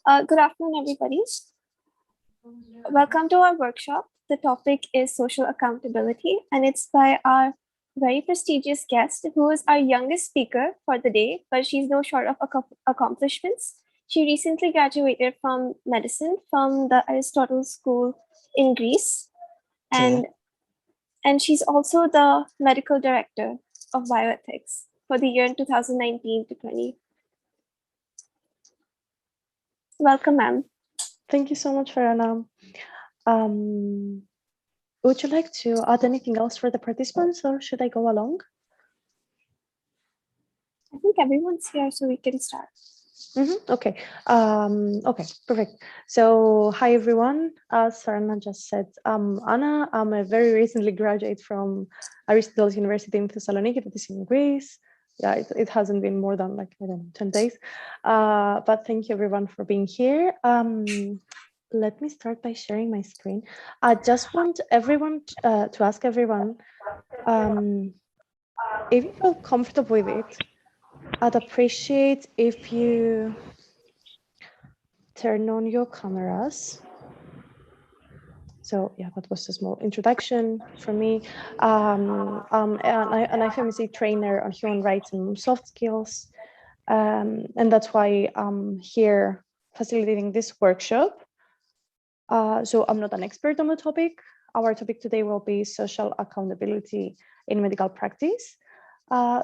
Good afternoon, everybody. Welcome to our workshop. The topic is social accountability, and it's by our very prestigious guest, who is our youngest speaker for the day, but she's no short of accomplishments. She recently graduated from medicine from the Aristotle School in Greece, and she's also the medical director of bioethics for the year 2019 to 20. Welcome, ma'am. Thank you so much, Farana. Would you like to add anything else for the participants, or should I go along? I think everyone's here, so we can start. Okay. Okay, perfect. So, hi everyone. As Sarana just said, I'm Anna. I'm a very recently graduate from Aristotle University in Thessaloniki, that is in Greece. Yeah, it hasn't been more than 10 days. But thank you everyone for being here. Let me start by sharing my screen. I just want everyone to ask everyone if you feel comfortable with it. I'd appreciate if you turn on your cameras. So yeah, that was a small introduction from me. I'm an IFMC trainer on human rights and soft skills, and that's why I'm here facilitating this workshop. So I'm not an expert on the topic. Our topic today will be social accountability in medical practice.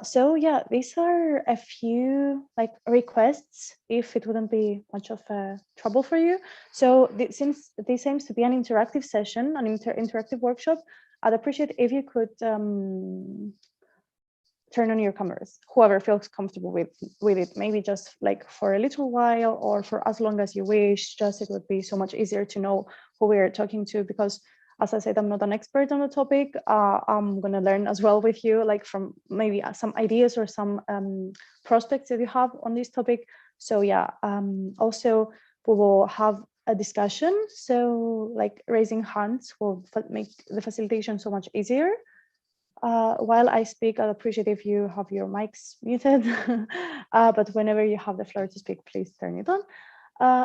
So yeah, these are a few requests, if it wouldn't be much of a trouble for you. So since this aims to be an interactive session, an interactive workshop, I'd appreciate if you could turn on your cameras, whoever feels comfortable with it, maybe just for a little while or for as long as you wish. Just it would be so much easier to know who we are talking to, because as I said, I'm not an expert on the topic. I'm going to learn as well with you, from maybe some ideas or some prospects that you have on this topic. So yeah, also we will have a discussion. So raising hands will make the facilitation so much easier. While I speak, I'd appreciate if you have your mics muted, but whenever you have the floor to speak, please turn it on.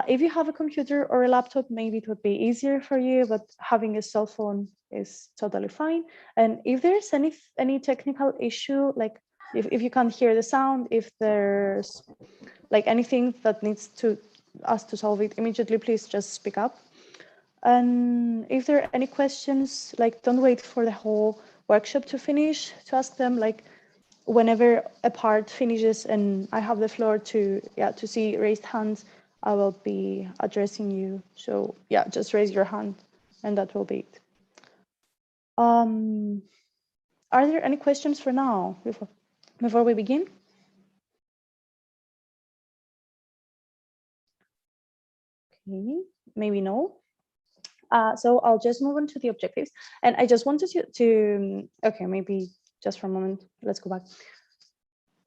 If you have a computer or a laptop, maybe it would be easier for you, but having a cell phone is totally fine. And if there's any technical issue, if you can't hear the sound, if there's anything that needs us to solve it immediately, please just speak up. And if there are any questions, don't wait for the whole workshop to finish to ask them. Whenever a part finishes and I have the floor to see raised hands, I will be addressing you. So yeah, just raise your hand and that will be it. Are there any questions for now before we begin? Okay, maybe no. So I'll just move on to the objectives. And I just wanted to okay, maybe just for a moment, let's go back.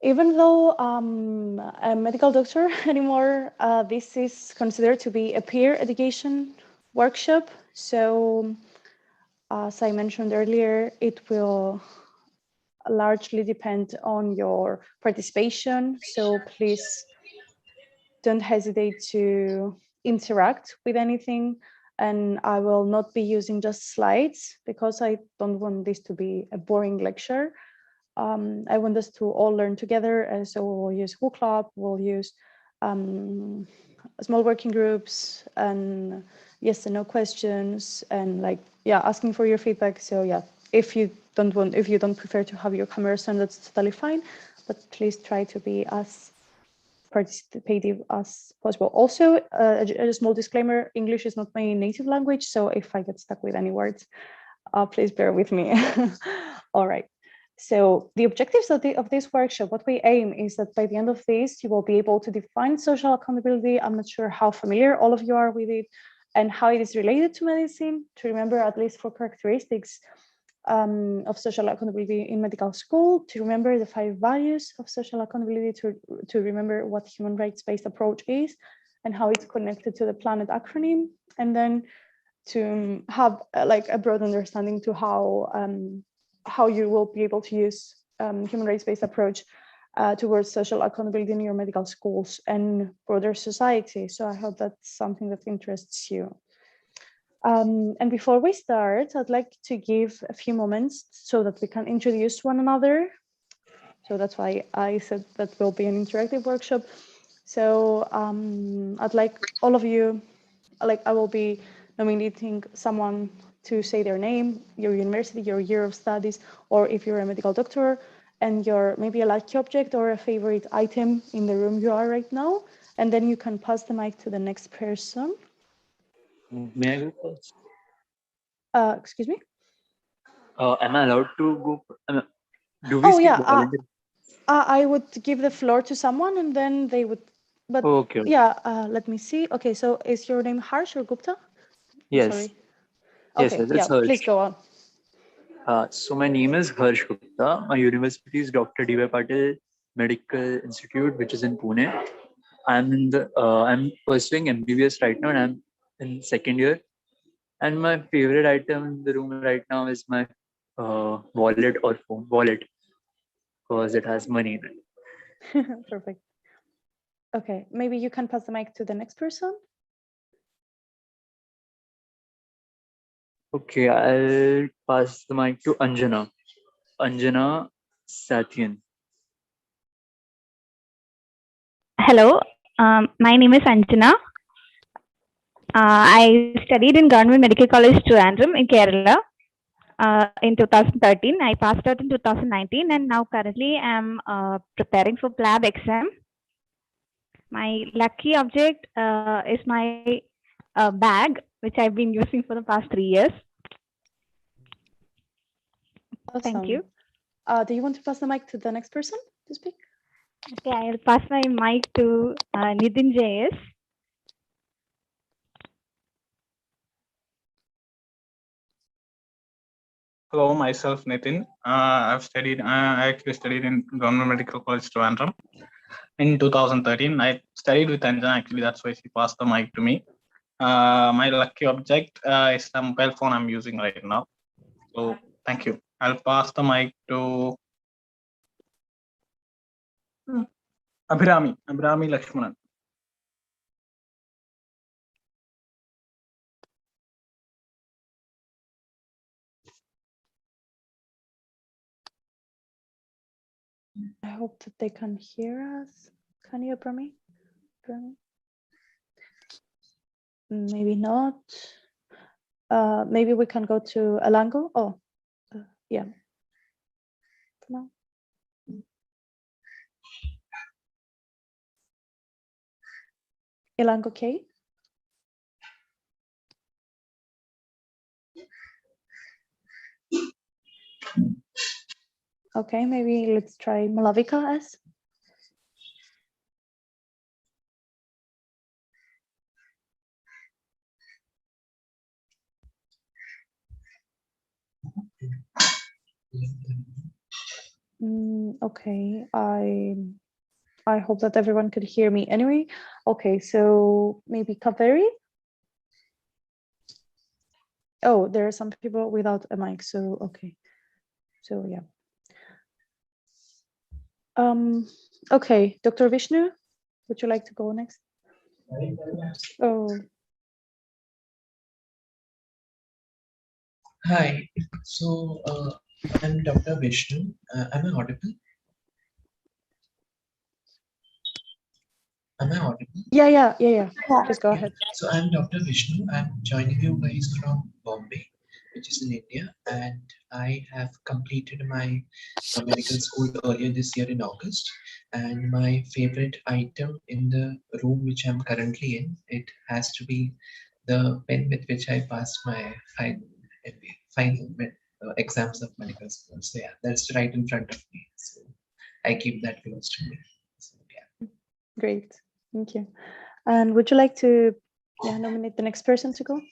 Even though I'm a medical doctor anymore, this is considered to be a peer education workshop. So as I mentioned earlier, it will largely depend on your participation. So please don't hesitate to interact with anything. And I will not be using just slides because I don't want this to be a boring lecture. I want us to all learn together. So we'll use Google Club, we'll use small working groups and yes and no questions and asking for your feedback. So yeah, if you don't prefer to have your cameras on, that's totally fine, but please try to be as participative as possible. Also, a small disclaimer, English is not my native language, so if I get stuck with any words, please bear with me. All right. So the objectives of this workshop, what we aim is that by the end of this, you will be able to define social accountability. I'm not sure how familiar all of you are with it and how it is related to medicine, to remember at least 4 characteristics of social accountability in medical school, to remember the 5 values of social accountability, to remember what human rights-based approach is and how it's connected to the PLANET acronym, and then to have a broad understanding to how you will be able to use human rights-based approach towards social accountability in your medical schools and broader society. So I hope that's something that interests you. And before we start, I'd like to give a few moments so that we can introduce one another. So that's why I said that will be an interactive workshop. So I'd like all of you, I will be nominating someone to say their name, your university, your year of studies, or if you're a medical doctor, and your maybe a lucky object or a favorite item in the room you are right now. And then you can pass the mic to the next person. May I go first? Excuse me? Am I allowed to go? Do we Oh, skip yeah. volunteer? I would give the floor to someone and then they would, but Okay. yeah, let me see. Okay, so is your name Harsh or Gupta? Yes. Sorry. Yes, Okay, yes, yeah, it's Harsh. please go on. So my name is Harsh Gupta. My university is Dr. D.Y. Patil Medical Institute, which is in Pune. I'm pursuing MBBS right now, and I'm in second year. And my favorite item in the room right now is my wallet or phone wallet, because it has money in it. Perfect. Okay, maybe you can pass the mic to the next person. Okay, I'll pass the mic to Anjana. Anjana Satyan. Hello, my name is Anjana. I studied in Government Medical College Trivandrum in Kerala in 2013. I passed out in 2019, and now currently I'm preparing for lab exam. My lucky object is my bag, which I've been using for the past 3 years. Awesome. Thank you. Do you want to pass the mic to the next person to speak? Okay, I'll pass my mic to Nitin JS. Hello, myself Nitin. I actually studied in Government Medical College Trivandrum in 2013. I studied with Anjana, actually, that's why she passed the mic to me. My lucky object is the mobile phone I'm using right now. So thank you. I'll pass the mic to Abhirami Lakshmanan. I hope that they can hear us. Can you, Abhirami? Maybe not. Maybe we can go to Elango. Oh, yeah. No. Elango K. Okay, maybe let's try Malavika S. Okay, I hope that everyone could hear me anyway. Okay, so maybe Kaveri. Oh, there are some people without a mic, so okay. So yeah. Okay, Dr. Vishnu, would you like to go next? Oh. Hi, so I'm Dr. Vishnu. Am I audible? Am I audible? Yeah. Please go ahead. So I'm Dr. Vishnu. I'm joining you guys from Bombay, which is in India, and I have completed my medical school earlier this year in August. And my favorite item in the room which I'm currently in, it has to be the pen with which I passed my final exams of medical school. So yeah, that's right in front of me. So I keep that close to me. So, yeah. Great, thank you. And would you like to nominate the next person to go?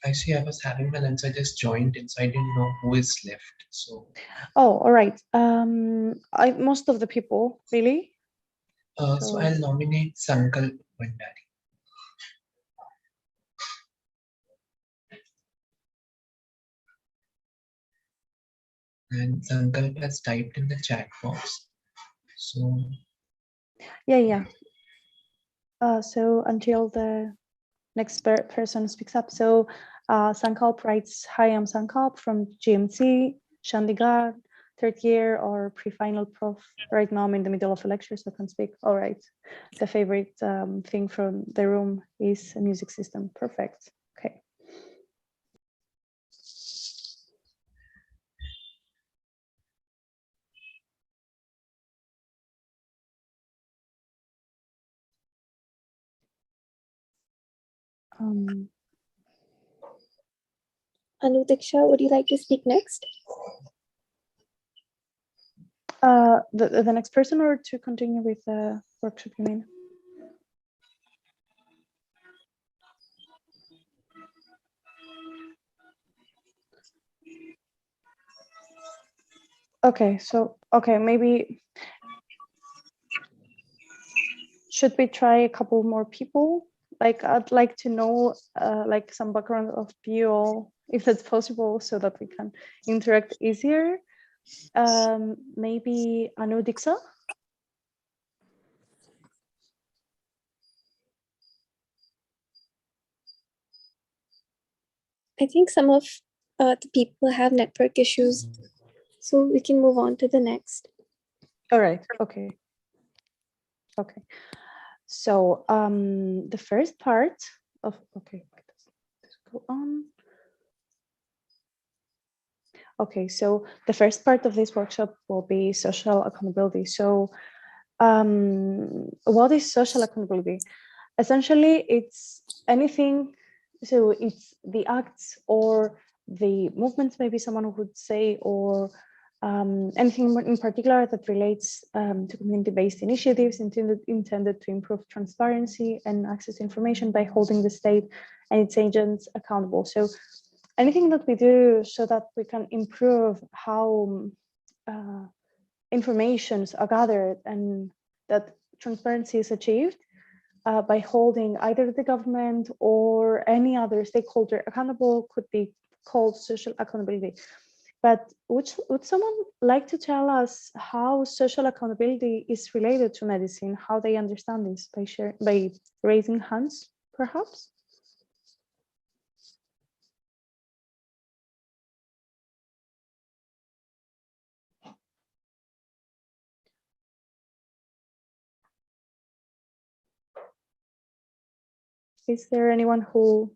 I see I was having my lunch. I just joined in, so I didn't know who is left. So. Oh, all right. Most of the people really. So I'll nominate Sankal Bhandari. and Sankalp has typed in the chat box. So Yeah. So until the next person speaks up. So Sankalp writes, "Hi, I'm Sankalp from GMC, Chandigarh, third year or pre-final prof. Right now I'm in the middle of a lecture, so I can speak." All right. The favorite thing from the room is a music system. Perfect. Okay. Anudiksha, would you like to speak next? The next person, or to continue with the workshop, you mean? Okay, so maybe should we try a couple more people? Like, I'd like to know like some background of you all, if that's possible, so that we can interact easier. Maybe Anudiksha? I think some of the people have network issues, so we can move on to the next. All right, okay. So the first part of, let's go on. Okay, so the first part of this workshop will be social accountability. So what is social accountability? Essentially, it's anything, so it's the acts or the movements, maybe someone would say, or anything in particular that relates to community-based initiatives intended to improve transparency and access to information by holding the state and its agents accountable. So anything that we do so that we can improve how informations are gathered and that transparency is achieved by holding either the government or any other stakeholder accountable could be called social accountability. But would someone like to tell us how social accountability is related to medicine, how they understand this, by raising hands, perhaps? Is there anyone who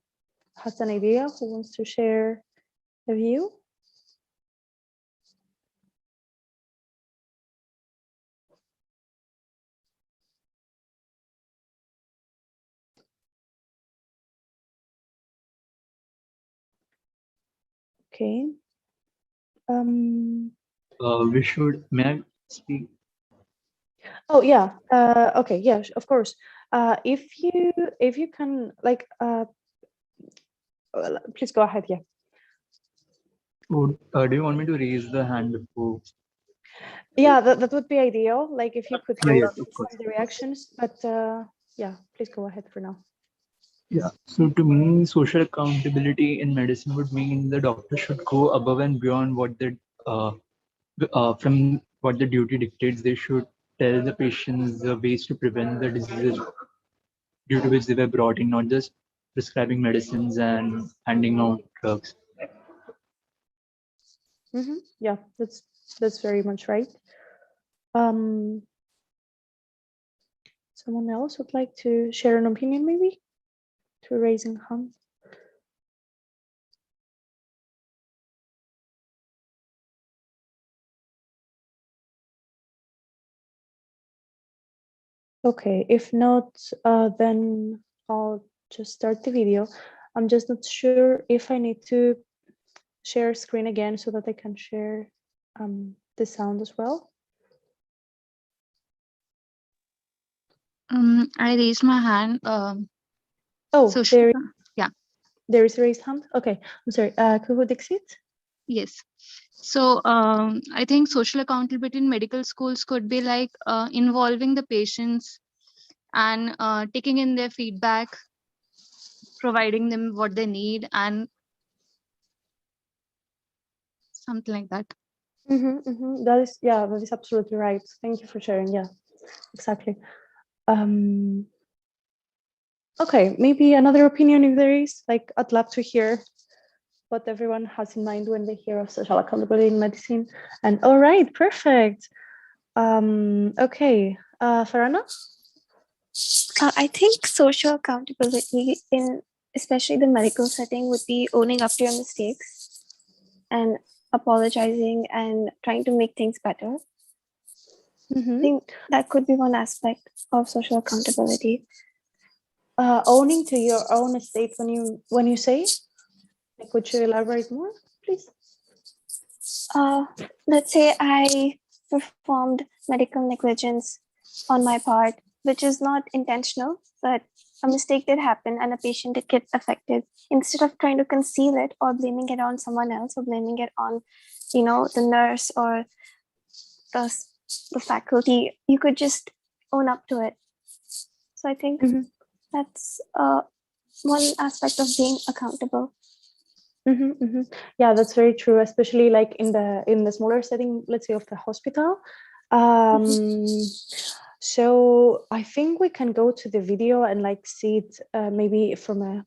has an idea, who wants to share a view? Okay. We should, may I speak? Oh yeah. Okay. Yeah. Of course. If you can, like, please go ahead. Yeah. Do you want me to raise the hand before? Yeah, that would be ideal. Like if you could Yes, see of course. the reactions, but yeah, please go ahead for now. Yeah. So to me, social accountability in medicine would mean the doctor should go above and beyond what from what the duty dictates. They should tell the patients the ways to prevent the diseases due to which they were brought in, not just prescribing medicines and handing out drugs. Yeah, that's very much right. Someone else would like to share an opinion, maybe, through raising hand. Okay, if not, then I'll just start the video. I'm just not sure if I need to share screen again so that I can share the sound as well. I raised my hand. Oh, Yeah. There is a raised hand. Okay, I'm sorry. Kuhu Dixit? Yes. So I think social accountability in medical schools could be like involving the patients and taking in their feedback, providing them what they need, and something like that. That is absolutely right. Thank you for sharing. Yeah, exactly. Okay, maybe another opinion if there is. Like, I'd love to hear what everyone has in mind when they hear of social accountability in medicine. And all right, perfect. Okay, Farana? I think social accountability in especially the medical setting would be owning up to your mistakes and apologizing and trying to make things better. I think that could be one aspect of social accountability. Owning to your own estate when you say, like, would you elaborate more, please? Let's say I performed medical negligence on my part, which is not intentional, but a mistake did happen and a patient did get affected. Instead of trying to conceal it or blaming it on someone else or blaming it on, the nurse or the faculty, you could just own up to it. So I think that's one aspect of being accountable. Yeah, that's very true, especially like in the smaller setting, let's say, of the hospital. So I think we can go to the video and like see it maybe from a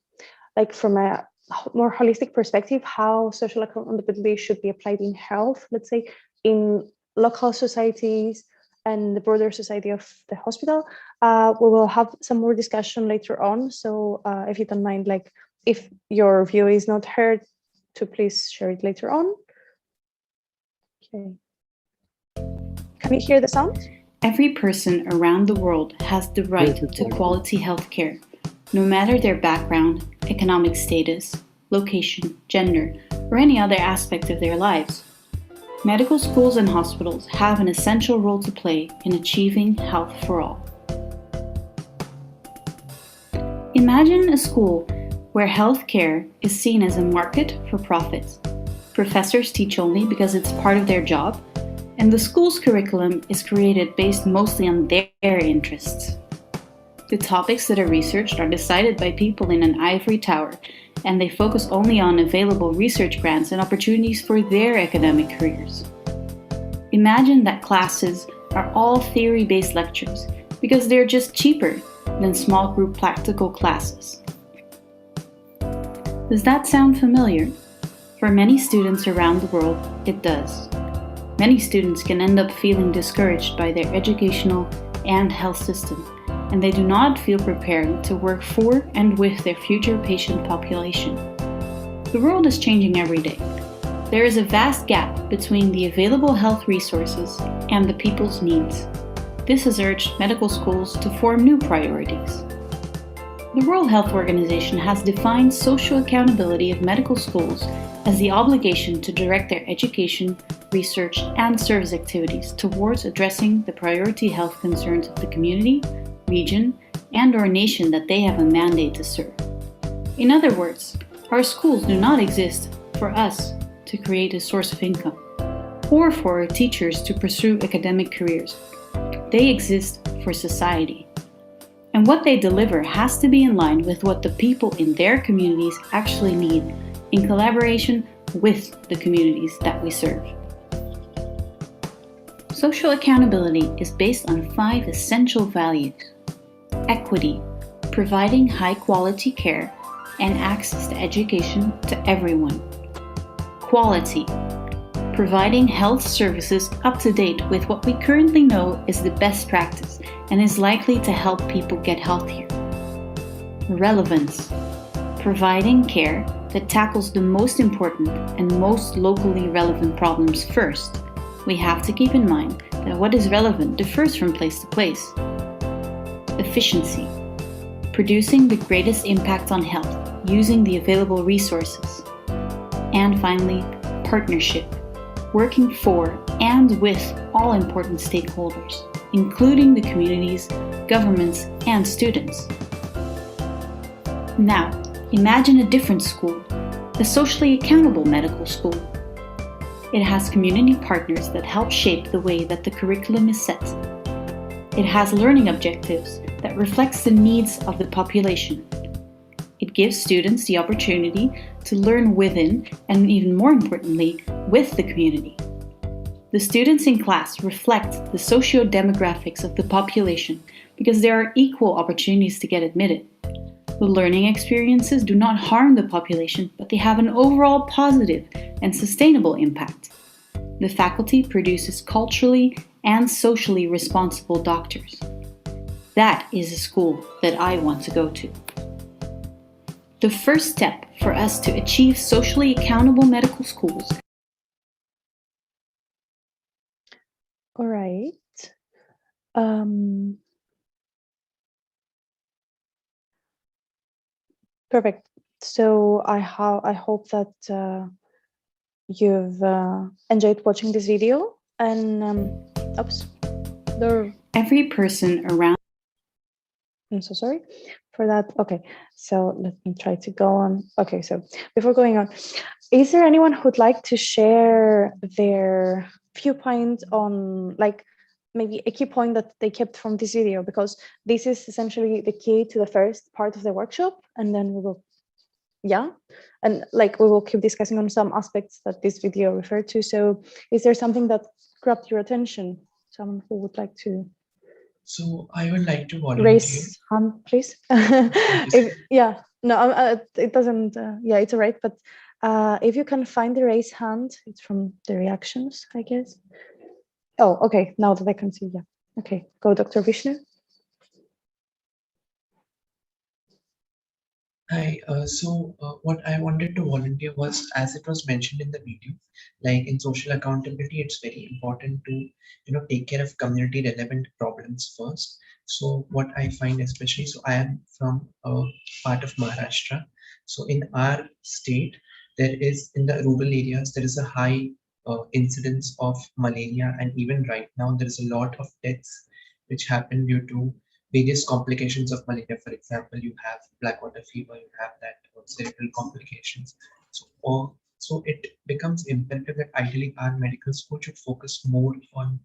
more holistic perspective, how social accountability should be applied in health, let's say in local societies and the broader society of the hospital. We will have some more discussion later on. So if you don't mind, like, if your view is not heard, to please share it later on. Okay. Can you hear the sound? Every person around the world has the right to quality health care, no matter their background, economic status, location, gender, or any other aspect of their lives. Medical schools and hospitals have an essential role to play in achieving health for all. Imagine a school where healthcare is seen as a market for profit. Professors teach only because it's part of their job, and the school's curriculum is created based mostly on their interests. The topics that are researched are decided by people in an ivory tower, and they focus only on available research grants and opportunities for their academic careers. Imagine that classes are all theory-based lectures because they're just cheaper than small group practical classes. Does that sound familiar? For many students around the world, it does. Many students can end up feeling discouraged by their educational and health system, and they do not feel prepared to work for and with their future patient population. The world is changing every day. There is a vast gap between the available health resources and the people's needs. This has urged medical schools to form new priorities. The World Health Organization has defined social accountability of medical schools as the obligation to direct their education, research, and service activities towards addressing the priority health concerns of the community, region, and/or nation that they have a mandate to serve. In other words, our schools do not exist for us to create a source of income, or for our teachers to pursue academic careers. They exist for society. And what they deliver has to be in line with what the people in their communities actually need, in collaboration with the communities that we serve. Social accountability is based on 5 essential values: equity, providing high-quality care and access to education to everyone; quality, providing health services up to date with what we currently know is the best practice and is likely to help people get healthier; relevance, providing care that tackles the most important and most locally relevant problems first. We have to keep in mind that what is relevant differs from place to place. Efficiency, producing the greatest impact on health using the available resources. And finally, partnership, working for and with all important stakeholders, including the communities, governments, and students. Now, imagine a different school, a socially accountable medical school. It has community partners that help shape the way that the curriculum is set. It has learning objectives that reflects the needs of the population. It gives students the opportunity to learn within and, even more importantly, with the community. The students in class reflect the socio-demographics of the population because there are equal opportunities to get admitted. The learning experiences do not harm the population, but they have an overall positive and sustainable impact. The faculty produces culturally and socially responsible doctors. That is a school that I want to go to. The first step for us to achieve socially accountable medical schools. All right. Perfect. So I hope that you've enjoyed watching this video, and every person around. I'm so sorry for that. Okay, so let me try to go on. Okay, so before going on, is there anyone who'd like to share their viewpoint on, like, maybe a key point that they kept from this video? Because this is essentially the key to the first part of the workshop, and then we will, and like we will keep discussing on some aspects that this video referred to. So is there something that grabbed your attention? Someone who would like to So I would like to volunteer. raise hand, please. It doesn't. It's all right. But if you can find the raise hand, it's from the reactions, I guess. Oh, okay. Now that I can see, yeah. Okay, go, Dr. Vishnu. Hi, what I wanted to volunteer was, as it was mentioned in the video, like in social accountability, it's very important to, take care of community relevant problems first. So what I find especially, so I am from a part of Maharashtra. So in our state, there is, in the rural areas, there is a high incidence of malaria. And even right now, there is a lot of deaths which happen due to various complications of malaria. For example, you have black water fever, you have that cerebral complications. So it becomes imperative that ideally our medical school should focus more on,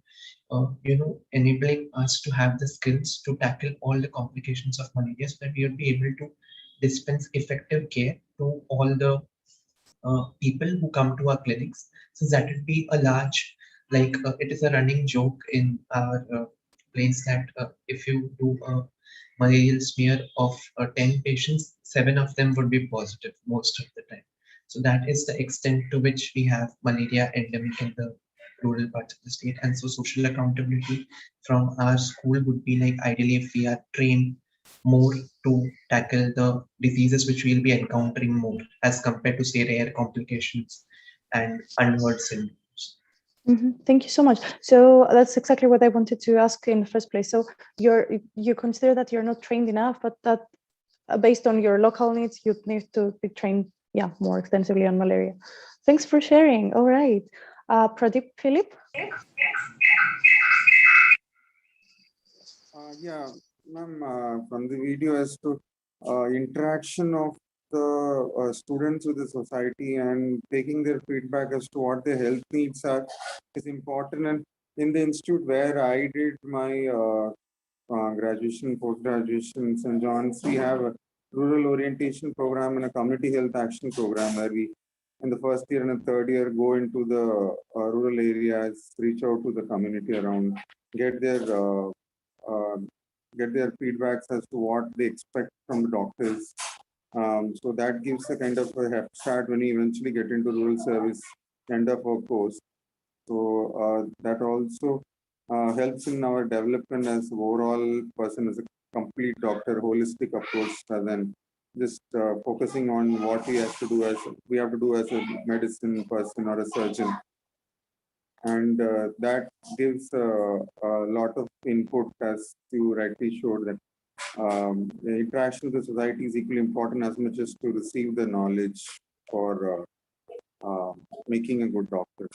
enabling us to have the skills to tackle all the complications of malaria, so that we will be able to dispense effective care to all the people who come to our clinics. So that would be a large, it is a running joke in our place that if you do a malarial smear of 10 patients, 7 of them would be positive most of the time. So that is the extent to which we have malaria endemic in the rural parts of the state. And so social accountability from our school would be like, ideally, if we are trained more to tackle the diseases which we'll be encountering more as compared to, say, rare complications and unheard symptoms. Thank you so much. So that's exactly what I wanted to ask in the first place. So you consider that you're not trained enough, but that based on your local needs, you need to be trained, more extensively on malaria. Thanks for sharing. All right, Pradeep Philip. Ma'am, from the video as to interaction of the students with the society and taking their feedback as to what their health needs are is important. And in the institute where I did my graduation, post-graduation in St. John's, we have a rural orientation program and a community health action program where we, in the first year and the third year, go into the rural areas, reach out to the community around, get their feedbacks as to what they expect from the doctors. So that gives a kind of a head start when we eventually get into rural service end of our course. So that also helps in our development as overall person, as a complete doctor, holistic approach, rather than just focusing on what we have to do as a medicine person or a surgeon. And that gives a lot of input, as you rightly showed, that the interaction with the society is equally important as much as to receive the knowledge for making a good doctor.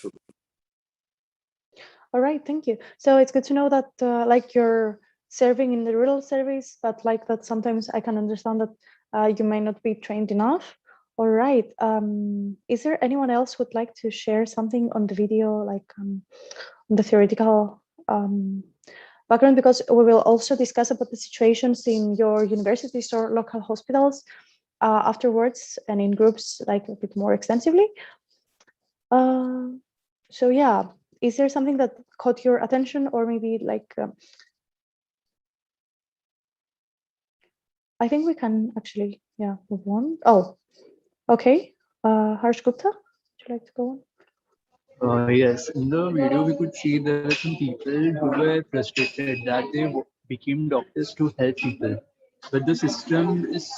All right, thank you. So it's good to know that like you're serving in the rural service, but like that sometimes I can understand that you might not be trained enough. All right. Is there anyone else who would like to share something on the video, like on the theoretical background? Because we will also discuss about the situations in your universities or local hospitals afterwards, and in groups like a bit more extensively. So yeah, is there something that caught your attention, or maybe like I think we can actually move on. Oh, okay. Harsh Gupta, would you like to go on? Yes, in the video we could see there were some people who were frustrated that they became doctors to help people, but the system is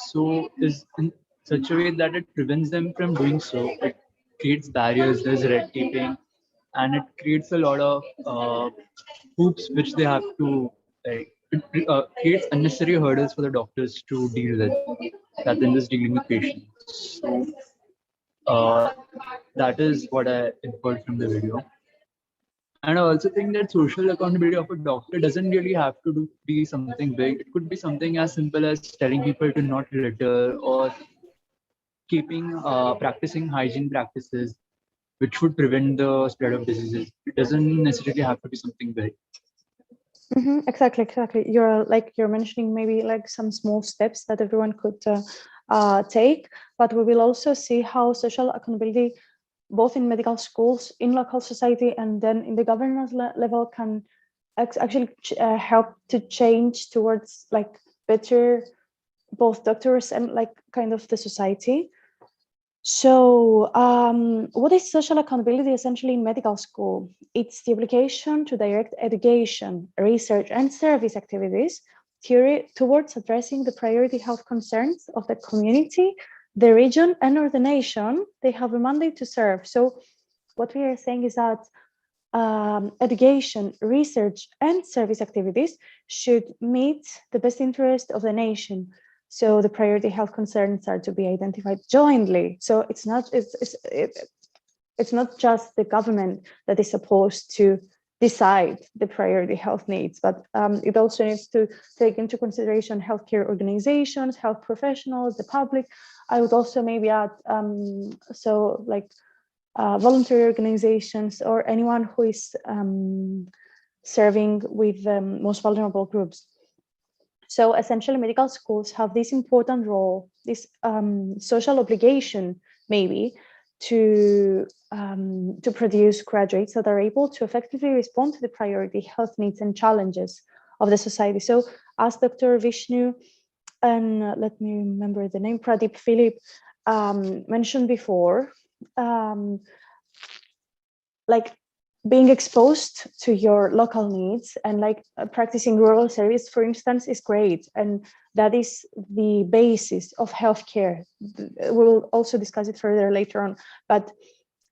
in such a way that it prevents them from doing so. It creates barriers, there's red taping, and it creates a lot of hoops which they have to like. It creates unnecessary hurdles for the doctors to deal with, rather than just dealing with patients. So uh, that is what I inferred from the video. And I also think that social accountability of a doctor doesn't really have to be something big. It could be something as simple as telling people to not litter or practicing hygiene practices, which would prevent the spread of diseases. It doesn't necessarily have to be something big. Exactly. You're mentioning maybe like some small steps that everyone could take, but we will also see how social accountability, both in medical schools, in local society, and then in the governance level, can actually help to change towards like better both doctors and like kind of the society. So what is social accountability essentially in medical school? It's the obligation to direct education, research, and service activities towards addressing the priority health concerns of the community, the region, and or the nation they have a mandate to serve. So what we are saying is that education, research, and service activities should meet the best interest of the nation. So the priority health concerns are to be identified jointly. So it's not just the government that is supposed to decide the priority health needs, but it also needs to take into consideration healthcare organizations, health professionals, the public. I would also maybe add voluntary organizations or anyone who is serving with most vulnerable groups. So essentially, medical schools have this important role, this social obligation, maybe, to produce graduates that are able to effectively respond to the priority health needs and challenges of the society. So, as Dr. Vishnu and let me remember the name, Pradeep Philip mentioned before, like being exposed to your local needs and like practicing rural service, for instance, is great. And that is the basis of healthcare. We'll also discuss it further later on. But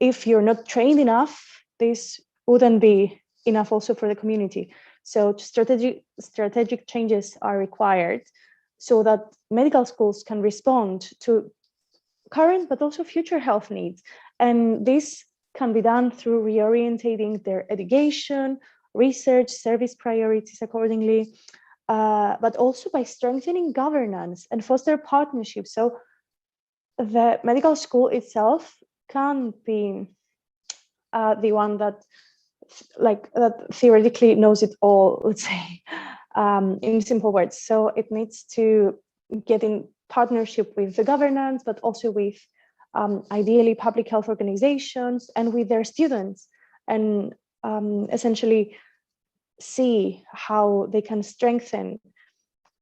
if you're not trained enough, this wouldn't be enough also for the community. So strategic changes are required so that medical schools can respond to current but also future health needs. And this can be done through reorientating their education, research, service priorities accordingly, but also by strengthening governance and foster partnerships. So the medical school itself can be the one that theoretically knows it all, let's say, in simple words. So it needs to get in partnership with the governance, but also with ideally public health organizations and with their students, and essentially see how they can strengthen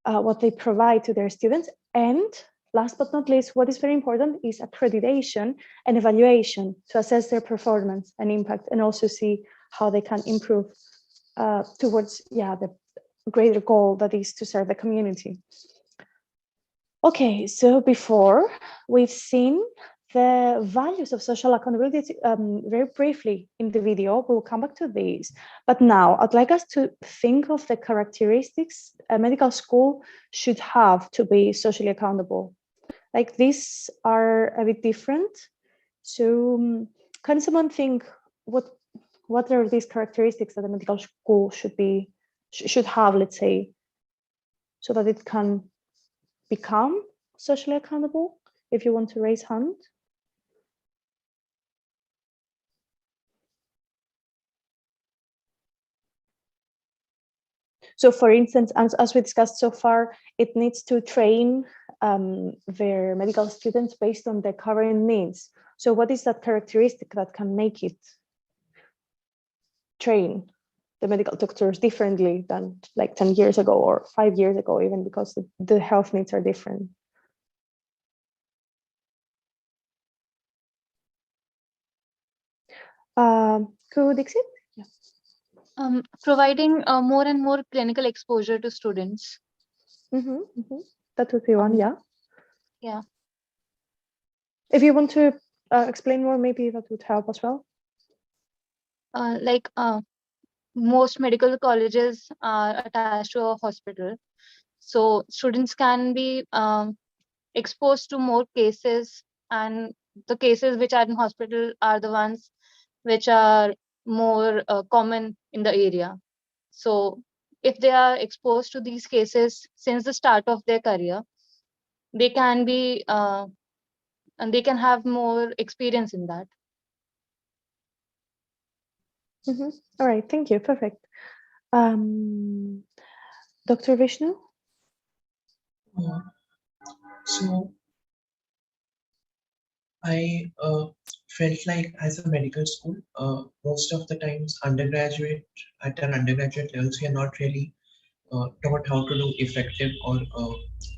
what they provide to their students. And last but not least, what is very important is accreditation and evaluation to assess their performance and impact, and also see how they can improve towards the greater goal that is to serve the community. Okay, so before we've seen the values of social accountability very briefly in the video. We'll come back to these. But now I'd like us to think of the characteristics a medical school should have to be socially accountable. Like these are a bit different. So can someone think what are these characteristics that a medical school should have, let's say, so that it can become socially accountable? If you want to raise hand. So for instance, as we discussed so far, it needs to train their medical students based on their current needs. So what is that characteristic that can make it? train the medical doctors differently than like 10 years ago or 5 years ago, even because the health needs are different. Could Dixit? Providing more and more clinical exposure to students. That would be one, yeah. Yeah. If you want to explain more, maybe that would help as well. Like most medical colleges are attached to a hospital, so students can be exposed to more cases, and the cases which are in hospital are the ones which are more common in the area. So if they are exposed to these cases since the start of their career, they can be and they can have more experience in that. All right, thank you, perfect. Dr. Vishnu? So I felt like as a medical school, most of the times at an undergraduate levels, we are not really taught how to do effective or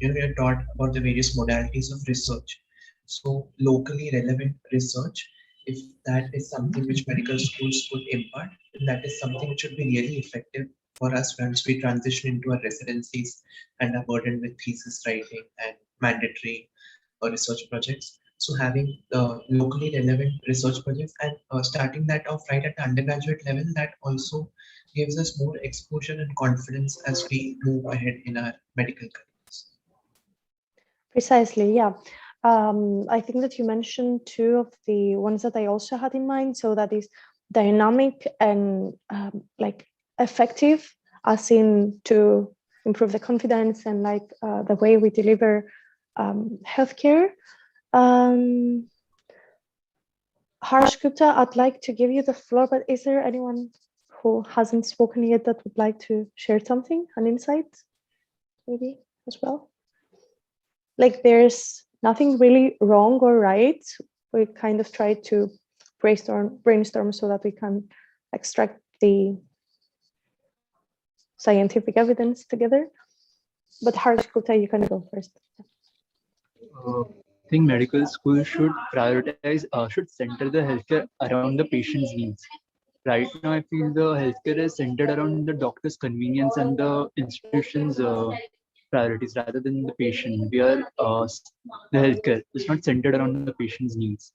we are taught about the various modalities of research. So locally relevant research, if that is something which medical schools could impart, then that is something which would be really effective for us once we transition into our residencies and are burdened with thesis writing and mandatory research projects. So having locally relevant research projects and starting that off right at the undergraduate level, that also gives us more exposure and confidence as we move ahead in our medical careers. Precisely, yeah. I think that you mentioned two of the ones that I also had in mind. So that is dynamic and like effective, as in to improve the confidence and like the way we deliver healthcare. Harsh Gupta, I'd like to give you the floor, but is there anyone who hasn't spoken yet that would like to share something, an insight, maybe as well? Like there's nothing really wrong or right. We kind of try to brainstorm so that we can extract the scientific evidence together. But Harsh Gupta, you can go first. I think medical school should prioritize, should center the healthcare around the patient's needs. Right now, I feel the healthcare is centered around the doctor's convenience and the institution's priorities rather than the patient. We are the healthcare is not centered around the patient's needs,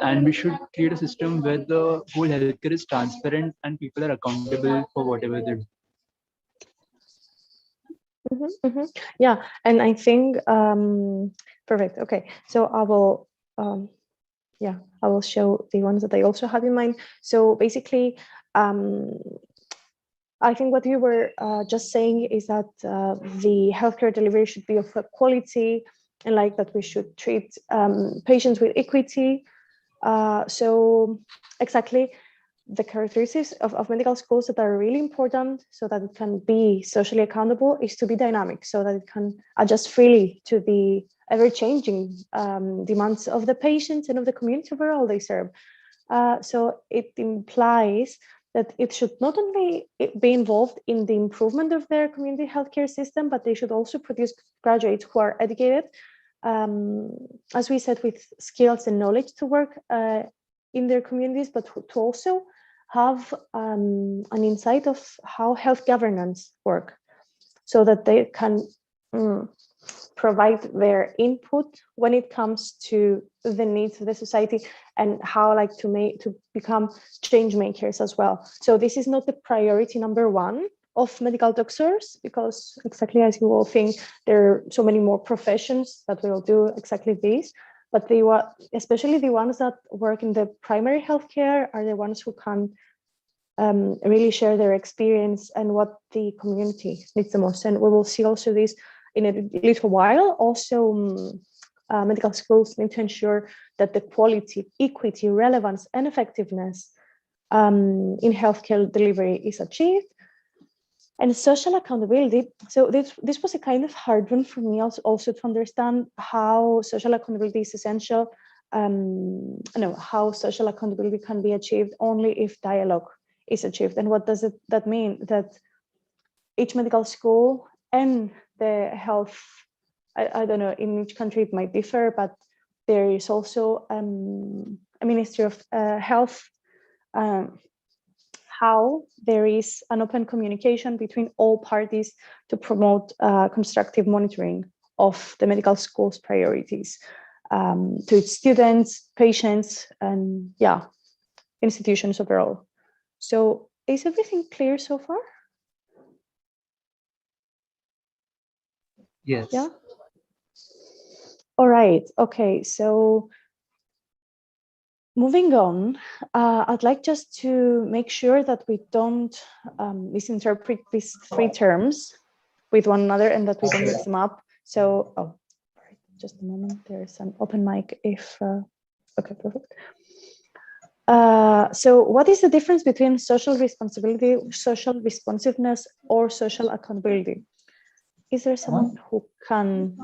and we should create a system where the whole healthcare is transparent and people are accountable for whatever they do. Yeah, and I think perfect. Okay, so I will I will show the ones that I also had in mind. So basically, I think what you were just saying is that the healthcare delivery should be of quality, and like that we should treat patients with equity. So exactly the characteristics of medical schools that are really important so that it can be socially accountable is to be dynamic, so that it can adjust freely to the ever-changing demands of the patients and of the community overall they serve. So it implies that it should not only be involved in the improvement of their community healthcare system, but they should also produce graduates who are educated, as we said, with skills and knowledge to work in their communities, but to also have an insight of how health governance work, so that they can provide their input when it comes to the needs of the society and how like to become change makers as well. So this is not the priority number one of medical doctors, because exactly as you all think, there are so many more professions that will do exactly this. But especially the ones that work in the primary healthcare are the ones who can really share their experience and what the community needs the most. And we will see also this in a little while. Also, medical schools need to ensure that the quality, equity, relevance, and effectiveness in healthcare delivery is achieved. And social accountability. So this was a kind of hard one for me also to understand how social accountability is essential. How social accountability can be achieved only if dialogue is achieved. And what does that mean? That each medical school and the health, I don't know, in each country it might differ, but there is also a Ministry of Health, how there is an open communication between all parties to promote constructive monitoring of the medical school's priorities to its students, patients, and institutions overall. So is everything clear so far? Yes. Yeah. All right. Okay. So moving on, I'd like just to make sure that we don't misinterpret these three terms with one another and that we don't mix them up. So, just a moment. There's an open mic. If okay, perfect. So, what is the difference between social responsibility, social responsiveness, or social accountability? Is there someone who can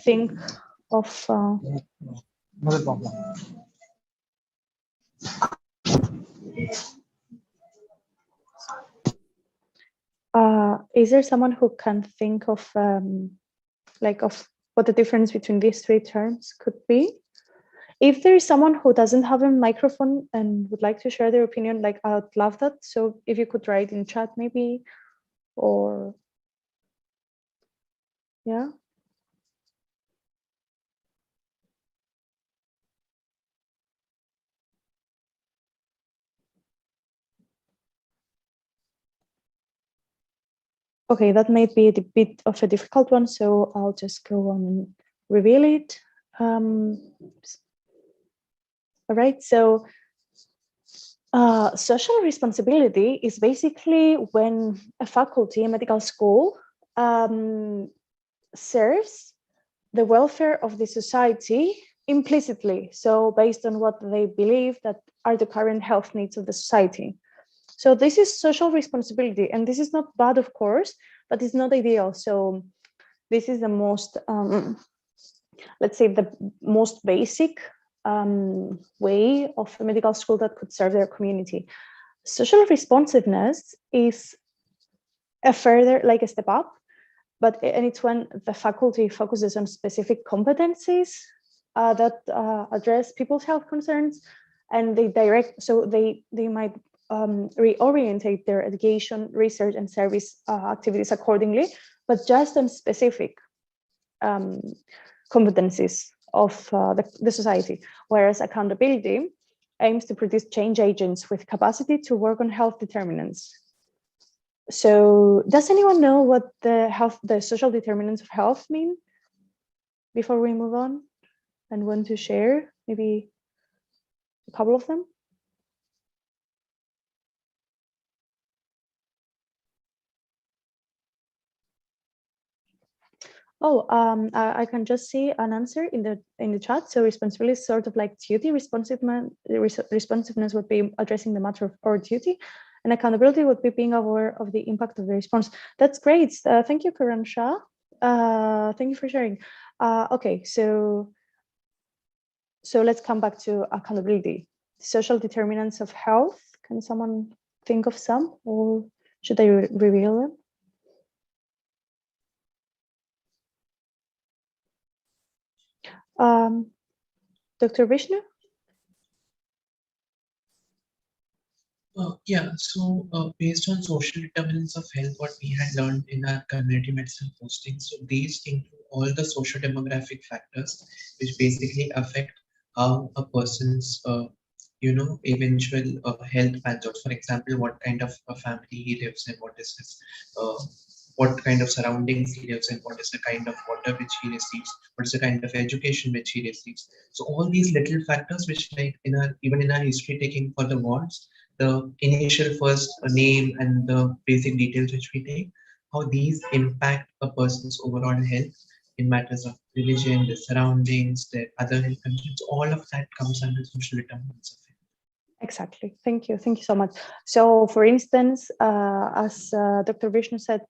think of? Is there someone who can think of of what the difference between these three terms could be? If there is someone who doesn't have a microphone and would like to share their opinion, I'd love that. So if you could write in chat maybe, or yeah. Okay, that might be a bit of a difficult one, so I'll just go on and reveal it. All right, so social responsibility is basically when a faculty, a medical school, serves the welfare of the society implicitly, so based on what they believe that are the current health needs of the society. So this is social responsibility, and this is not bad, of course, but it's not ideal. So this is the most, let's say, the most basic way of a medical school that could serve their community. Social responsiveness is a further, a step up, and it's when the faculty focuses on specific competencies that address people's health concerns, and they might reorientate their education, research, and service activities accordingly, but just on specific competencies of the society. Whereas accountability aims to produce change agents with capacity to work on health determinants. So does anyone know what the social determinants of health mean before we move on and want to share maybe a couple of them? Oh, I can just see an answer in the chat. So responsibility is sort of like duty. Responsiveness would be addressing the matter or duty, and accountability would be being aware of the impact of the response. That's great. Thank you, Karan Shah. Thank you for sharing. Okay, so let's come back to accountability. Social determinants of health. Can someone think of some, or should I reveal them? Dr. Vishnu? Yeah, so based on social determinants of health, what we had learned in our community medicine posting, so these include all the social demographic factors, which basically affect how a person's, eventual health pans out. For example, what kind of a family he lives in, what is his, what kind of surroundings he lives in, what is the kind of water which he receives, what is the kind of education which he receives. So all these little factors, which like even in our history taking for the wards, the initial first name and the basic details which we take, how these impact a person's overall health in matters of religion, the surroundings, their other health conditions, all of that comes under social determinants of health. Exactly. Thank you. Thank you so much. So, for instance, as Dr. Vishnu said,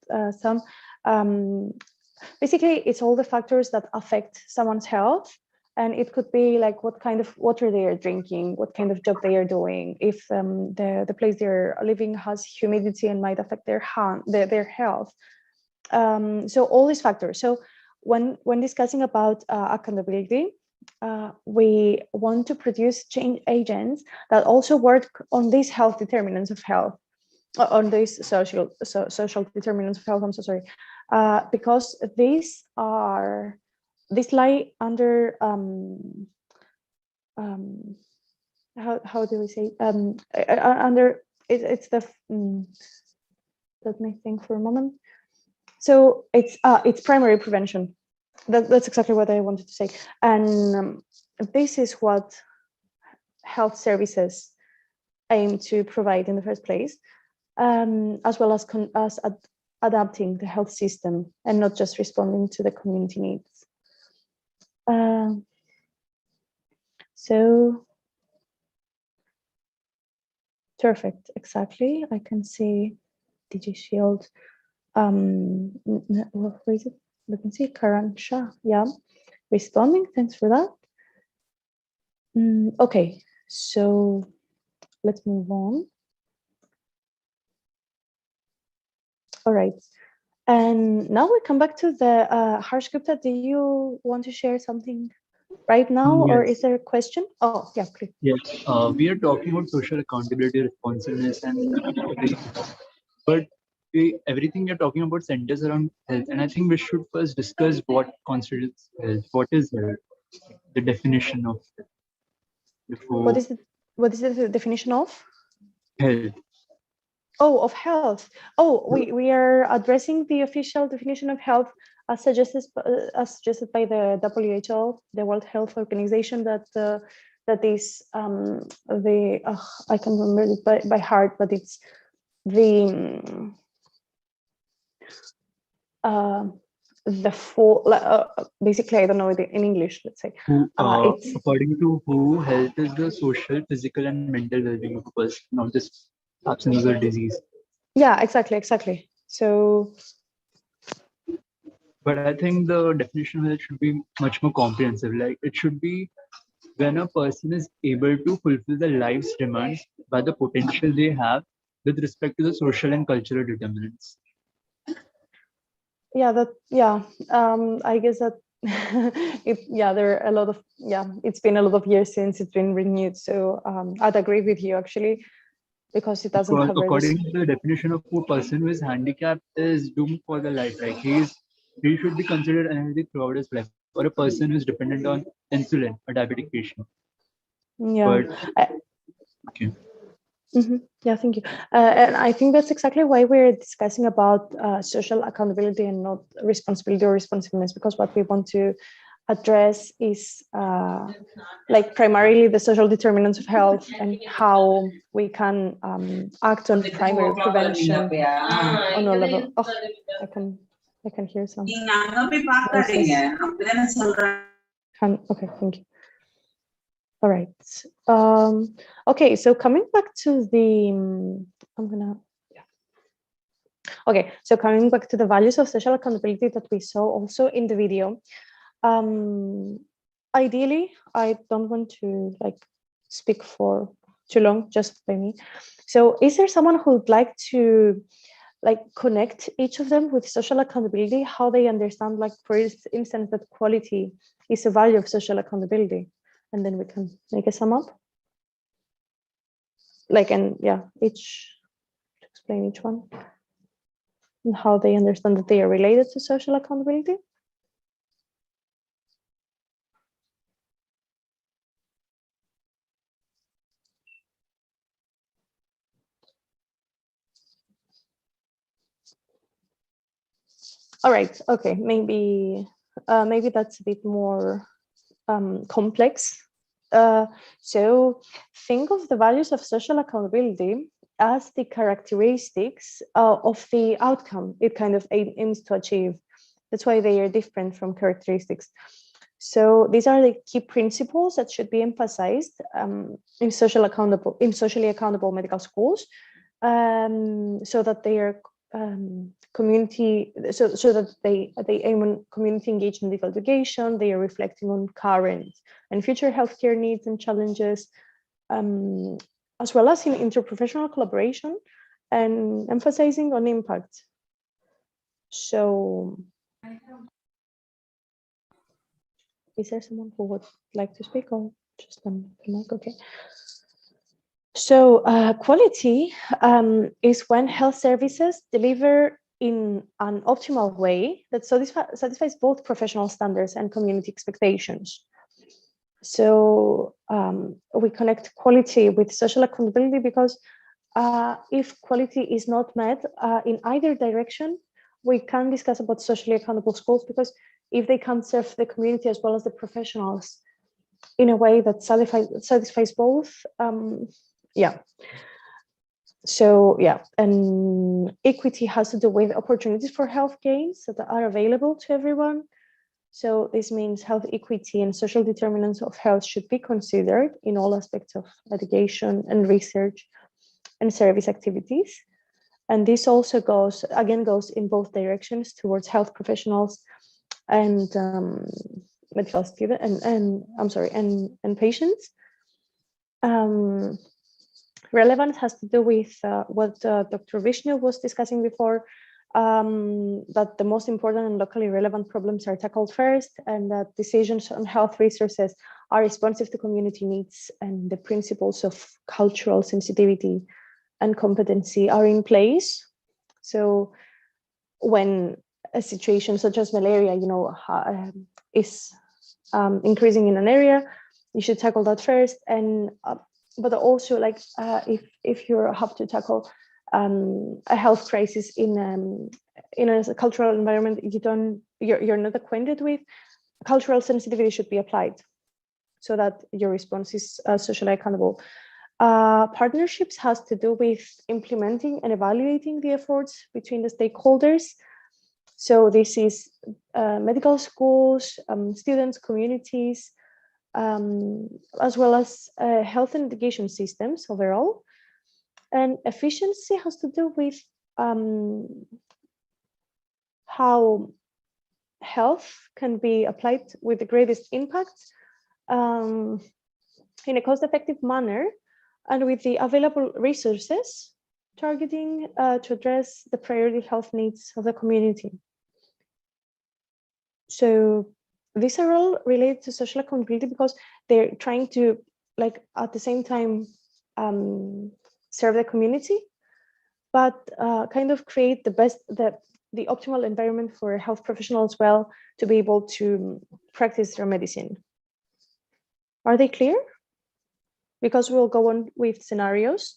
basically, it's all the factors that affect someone's health And it could be like what kind of water they are drinking, what kind of job they are doing, if the place they're living has humidity and might affect their health. So all these factors. So when discussing about accountability, we want to produce change agents that also work on these health determinants of health, on these social determinants of health. I'm so sorry, because these lie under how do we say under it's the let me think for a moment. So it's primary prevention. That's exactly what I wanted to say, and this is what health services aim to provide in the first place, as well as adapting the health system and not just responding to the community needs. So perfect, exactly. I can see DigiShield. What is it? Let me see, Karan Shah. Yeah, responding. Thanks for that. Okay, so let's move on. All right. And now we come back to the Harsh Gupta. Do you want to share something right now, or is there a question? Oh, yeah, please. Yes, we are talking about social accountability, responsiveness, and but everything you're talking about centers around health, and I think we should first discuss what constitutes health. What is health? The definition of it before What is the definition of health. Oh, of health. Oh, we are addressing the official definition of health as suggested by the WHO, the World Health Organization, that is the I can't remember it by heart, but it's the full basically, I don't know it in English, let's say. According to WHO, health is the social, physical, and mental well-being of a person, not just absence or disease. Yeah, exactly. So, but I think the definition of health should be much more comprehensive. Like, it should be when a person is able to fulfill the life's demands by the potential they have with respect to the social and cultural determinants. Yeah, I guess that there are a lot of it's been a lot of years since it's been renewed, so I'd agree with you actually, because it doesn't cover according to the definition of a person who is handicapped is doomed for the life. Like, he should be considered unhealthy throughout his life, or a person who is dependent on insulin, a diabetic patient. Yeah. Okay. Yeah, thank you. And I think that's exactly why we're discussing about social accountability and not responsibility or responsiveness, because what we want to address is like primarily the social determinants of health and how we can act on primary prevention on a level. Oh, I can hear some voices. Okay, thank you. All right. Okay, so coming back to the, Okay, so coming back to the values of social accountability that we saw also in the video. Ideally, I don't want to speak for too long, just by me. So is there someone who would like to connect each of them with social accountability, how they understand, for instance, that quality is a value of social accountability? And then we can make a sum up. Explain each one and how they understand that they are related to social accountability. All right. Okay. Maybe that's a bit more complex. So think of the values of social accountability as the characteristics of the outcome it kind of aims to achieve. That's why they are different from characteristics. So these are the key principles that should be emphasized in socially accountable medical schools, so that they are community, so that they aim on community engagement, legal education. They are reflecting on current and future healthcare needs and challenges, as well as in interprofessional collaboration and emphasizing on impact. So, is there someone who would like to speak, or just on the mic? Okay. So quality is when health services deliver in an optimal way that satisfies both professional standards and community expectations. So we connect quality with social accountability, because if quality is not met in either direction, we can discuss about socially accountable schools, because if they can't serve the community as well as the professionals in a way that satisfies both, yeah. So yeah, and equity has to do with opportunities for health gains that are available to everyone. So this means health equity and social determinants of health should be considered in all aspects of education and research and service activities. And this also goes in both directions, towards health professionals and medical students and patients. Relevance has to do with what Dr. Vishnu was discussing before, that the most important and locally relevant problems are tackled first, and that decisions on health resources are responsive to community needs, and the principles of cultural sensitivity and competency are in place. So when a situation such as malaria, is increasing in an area, you should tackle that first. And but also, like if you have to tackle a health crisis in a cultural environment you're not acquainted with, cultural sensitivity should be applied so that your response is socially accountable. Partnerships has to do with implementing and evaluating the efforts between the stakeholders. So this is medical schools, students, communities, as well as health and education systems overall. And efficiency has to do with how health can be applied with the greatest impact in a cost-effective manner, and with the available resources targeting to address the priority health needs of the community. So these are all related to social accountability, because they're trying to, like, at the same time serve the community, but kind of create the optimal environment for a health professional as well to be able to practice their medicine. Are they clear? Because we'll go on with scenarios,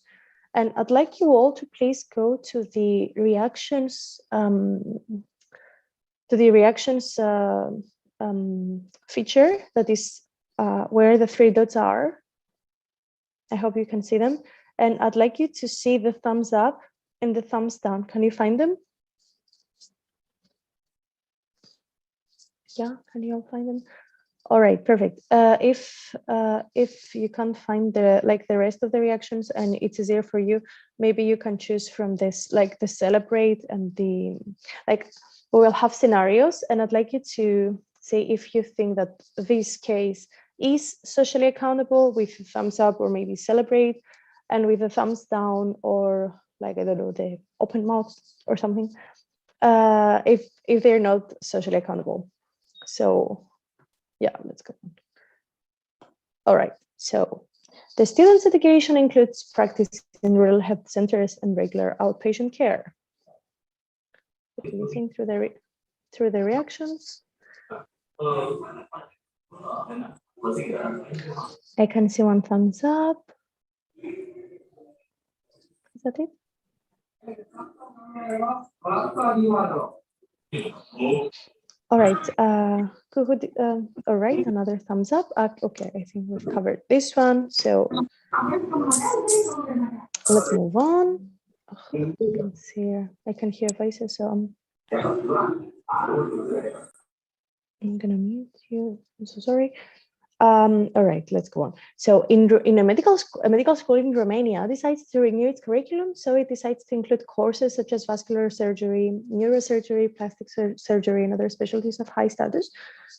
and I'd like you all to please go to the reactions feature that is where the three dots are. I hope you can see them. And I'd like you to see the thumbs up and the thumbs down. Can you find them? Yeah, can you all find them? All right, perfect. If you can't find the rest of the reactions and it's easier for you, maybe you can choose from this, like the celebrate and the, like, we will have scenarios, and I'd like you to say if you think that this case is socially accountable with a thumbs up, or maybe celebrate, and with a thumbs down, or like, I don't know, the open mouth or something, if they're not socially accountable. So yeah, let's go on. All right, so the students' education includes practice in rural health centers and regular outpatient care. What do you think through the reactions? I can see one thumbs up. Is that it? All right. All right, another thumbs up. Okay, I think we've covered this one. So let's move on. I can hear voices, so I'm gonna mute you. I'm so sorry. All right, let's go on. So in a medical school in Romania decides to renew its curriculum. So it decides to include courses such as vascular surgery, neurosurgery, plastic surgery, and other specialties of high status.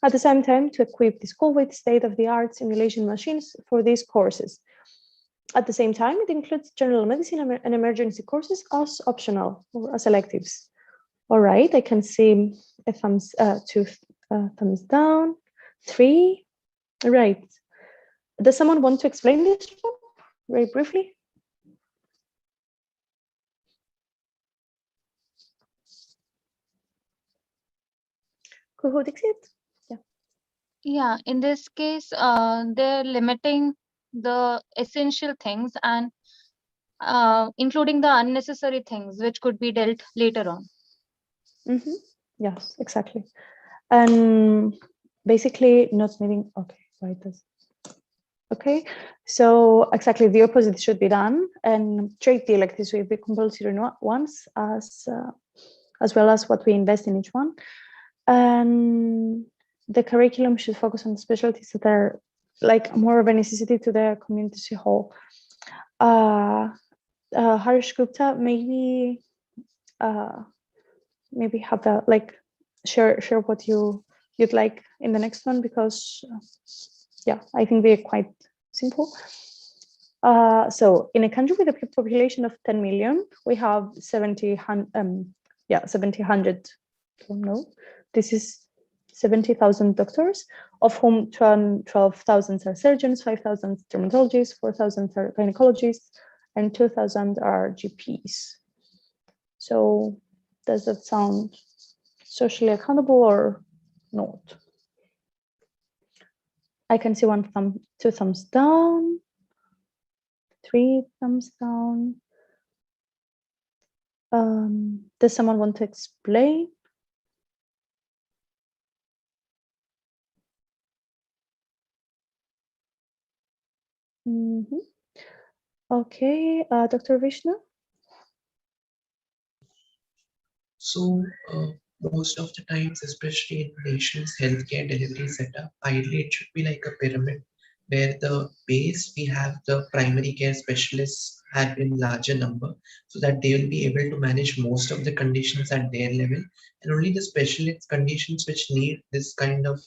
At the same time, to equip the school with state-of-the-art simulation machines for these courses. At the same time, it includes general medicine and emergency courses as optional or as electives. All right, I can see a two thumbs down, 3. Right. Does someone want to explain this one very briefly? Who takes it? Yeah. Yeah, in this case, they're limiting the essential things and including the unnecessary things which could be dealt later on. Yes, exactly. And basically not meeting. Okay, right. Okay, so exactly the opposite should be done and treat the electives with the compulsory ones as well as what we invest in each one. And the curriculum should focus on specialties that are like more of a necessity to the community as a whole. Harish Gupta, maybe have that, like share what you'd like in the next one, because yeah, I think they're quite simple. So in a country with a population of 10 million, we have 700. No, this is 70,000 doctors, of whom 12,000 are surgeons, 5,000 dermatologists, 4,000 are gynecologists, and 2,000 are GPs. So does that sound socially accountable or not? I can see 2 thumbs down, 3 thumbs down. Does someone want to explain? Okay, Dr. Vishnu? So most of the times, especially in nation's healthcare delivery setup, ideally it should be like a pyramid where the base we have the primary care specialists at in larger number so that they will be able to manage most of the conditions at their level, and only the specialist conditions which need this kind of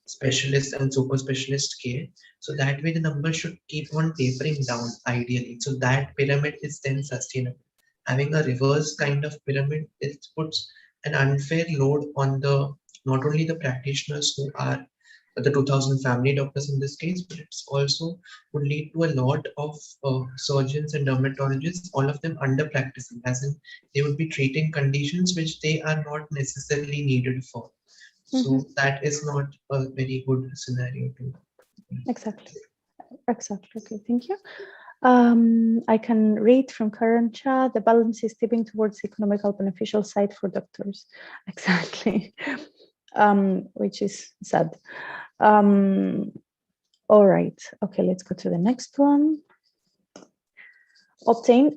specialist and super specialist care. So that way the number should keep on tapering down ideally. So that pyramid is then sustainable. Having a reverse kind of pyramid, it puts an unfair load on the not only the practitioners who are the 2000 family doctors in this case, but it's also would lead to a lot of surgeons and dermatologists, all of them under practicing, as in they would be treating conditions which they are not necessarily needed for. So that is not a very good scenario to. Exactly. Okay, thank you. I can read from current chat, the balance is tipping towards the economical beneficial side for doctors. Exactly. Which is sad. All right. Okay, let's go to the next one. Obtain.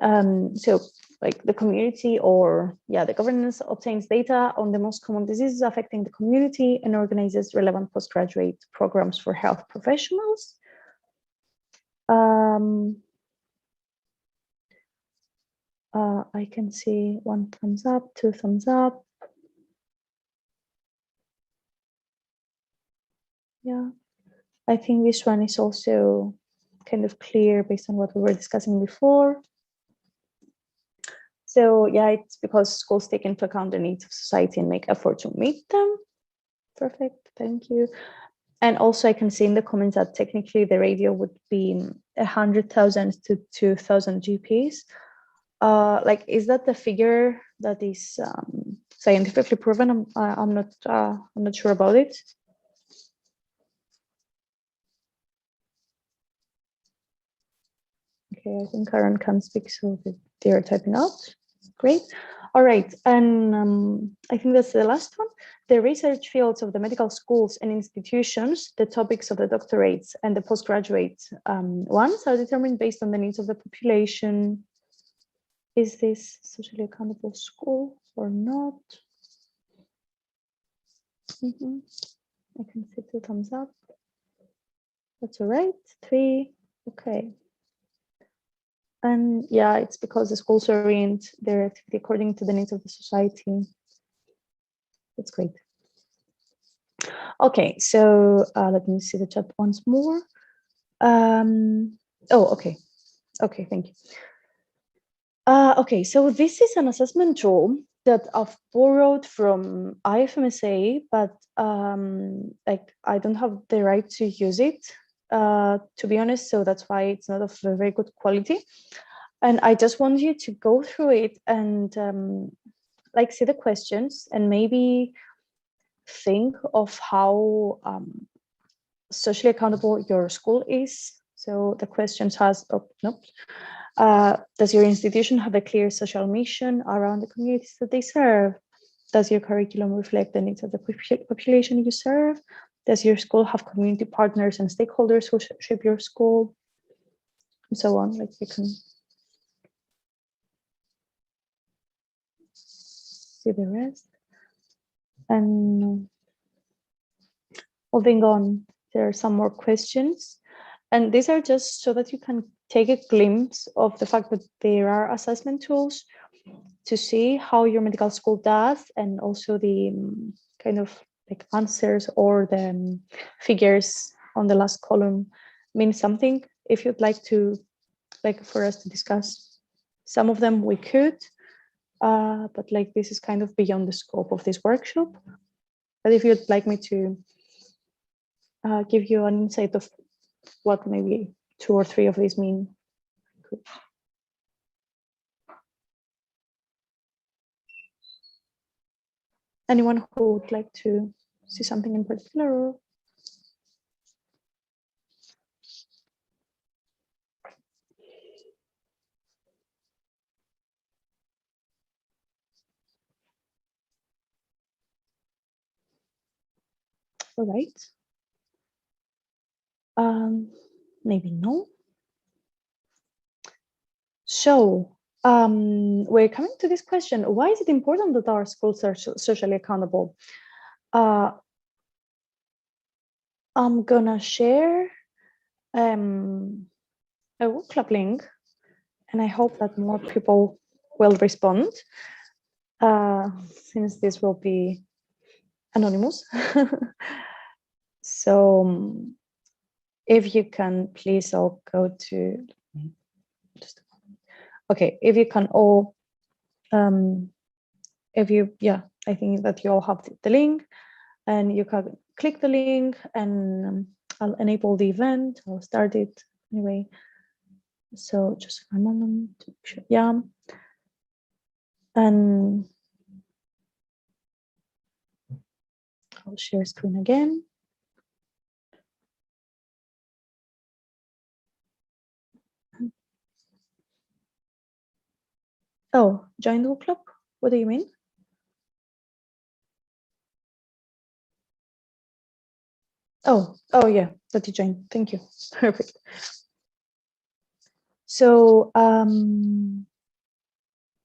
So like the community or the governance obtains data on the most common diseases affecting the community and organizes relevant postgraduate programs for health professionals. I can see 1 thumbs up, 2 thumbs up. Yeah, I think this one is also kind of clear based on what we were discussing before. So yeah, it's because schools take into account the needs of society and make effort to meet them. Perfect, thank you. And also I can see in the comments that technically the ratio would be 100,000 to 2,000 GPs. Like, is that the figure that is scientifically proven? I'm not sure about it. Okay, I think Karen can speak, so they are typing out. Great. All right, and I think that's the last one. The research fields of the medical schools and institutions, the topics of the doctorates and the postgraduate ones are determined based on the needs of the population. Is this socially accountable school or not? I can see 2 thumbs up. That's all right. 3. Okay. And yeah, it's because the schools orient their activity according to the needs of the society. That's great. Okay, so let me see the chat once more. Oh, okay. Okay, thank you. Okay, so this is an assessment tool that I've borrowed from IFMSA, but like I don't have the right to use it, to be honest. So that's why it's not of a very good quality. And I just want you to go through it and like see the questions and maybe think of how socially accountable your school is. So the questions has, oh, nope. Does your institution have a clear social mission around the communities that they serve? Does your curriculum reflect the needs of the population you serve? Does your school have community partners and stakeholders who shape your school? And so on, like you can see the rest. And moving on, there are some more questions. And these are just so that you can take a glimpse of the fact that there are assessment tools to see how your medical school does, and also the kind of like answers or the figures on the last column mean something. If you'd like to, like for us to discuss some of them, we could, but like this is kind of beyond the scope of this workshop. But if you'd like me to give you an insight of what maybe 2 or 3 of these mean. Cool. Anyone who would like to see something in particular? Or... All right. Maybe no. So we're coming to this question: why is it important that our schools are socially accountable? I'm gonna share a book club link, and I hope that more people will respond, since this will be anonymous. So if you can please all go to, okay, if you can all, if you, yeah, I think that you all have the link, and you can click the link, and I'll enable the event. I'll start it anyway. So just a moment, yeah. And I'll share screen again. Oh, join the book club? What do you mean? Oh, yeah, that you joined. Thank you. Perfect. So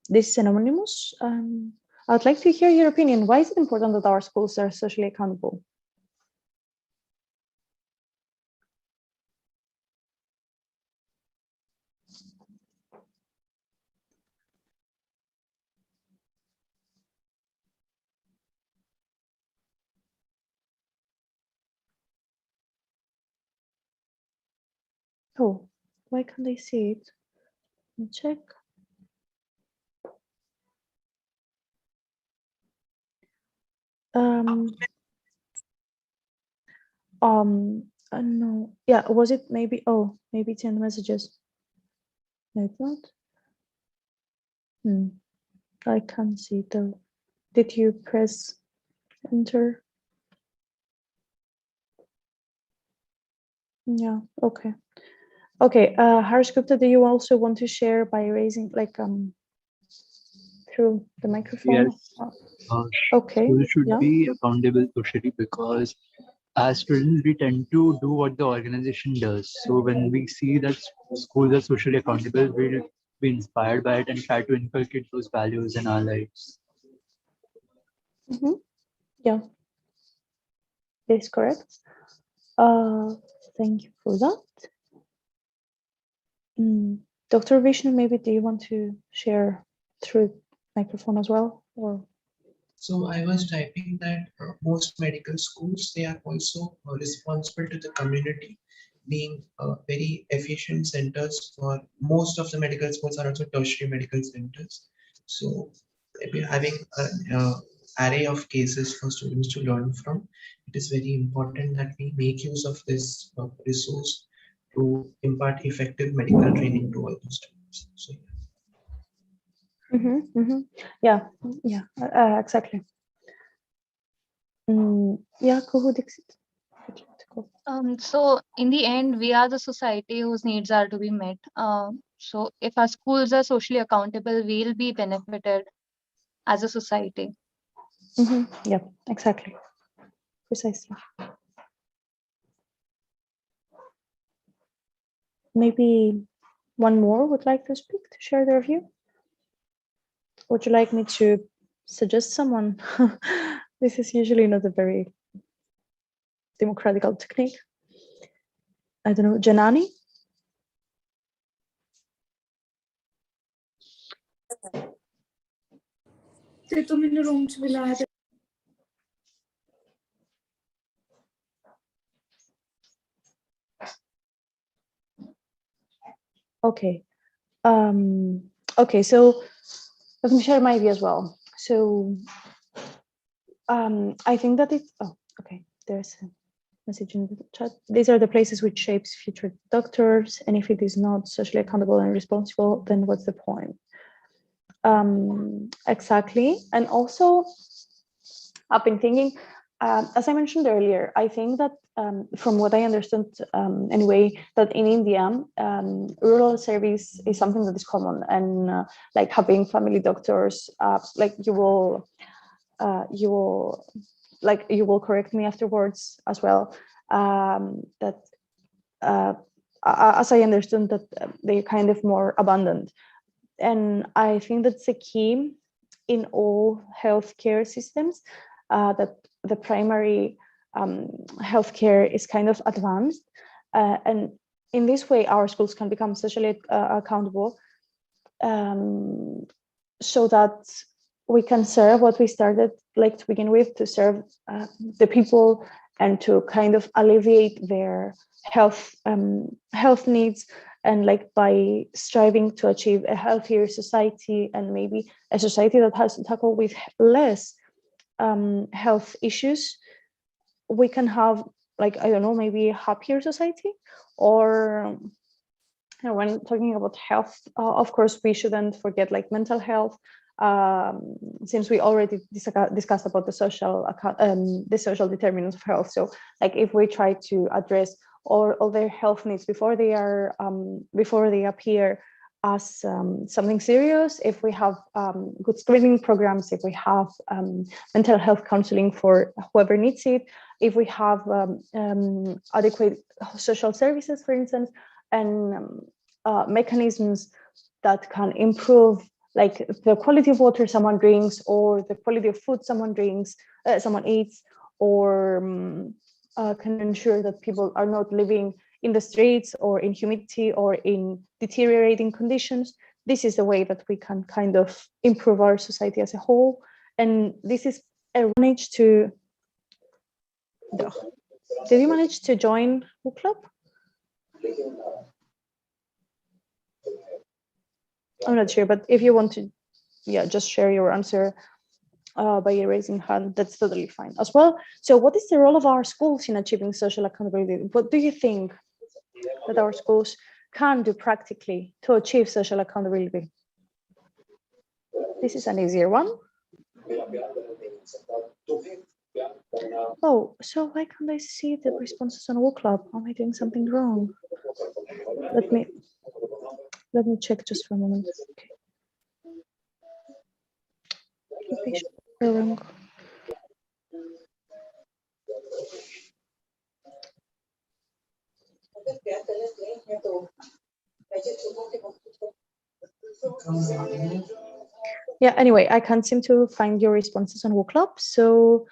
this is anonymous. I'd like to hear your opinion. Why is it important that our schools are socially accountable? Oh, why can't I see it? Let me check. No. Yeah, was it maybe? Oh, maybe it's in the messages. No, it's not. I can't see it though. Did you press enter? Yeah. Okay. Okay. Harsh Gupta, do you also want to share by raising like through the microphone? Yes. Okay. School should Yeah. be accountable socially, because as students we tend to do what the organization does. So when we see that schools are socially accountable, we'll be inspired by it and try to inculcate those values in our lives. Yeah, that is correct. Thank you for that. Dr. Vishnu, maybe do you want to share through microphone as well? Or So I was typing that most medical schools, they are also responsible to the community, being very efficient centers for most of the medical schools are also tertiary medical centers. So maybe having an array of cases for students to learn from, it is very important that we make use of this resource to impart effective medical training to all the students. So, yeah, exactly. Yeah, Kuhu Dixit. So in the end, we are the society whose needs are to be met. So if our schools are socially accountable, we'll be benefited as a society. Yeah, exactly. Precisely. Maybe one more would like to speak to share their view. Would you like me to suggest someone? This is usually not a very democratical technique. I don't know, Janani? Okay. Okay, so let me share my view as well. So I think that it's, oh, okay, there's a message in the chat. These are the places which shapes future doctors, and if it is not socially accountable and responsible, then what's the point? Exactly. And also, I've been thinking, as I mentioned earlier, I think that from what I understood anyway, that in India, rural service is something that is common, and like having family doctors, like you will correct me afterwards as well, that as I understood that they're kind of more abundant. And I think that's the key in all healthcare systems, that the primary healthcare is kind of advanced. And in this way, our schools can become socially accountable, so that we can serve what we started like to begin with, to serve the people and to kind of alleviate their health needs, and like by striving to achieve a healthier society, and maybe a society that has to tackle with less health issues, we can have, like, I don't know, maybe a happier society. Or when talking about health, of course, we shouldn't forget like mental health, since we already discussed about the social determinants of health. So like if we try to address all their health needs before they appear as something serious, if we have good screening programs, if we have mental health counseling for whoever needs it, if we have adequate social services, for instance, and mechanisms that can improve like the quality of water someone drinks, or the quality of food someone eats, or can ensure that people are not living in the streets or in humidity or in deteriorating conditions. This is the way that we can kind of improve our society as a whole. And this is a manage to. Did you manage to join book club? I'm not sure, but if you want to, yeah, just share your answer by raising hand, that's totally fine as well. So what is the role of our schools in achieving social accountability? What do you think that our schools can do practically to achieve social accountability? This is an easier one. Oh, so why can't I see the responses on Wool Club? Am I doing something wrong? Let me check just for a moment. Okay. Yeah, anyway, I can't seem to find your responses on Wool Club, so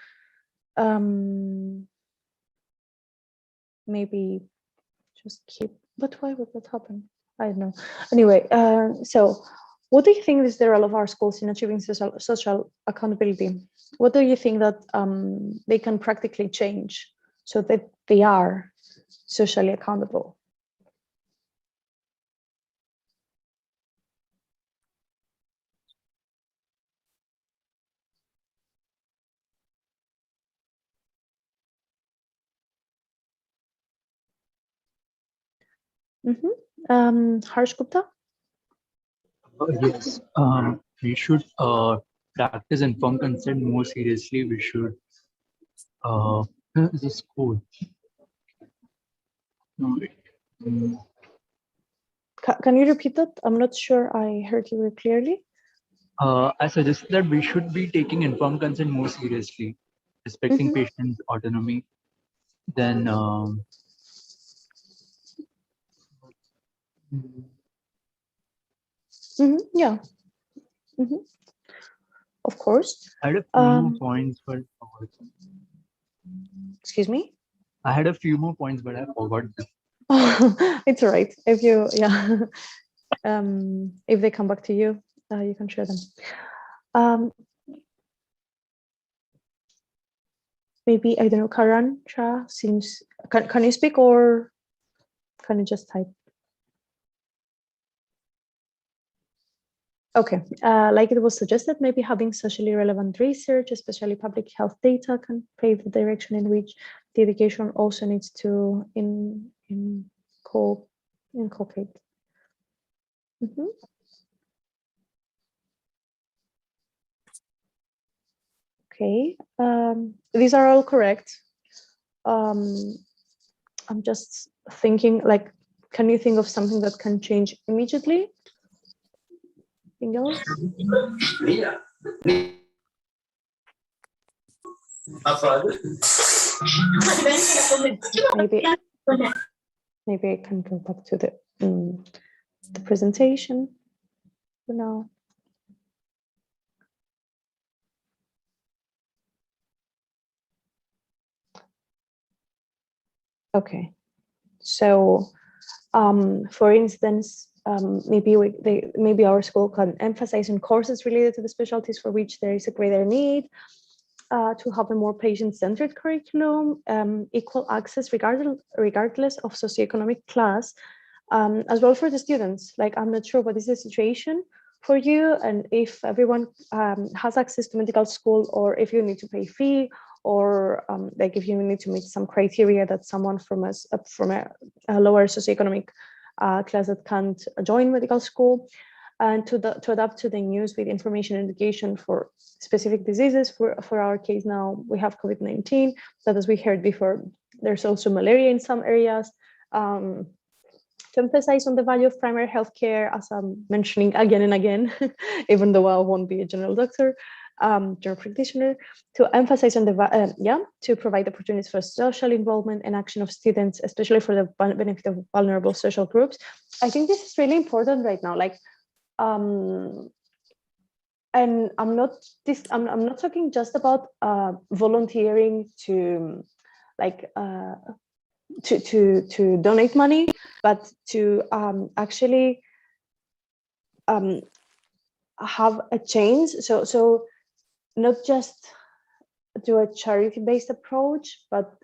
maybe just keep, but why would that happen? I don't know. Anyway, so what do you think is the role of our schools in achieving social accountability? What do you think that they can practically change so that they are socially accountable? Harsh Gupta? Yes, we should practice informed consent more seriously. We should this is cool. No, wait. Can you repeat that? I'm not sure I heard you very clearly. I suggest that we should be taking informed consent more seriously, respecting patients' autonomy. Then, Yeah. Of course. I had a few more points, but excuse me. I had a few more points, but I forgot them. It's all right. If you, yeah, if they come back to you, you can share them. Maybe, I don't know, Karan, Shah, seems, can you speak or can you just type? Okay, like it was suggested, maybe having socially relevant research, especially public health data, can pave the direction in which the education also needs to inculcate. Okay, these are all correct. I'm just thinking, like, can you think of something that can change immediately? Anything else? Maybe I can go back to the presentation for now. Okay, so for instance, maybe our school can emphasize on courses related to the specialties for which there is a greater need, to have a more patient-centered curriculum, equal access regardless of socioeconomic class, as well for the students. Like, I'm not sure what is the situation for you, and if everyone has access to medical school, or if you need to pay a fee, or like if you need to meet some criteria that someone from a lower socioeconomic class that can't join medical school, and to adapt to the news with information and education for specific diseases. For our case now, we have COVID-19, but as we heard before, there's also malaria in some areas. To emphasize on the value of primary healthcare, as I'm mentioning again and again, even though I won't be a general doctor, general practitioner, to emphasize on to provide opportunities for social involvement and action of students, especially for the benefit of vulnerable social groups. I think this is really important right now. Like, and I'm not talking just about volunteering to like to donate money, but to actually have a change. So not just do a charity-based approach, but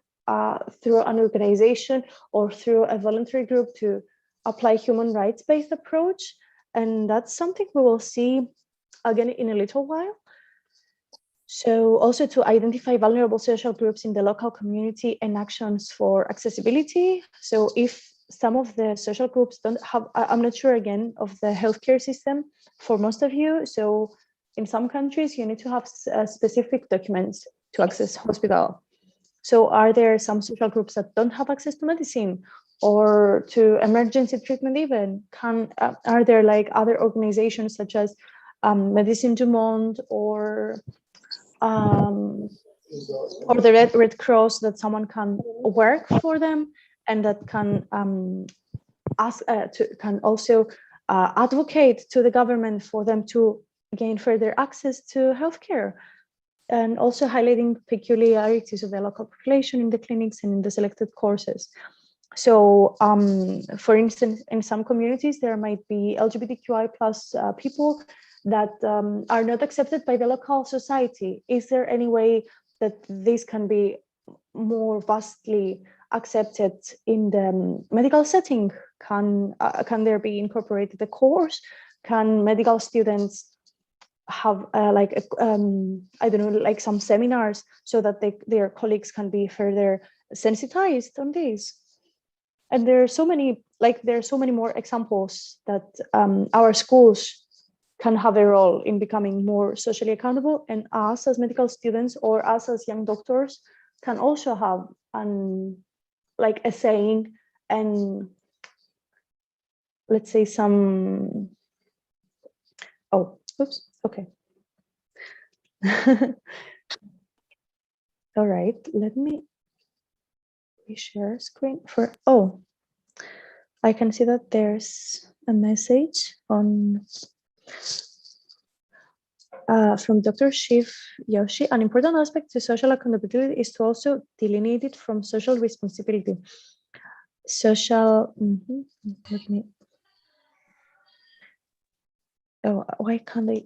through an organization or through a voluntary group to apply human rights-based approach. And that's something we will see again in a little while. So also to identify vulnerable social groups in the local community and actions for accessibility. So if some of the social groups don't have, I'm not sure again of the healthcare system for most of you. So in some countries, you need to have specific documents to access hospital. So are there some social groups that don't have access to medicine or to emergency treatment even? Are there like other organizations such as Medicine du Monde or the Red Cross that someone can work for them and that can can also advocate to the government for them to gain further access to healthcare, and also highlighting peculiarities of the local population in the clinics and in the selected courses. So, for instance, in some communities, there might be LGBTQI plus people that are not accepted by the local society. Is there any way that this can be more vastly accepted in the medical setting? Can there be incorporated a course? Can medical students have I don't know, like some seminars so that their colleagues can be further sensitized on this? And there are so many more examples that our schools can have a role in becoming more socially accountable, and us as medical students or us as young doctors can also have a saying, and let's say some okay. All right, let me share screen for I can see that there's a message on from Dr. Shiv Yoshi. An important aspect to social accountability is to also delineate it from social responsibility. Let me. Oh, why can't I?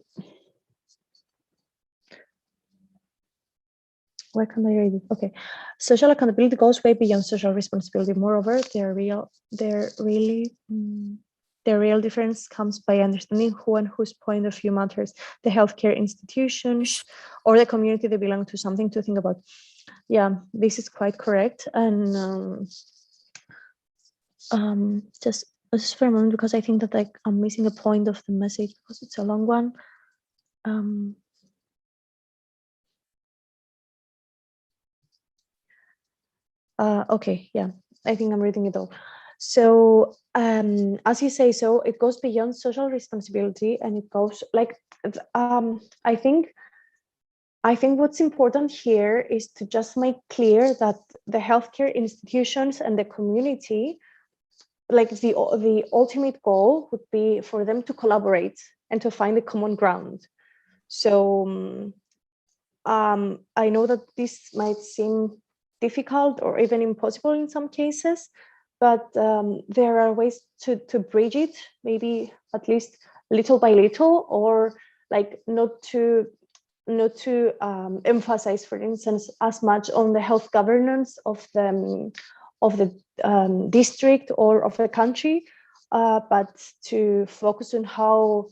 Why can't I read it? Okay, social accountability goes way beyond social responsibility. Moreover, the real difference comes by understanding who and whose point of view matters. The healthcare institutions or the community they belong to. Something to think about. Yeah, this is quite correct. And just for a moment, because I think that I'm missing a point of the message because it's a long one. Okay, yeah, I think I'm reading it all. So as you say, so it goes beyond social responsibility, and it goes I think what's important here is to just make clear that the healthcare institutions and the community, like the ultimate goal would be for them to collaborate and to find a common ground. So I know that this might seem difficult or even impossible in some cases, but there are ways to bridge it, maybe at least little by little, or like not to emphasize, for instance, as much on the health governance of the district or of the country, but to focus on how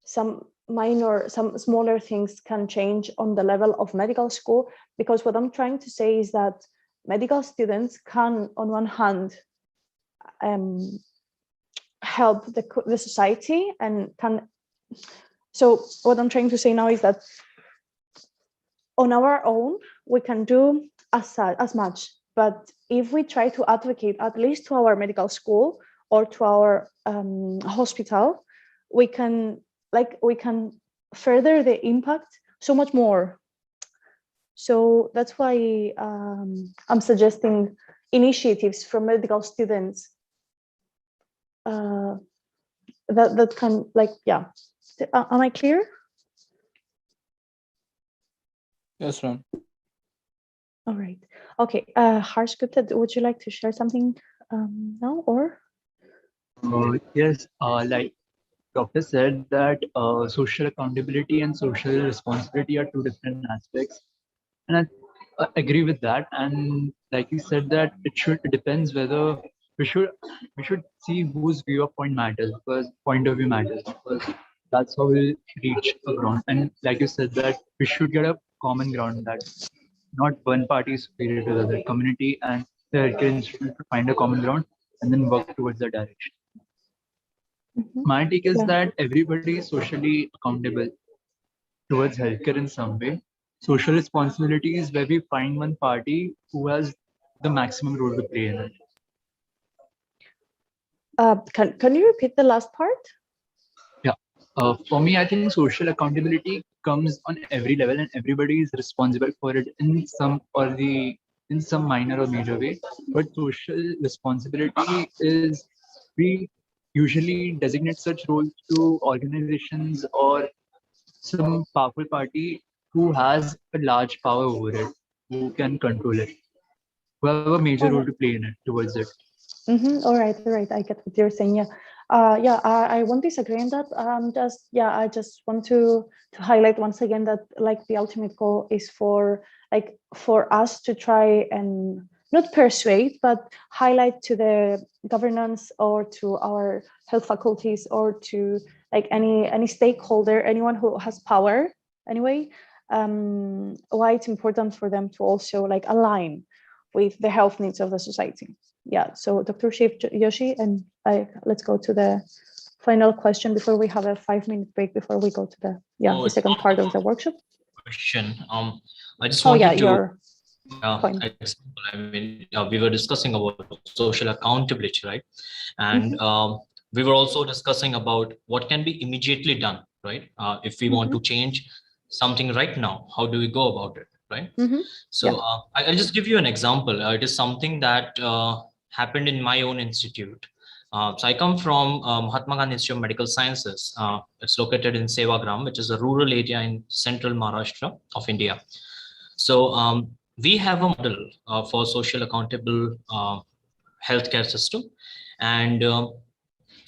some smaller things can change on the level of medical school. Because what I'm trying to say is that medical students can, on one hand, help the society and can. So what I'm trying to say now is that on our own, we can do as much. But if we try to advocate, at least to our medical school or to our hospital, we can further the impact so much more. So that's why I'm suggesting initiatives from medical students that can am I clear? Yes, Ron. All right. Okay. Harsh Gupta, would you like to share something now or? Yes, like Doctor said that social accountability and social responsibility are two different aspects, and I agree with that. And like he said that it depends whether we should see whose viewpoint matters, because point of view matters, because that's how we'll reach a ground. And like you said that we should get a common ground, that not one party is superior to the other. Community and the healthcare institute to find a common ground and then work towards that direction. My take is that everybody is socially accountable towards healthcare in some way. Social responsibility is where we find one party who has the maximum role to play in it. Can you repeat the last part? Yeah. For me, I think social accountability comes on every level, and everybody is responsible for it in some minor or major way. But social responsibility is, we usually designate such roles to organizations or some powerful party who has a large power over it, who can control it, who have a major role to play in it towards it. All right, I get what you're saying. Yeah, I won't disagree on that. I just want to highlight once again that like the ultimate goal is for us to try and not persuade, but highlight to the governance or to our health faculties or to like any stakeholder, anyone who has power anyway, why it's important for them to also like align with the health needs of the society. Yeah, so Dr. Shiv Yoshi, and let's go to the final question before we have a 5-minute break before we go to the second part of the workshop. Question. I just wanted your point. I mean, we were discussing about social accountability, right? And we were also discussing about what can be immediately done, right? If we want to change something right now, how do we go about it, right? So I'll just give you an example. It is something that happened in my own institute. So I come from Mahatma Gandhi Institute of Medical Sciences. It's located in Sevagram, which is a rural area in central Maharashtra of India. So we have a model for social accountable healthcare system, and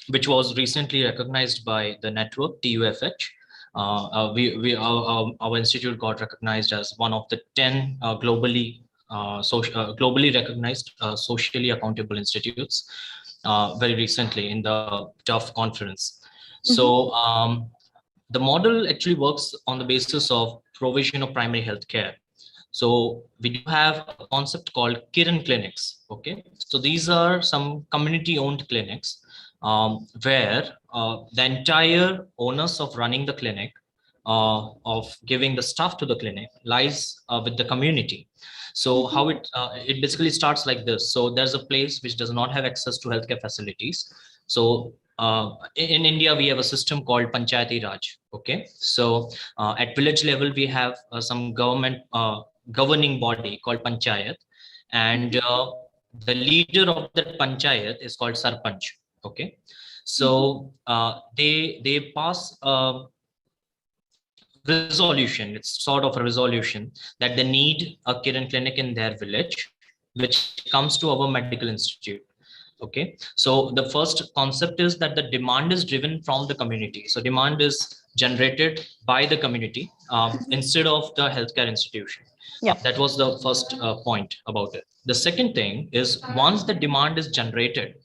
which was recently recognized by the network TUFH. Our institute got recognized as one of the 10 globally recognized socially accountable institutes very recently in the TUF conference. So the model actually works on the basis of provision of primary health care. So we do have a concept called Kiran clinics. Okay, so these are some community-owned clinics where the entire onus of running the clinic, of giving the staff to the clinic, lies with the community. So how it basically starts like this. So there's a place which does not have access to healthcare facilities. So in India, we have a system called Panchayati Raj. Okay, so at village level, we have some government governing body called Panchayat, and the leader of that Panchayat is called Sarpanch. Okay, so they pass resolution. It's sort of a resolution that they need a Kiran clinic in their village, which comes to our medical institute. Okay, so the first concept is that the demand is driven from the community. So demand is generated by the community instead of the healthcare institution. That was the first point about it. The second thing is, once the demand is generated,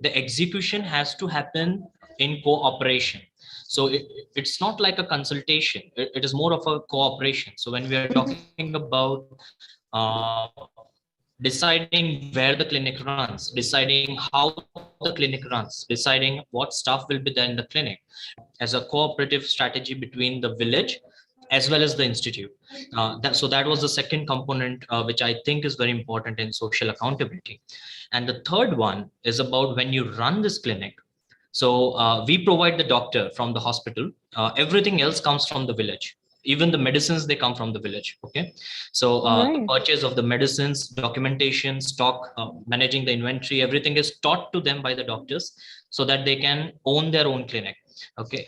the execution has to happen in cooperation. So it's not like a consultation, it is more of a cooperation. So when we are talking about deciding where the clinic runs, deciding how the clinic runs, deciding what staff will be there in the clinic, as a cooperative strategy between the village as well as the institute. So that was the second component, which I think is very important in social accountability. And the third one is about when you run this clinic. So we provide the doctor from the hospital. Everything else comes from the village. Even the medicines, they come from the village. Okay, so the purchase of the medicines, documentation, stock, managing the inventory, everything is taught to them by the doctors so that they can own their own clinic. Okay,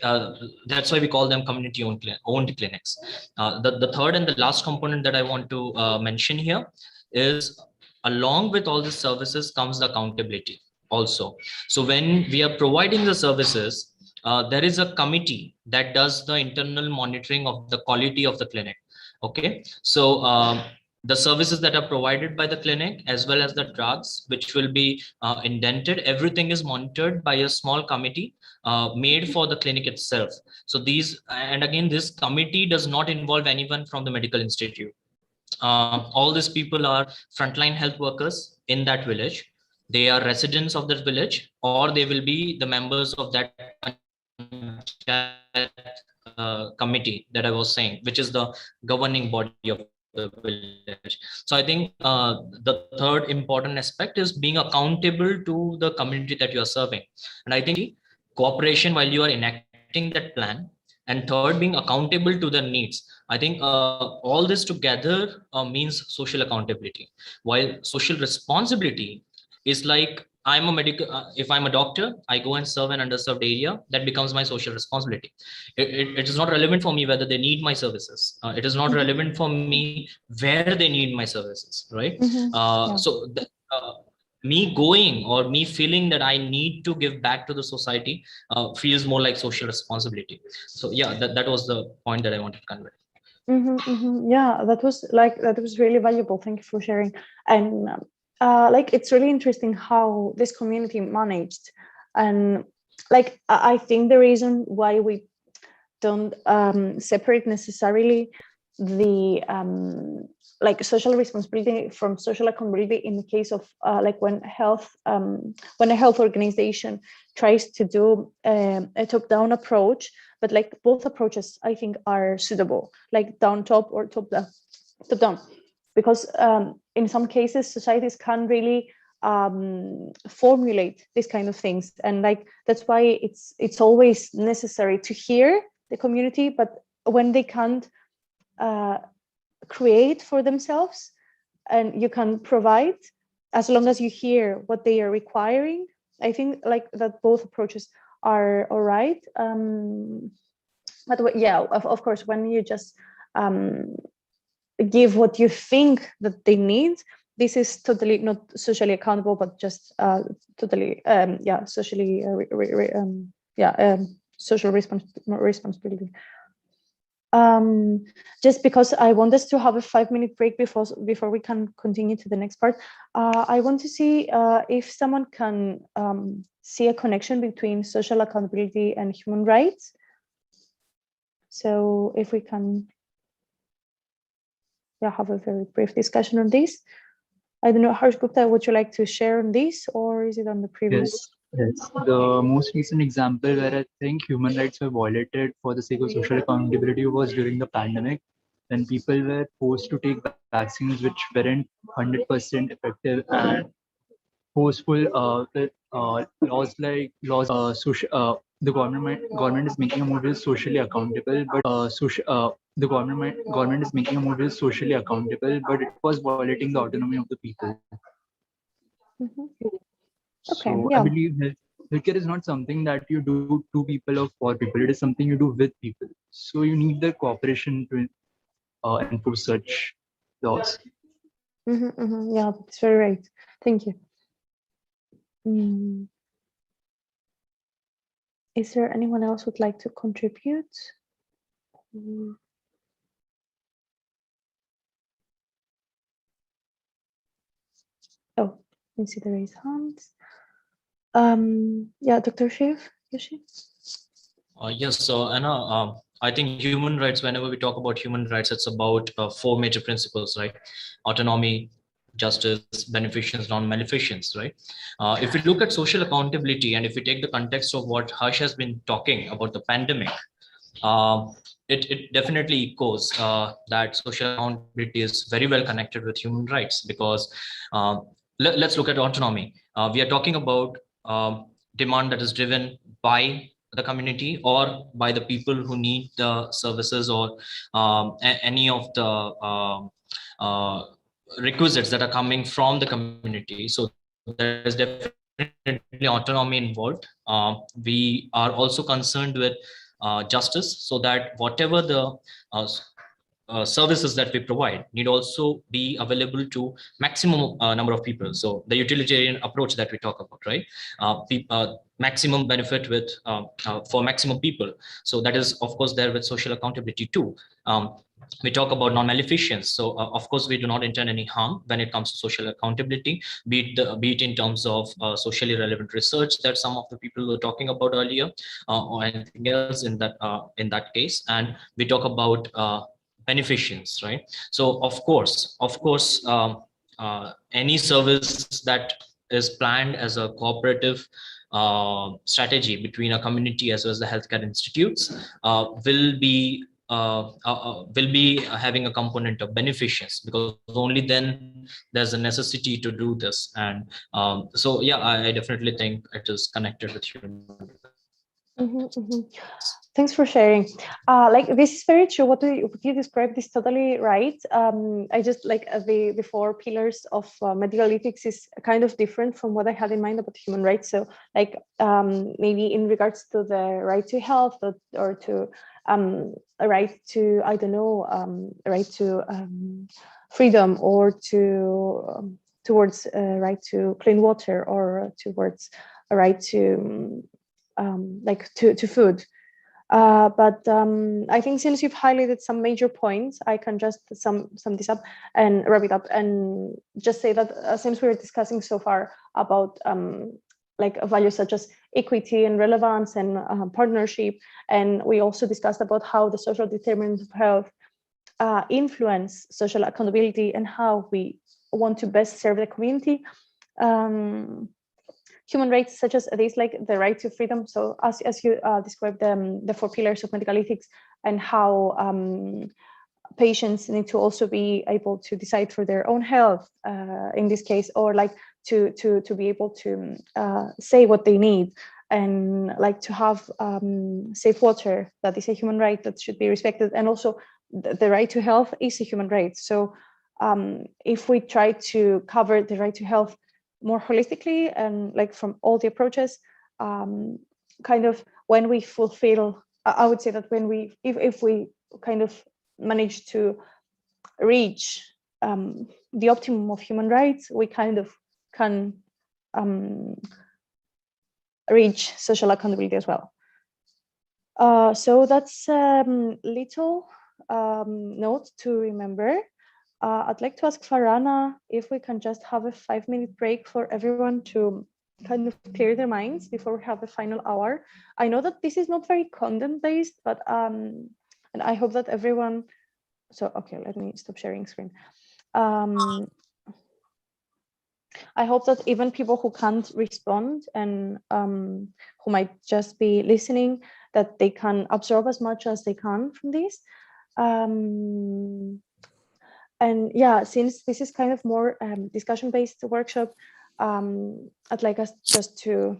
that's why we call them community owned clinics. The third and the last component that I want to mention here is, along with all the services comes the accountability also. So when we are providing the services, there is a committee that does the internal monitoring of the quality of the clinic. Okay, so the services that are provided by the clinic, as well as the drugs which will be indented, everything is monitored by a small committee made for the clinic itself. So these, and again, this committee does not involve anyone from the medical institute. All these people are frontline health workers in that village. They are residents of that village, or they will be the members of that committee that I was saying, which is the governing body of the village. So I think the third important aspect is being accountable to the community that you are serving. And I think cooperation while you are enacting that plan, and third, being accountable to the needs. I think all this together means social accountability, while social responsibility is like, I'm a medical, if I'm a doctor, I go and serve an underserved area, that becomes my social responsibility. It is not relevant for me whether they need my services. It is not relevant for me where they need my services, right? So me going or me feeling that I need to give back to the society feels more like social responsibility. So yeah, that was the point that I wanted to convey. Yeah, that was really valuable. Thank you for sharing. And like it's really interesting how this community managed, and like I think the reason why we don't separate necessarily the like social responsibility from social accountability in the case of like when a health organization tries to do a top-down approach, but like both approaches I think are suitable, like down top or top down, because in some cases societies can't really formulate these kind of things, and like that's why it's always necessary to hear the community, but when they can't create for themselves and you can provide, as long as you hear what they are requiring, I think like that both approaches are all right. But yeah, of course, when you just give what you think that they need, this is totally not socially accountable, but just totally yeah, socially social responsibility. Just because I want us to have a 5-minute break before we can continue to the next part, I want to see if someone can see a connection between social accountability and human rights. So if we can have a very brief discussion on this. I don't know, Harsh Gupta, would you like to share on this, or is it on the previous? Yes. The most recent example where I think human rights were violated for the sake of social accountability was during the pandemic, when people were forced to take vaccines which weren't 100% effective, and forceful social the government is making a move is socially accountable, but the government is making a move is socially accountable, but it was violating the autonomy of the people. Okay, So I believe healthcare is not something that you do to people or for people. It is something you do with people. So you need their cooperation to enforce such laws. Yeah, that's very right. Thank you. Is there anyone else who'd like to contribute? Oh, you see the raised hands. Yeah, Dr. Shiv, Yoshi? Yes, so Anna, I think human rights, whenever we talk about human rights, it's about 4 major principles, right? Autonomy, justice, beneficence, non-maleficence, right? If we look at social accountability, and if we take the context of what Harsh has been talking about the pandemic, it definitely echoes that social accountability is very well connected with human rights, because let's look at autonomy. We are talking about demand that is driven by the community or by the people who need the services, or any of the requisites that are coming from the community. So there is definitely autonomy involved. We are also concerned with justice, so that whatever the services that we provide need also be available to maximum number of people. So the utilitarian approach that we talk about, right? Maximum benefit with for maximum people. So that is of course there with social accountability too. We talk about non-maleficence. So of course we do not intend any harm when it comes to social accountability, be it in terms of socially relevant research that some of the people were talking about earlier, or anything else in that case. And we talk about beneficence, right? So of course any service that is planned as a cooperative strategy between a community as well as the healthcare institutes will be having a component of beneficence, because only then there's a necessity to do this. And so yeah, I definitely think it is connected with human rights. Thanks for sharing. Like this is very true. What you described is totally right. I just like the 4 pillars of medical ethics is kind of different from what I had in mind about human rights. So like maybe in regards to the right to health, or to a right to, I don't know, a right to freedom, or to towards right to clean water or towards a right to like to food. But I think since you've highlighted some major points, I can just sum this up and wrap it up and just say that since we were discussing so far about like values such as equity and relevance and partnership, and we also discussed about how the social determinants of health influence social accountability and how we want to best serve the community. Human rights such as these, like the right to freedom. So as you described the 4 pillars of medical ethics and how patients need to also be able to decide for their own health in this case, or like to be able to say what they need, and like to have safe water, that is a human right that should be respected. And also the right to health is a human right. So if we try to cover the right to health more holistically and like from all the approaches, kind of when we fulfill, I would say that when we, if we kind of manage to reach the optimum of human rights, we kind of can reach social accountability as well. So that's little note to remember. I'd like to ask Farhana if we can just have a 5-minute break for everyone to kind of clear their minds before we have the final hour. I know that this is not very content based, but and I hope that everyone. So okay, let me stop sharing screen. I hope that even people who can't respond and who might just be listening, that they can absorb as much as they can from this. And yeah, since this is kind of more discussion-based workshop, I'd like us just to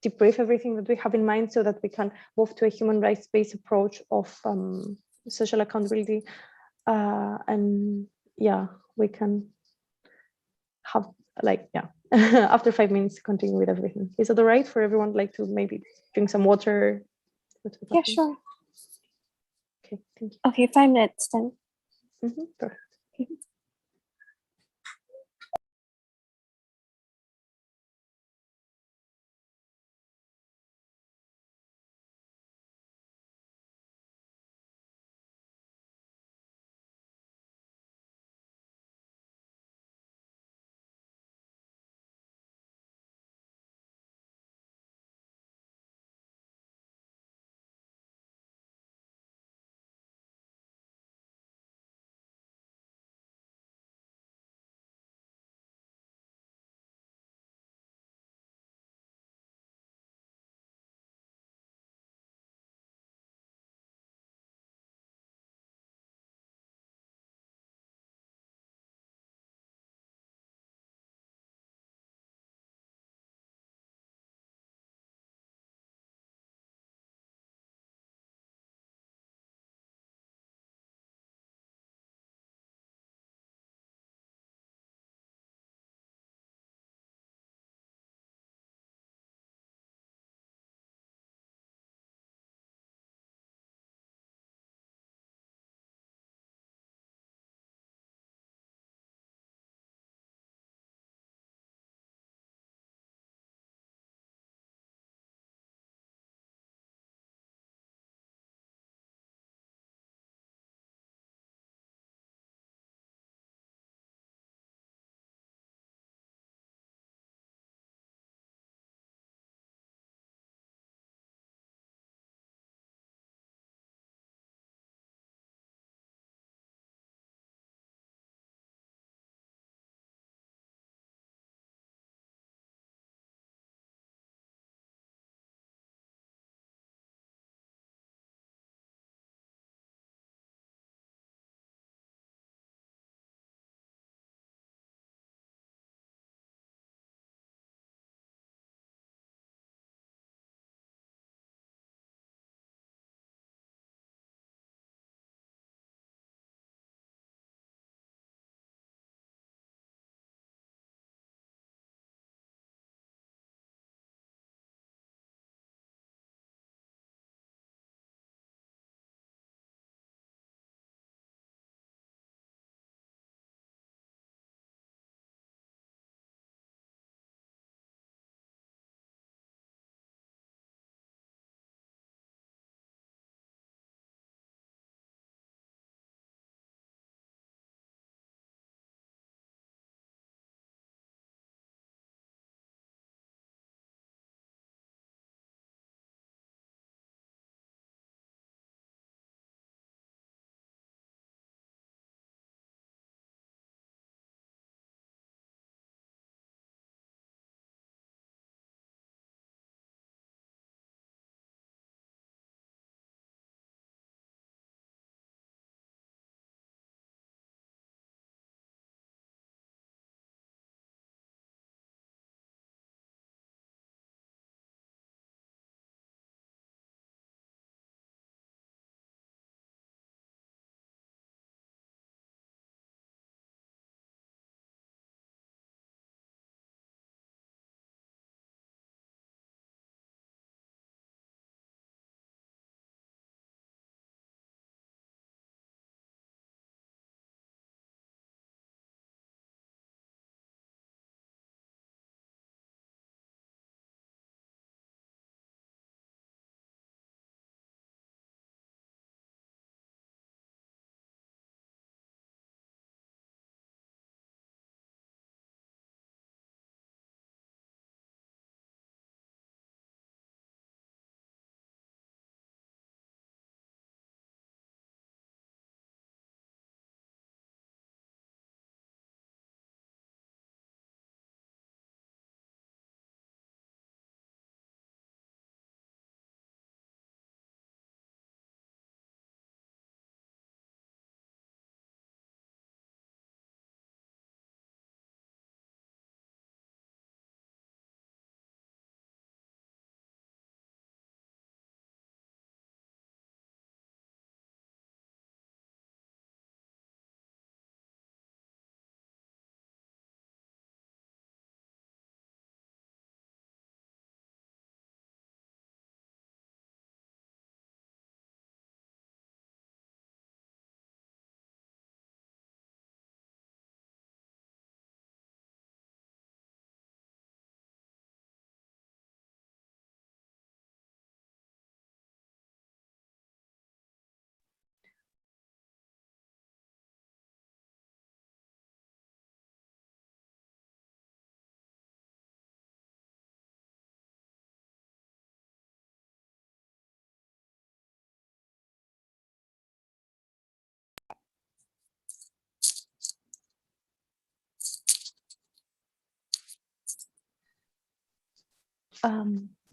debrief everything that we have in mind so that we can move to a human rights-based approach of social accountability. And yeah, we can have like, yeah, after 5 minutes, continue with everything. Is it all right for everyone, like to maybe drink some water? Yeah, sure. Okay, thank you. Okay, 5 minutes then. Perfect.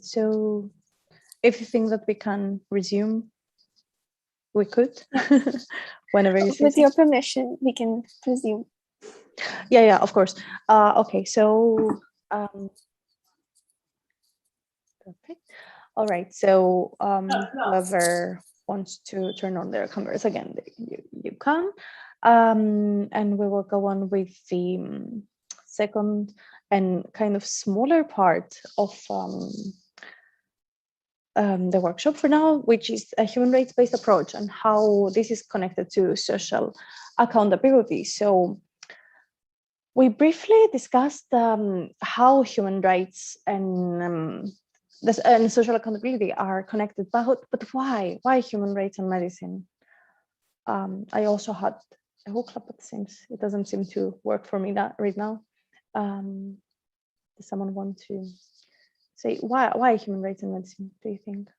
So if you think that we can resume, we could. Whenever you say With so. your permission, we can resume. Yeah, of course. Okay, so perfect. All right, so whoever wants to turn on their cameras again, you can. And we will go on with the second and kind of smaller part of the workshop for now, which is a human rights-based approach and how this is connected to social accountability. So we briefly discussed how human rights and social accountability are connected, but why? Why human rights and medicine? I also had a whole club, but it doesn't seem to work for me right now. Does someone want to say why human rights and medicine, do you think?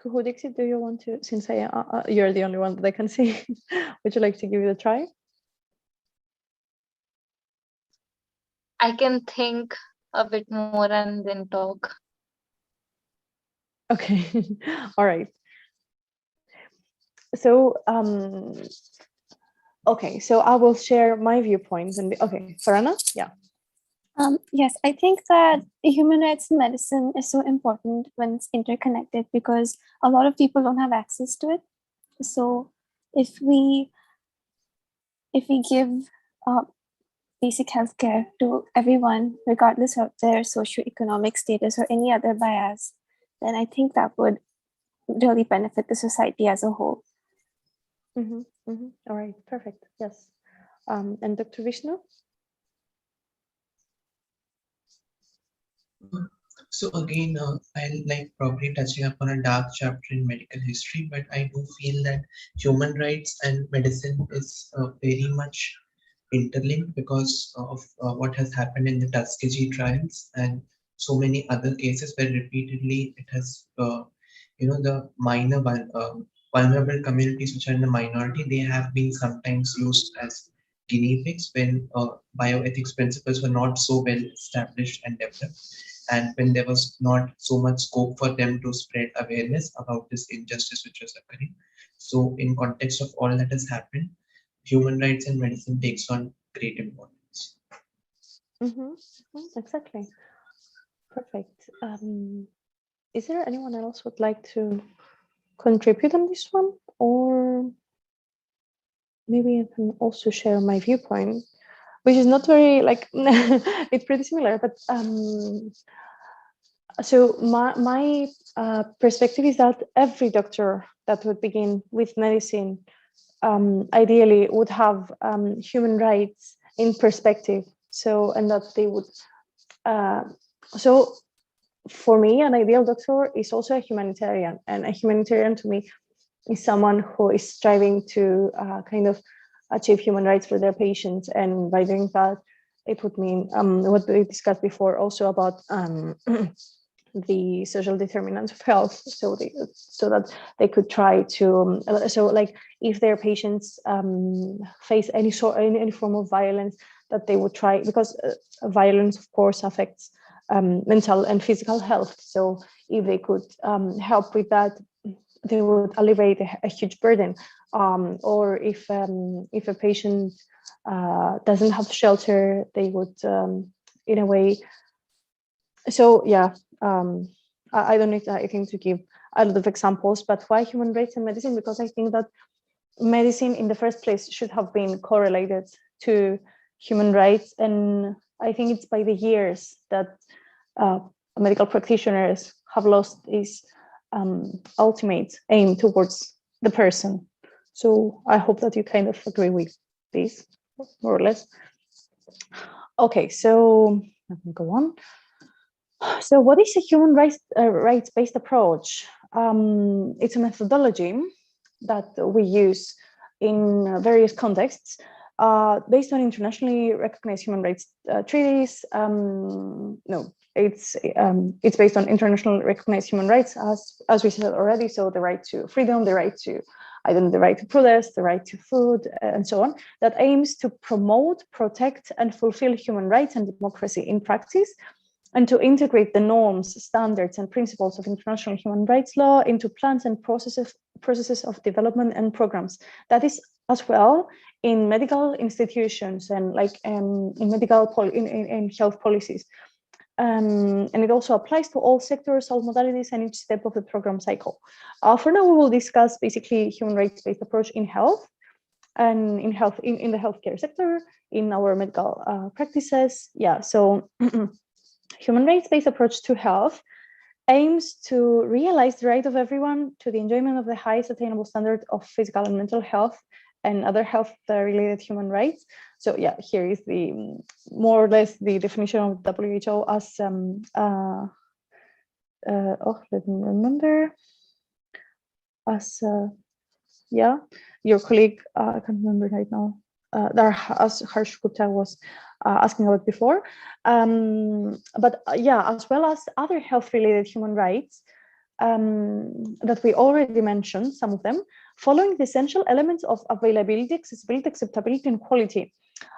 Kuhu Dixit, do you want to, since you're the only one that I can see, would you like to give it a try? I can think a bit more and then talk. Okay, all right. So, okay, so I will share my viewpoints and okay, Farana, yeah. Yes, I think that human rights in medicine is so important when it's interconnected because a lot of people don't have access to it. So if we give basic healthcare to everyone, regardless of their socioeconomic status or any other bias, then I think that would really benefit the society as a whole. All right, perfect. Yes. And Dr. Vishnu? So again, I'll like probably touching upon a dark chapter in medical history, but I do feel that human rights and medicine is very much interlinked because of what has happened in the Tuskegee trials and so many other cases where repeatedly it has, the vulnerable communities which are in the minority, they have been sometimes used as guinea pigs when bioethics principles were not so well established and developed, and when there was not so much scope for them to spread awareness about this injustice which was occurring. So in context of all that has happened, human rights and medicine takes on great importance. Exactly. Perfect. Is there anyone else would like to contribute on this one, or maybe I can also share my viewpoint, which is not very like it's pretty similar, but so my perspective is that every doctor that would begin with medicine ideally would have human rights in perspective. So, and that they would so for me, an ideal doctor is also a humanitarian, and a humanitarian to me is someone who is striving to kind of achieve human rights for their patients. And by doing that, it would mean what we discussed before also about the social determinants of health, so that they could try to so like if their patients face any form of violence, that they would try, because violence of course affects mental and physical health. So if they could help with that, they would alleviate a huge burden. Or if a patient doesn't have shelter, they would in a way. So yeah, I don't need I think to give a lot of examples, but why human rights and medicine? Because I think that medicine in the first place should have been correlated to human rights, and I think it's by the years that medical practitioners have lost this ultimate aim towards the person. So I hope that you kind of agree with this, more or less. Okay, so let me go on. So what is a human rights-based approach? It's a methodology that we use in various contexts based on internationally recognized human rights treaties. No, it's based on international recognized human rights, as we said already. So the right to freedom, the right to the right to protest, the right to food, and so on, that aims to promote, protect, and fulfill human rights and democracy in practice, and to integrate the norms, standards, and principles of international human rights law into plans and processes of development and programs. That is as well in medical institutions and in health policies. And it also applies to all sectors, all modalities, and each step of the program cycle. For now, we will discuss basically human rights-based approach in health, and in the healthcare sector, in our medical practices. Yeah, so human rights-based approach to health aims to realize the right of everyone to the enjoyment of the highest attainable standard of physical and mental health and other health-related human rights. So yeah, here is the more or less the definition of WHO as let me remember, as yeah, your colleague, I can't remember right now, as Harsh Gupta was asking about before. But yeah, as well as other health-related human rights that we already mentioned, some of them, following the essential elements of availability, accessibility, acceptability, and quality.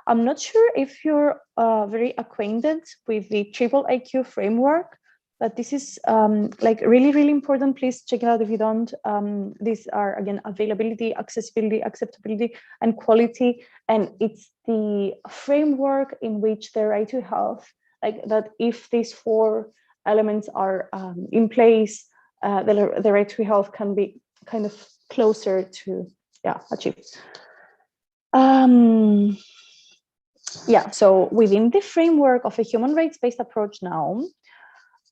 I'm not sure if you're very acquainted with the IIIQ framework, but this is like really, really important. Please check it out if you don't. These are, again, availability, accessibility, acceptability, and quality. And it's the framework in which the right to health, like that if these four elements are in place, the right to health can be kind of closer to achieved. Yeah, so within the framework of a human rights-based approach now,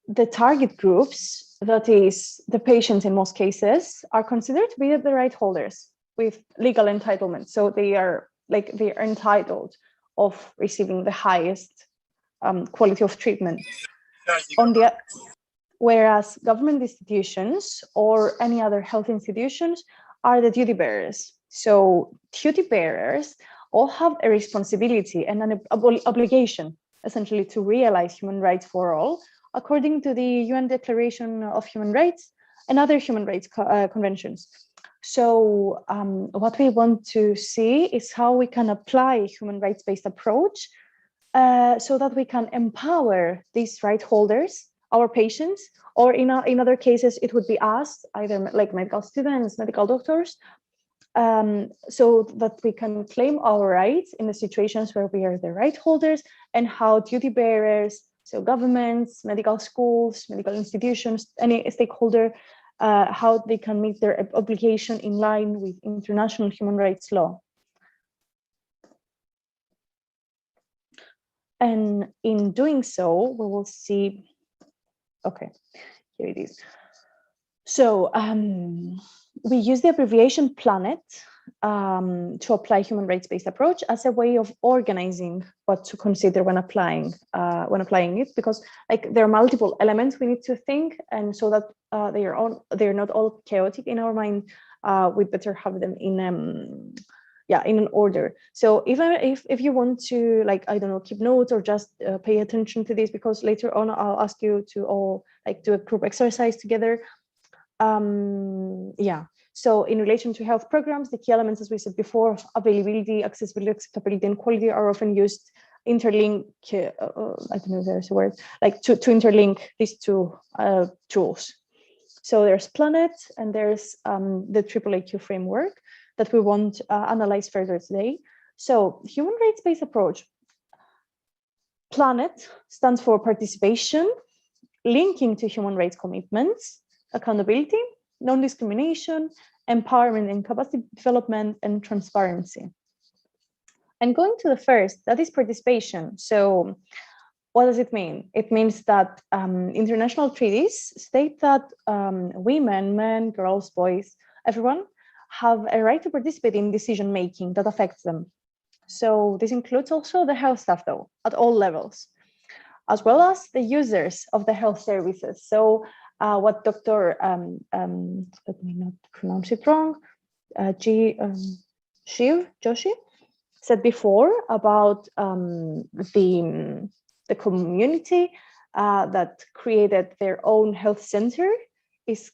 the target groups, that is the patients in most cases, are considered to be the right holders with legal entitlement. So they are entitled of receiving the highest quality of treatment. Whereas government institutions or any other health institutions are the duty bearers. So duty bearers all have a responsibility and an obligation, essentially, to realize human rights for all, according to the UN Declaration of Human Rights and other human rights conventions. So what we want to see is how we can apply a human rights-based approach so that we can empower these right holders, our patients, or in other cases, it would be us, either like medical students, medical doctors, so that we can claim our rights in the situations where we are the right holders, and how duty bearers, so governments, medical schools, medical institutions, any stakeholder, how they can meet their obligation in line with international human rights law. And in doing so, we will see, okay, here it is. So we use the abbreviation PLANET to apply human rights-based approach as a way of organizing what to consider when applying it, because there are multiple elements we need to think, and so that they're not all chaotic in our mind. We better have them in an order. So if you want to, I don't know, keep notes or just pay attention to this, because later on I'll ask you to all do a group exercise together. So in relation to health programs, the key elements, as we said before, availability, accessibility, acceptability, and quality are often used interlink. I don't know if there's a word, to interlink these two tools. So there's PLANET and there's the IIIQ framework that we won't analyze further today. So human rights-based approach. PLANET stands for participation, linking to human rights commitments, accountability, non-discrimination, empowerment and capacity development, and transparency. And going to the first, that is participation. So what does it mean? It means that international treaties state that women, men, girls, boys, everyone have a right to participate in decision-making that affects them. So this includes also the health staff, though, at all levels, as well as the users of the health services. So what Dr. Let me not pronounce it wrong, Shiv Joshi said before about the community that created their own health center is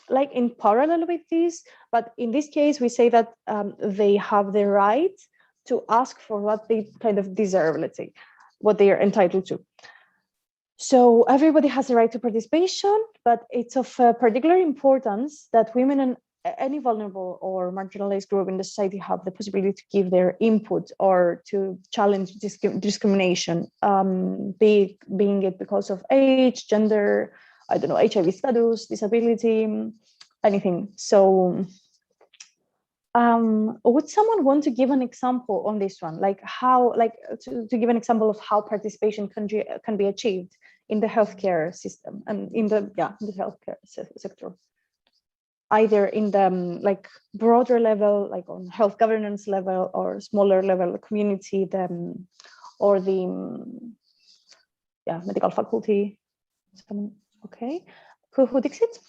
like in parallel with this, but in this case, we say that they have the right to ask for what they kind of deserve, let's say, what they are entitled to. So everybody has the right to participation, but it's of particular importance that women and any vulnerable or marginalized group in the society have the possibility to give their input or to challenge discrimination, being it because of age, gender, I don't know, HIV status, disability, anything. So would someone want to give an example on this one, like how, like to give an example of how participation can be achieved in the healthcare system and in the healthcare sector, either in the like broader level, like on health governance level, or smaller level, community, or the medical faculty. Okay, who takes it?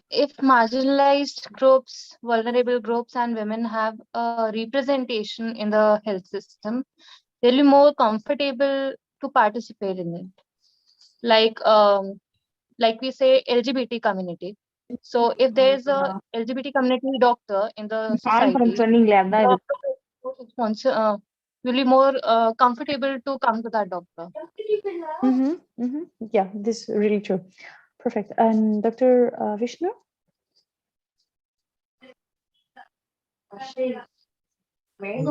If marginalized groups, vulnerable groups, and women have a representation in the health system, they'll be more comfortable to participate in it. Like we say, LGBT community. So if there is a LGBT community doctor in the society, doctor will be more comfortable to come to that doctor. Yeah, this is really true. Perfect. And Dr. Vishnu?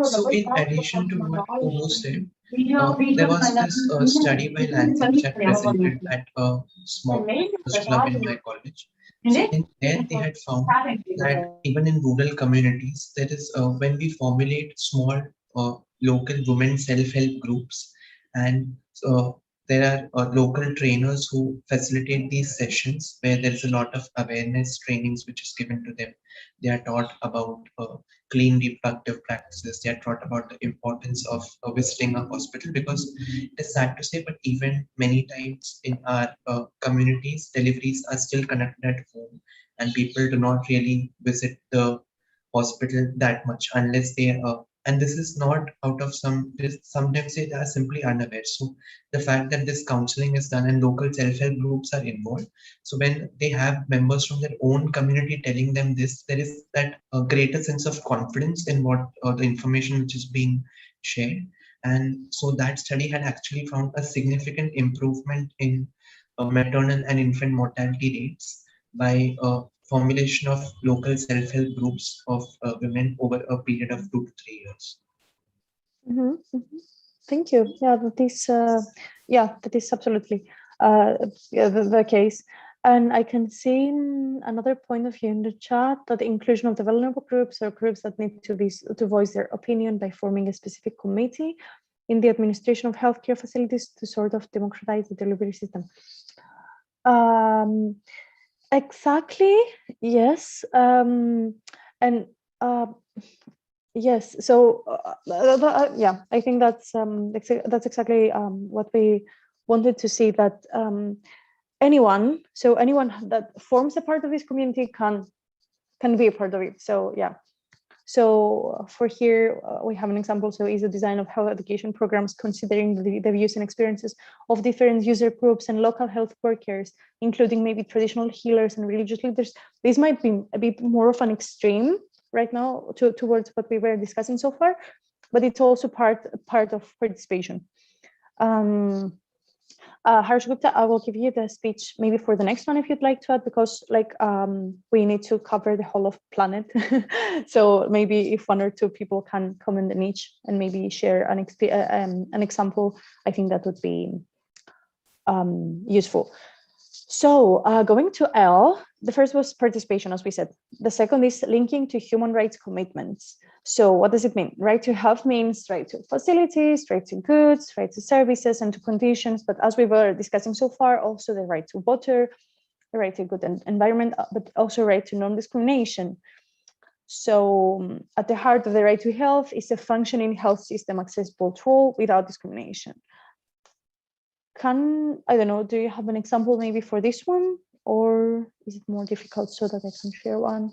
So in addition to what Kumu said, there was this study by Lancet which I presented at a small club in my college. So in there they had found that even in rural communities, there is when we formulate small local women self-help groups, and there are local trainers who facilitate these sessions where there is a lot of awareness trainings which is given to them. They are taught about clean reproductive practices. They are taught about the importance of visiting a hospital, because it is sad to say, but even many times in our communities, deliveries are still conducted at home, and people do not really visit the hospital that much unless they and this is not out of sometimes they are simply unaware. So the fact that this counseling is done and local self-help groups are involved, so when they have members from their own community telling them this, there is that greater sense of confidence in what the information which is being shared. And so that study had actually found a significant improvement in maternal and infant mortality rates by formulation of local self-help groups of women over a period of 2 to 3 years. Thank you. Yeah, that is absolutely the case. And I can see another point of view in the chat, that the inclusion of the vulnerable groups or groups that need to voice their opinion by forming a specific committee in the administration of healthcare facilities to sort of democratize the delivery system. Exactly. Yes. And yes. So yeah, I think that's exactly what we wanted to see, that anyone that forms a part of this community can be a part of it. So yeah. So for here, we have an example. So is the design of health education programs considering the views and experiences of different user groups and local health workers, including maybe traditional healers and religious leaders. This might be a bit more of an extreme right now towards what we were discussing so far, but it's also part of participation. Harsh Gupta, I will give you the speech maybe for the next one if you'd like to add, because like we need to cover the whole of planet. So maybe if one or two people can comment in each and maybe share an example, I think that would be useful. So going to L, the first was participation, as we said. The second is linking to human rights commitments. So what does it mean? Right to health means right to facilities, right to goods, right to services, and to conditions. But as we were discussing so far, also the right to water, the right to good environment, but also right to non-discrimination. So at the heart of the right to health is a functioning health system accessible to all without discrimination. I don't know, do you have an example maybe for this one, or is it more difficult so that I can share one?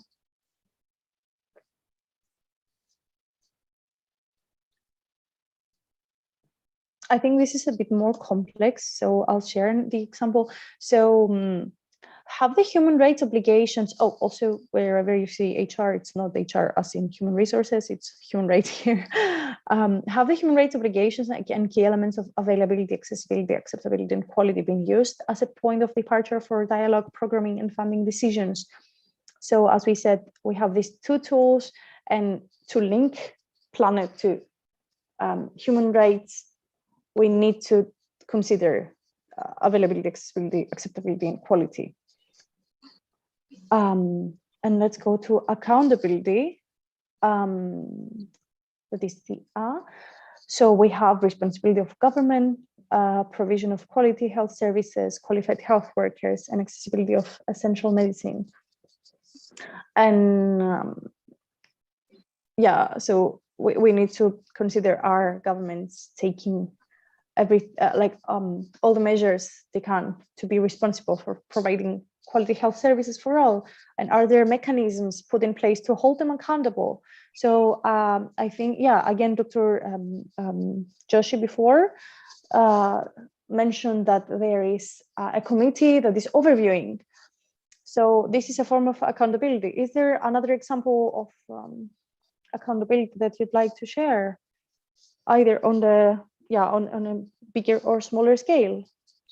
I think this is a bit more complex, so I'll share the example. So have the human rights obligations, also wherever you see HR, it's not HR as in human resources, it's human rights here. Have the human rights obligations and key elements of availability, accessibility, acceptability, and quality been used as a point of departure for dialogue, programming, and funding decisions? So as we said, we have these two tools, and to link planet to human rights, we need to consider availability, accessibility, acceptability, and quality. And let's go to accountability. That is the A. So we have responsibility of government, provision of quality health services, qualified health workers, and accessibility of essential medicine. And yeah, so we need to consider our governments taking all the measures they can to be responsible for providing quality health services for all, and are there mechanisms put in place to hold them accountable? So I think, yeah, again, Dr. Joshi before mentioned that there is a committee that is overviewing. So this is a form of accountability. Is there another example of accountability that you'd like to share, either on the on a bigger or smaller scale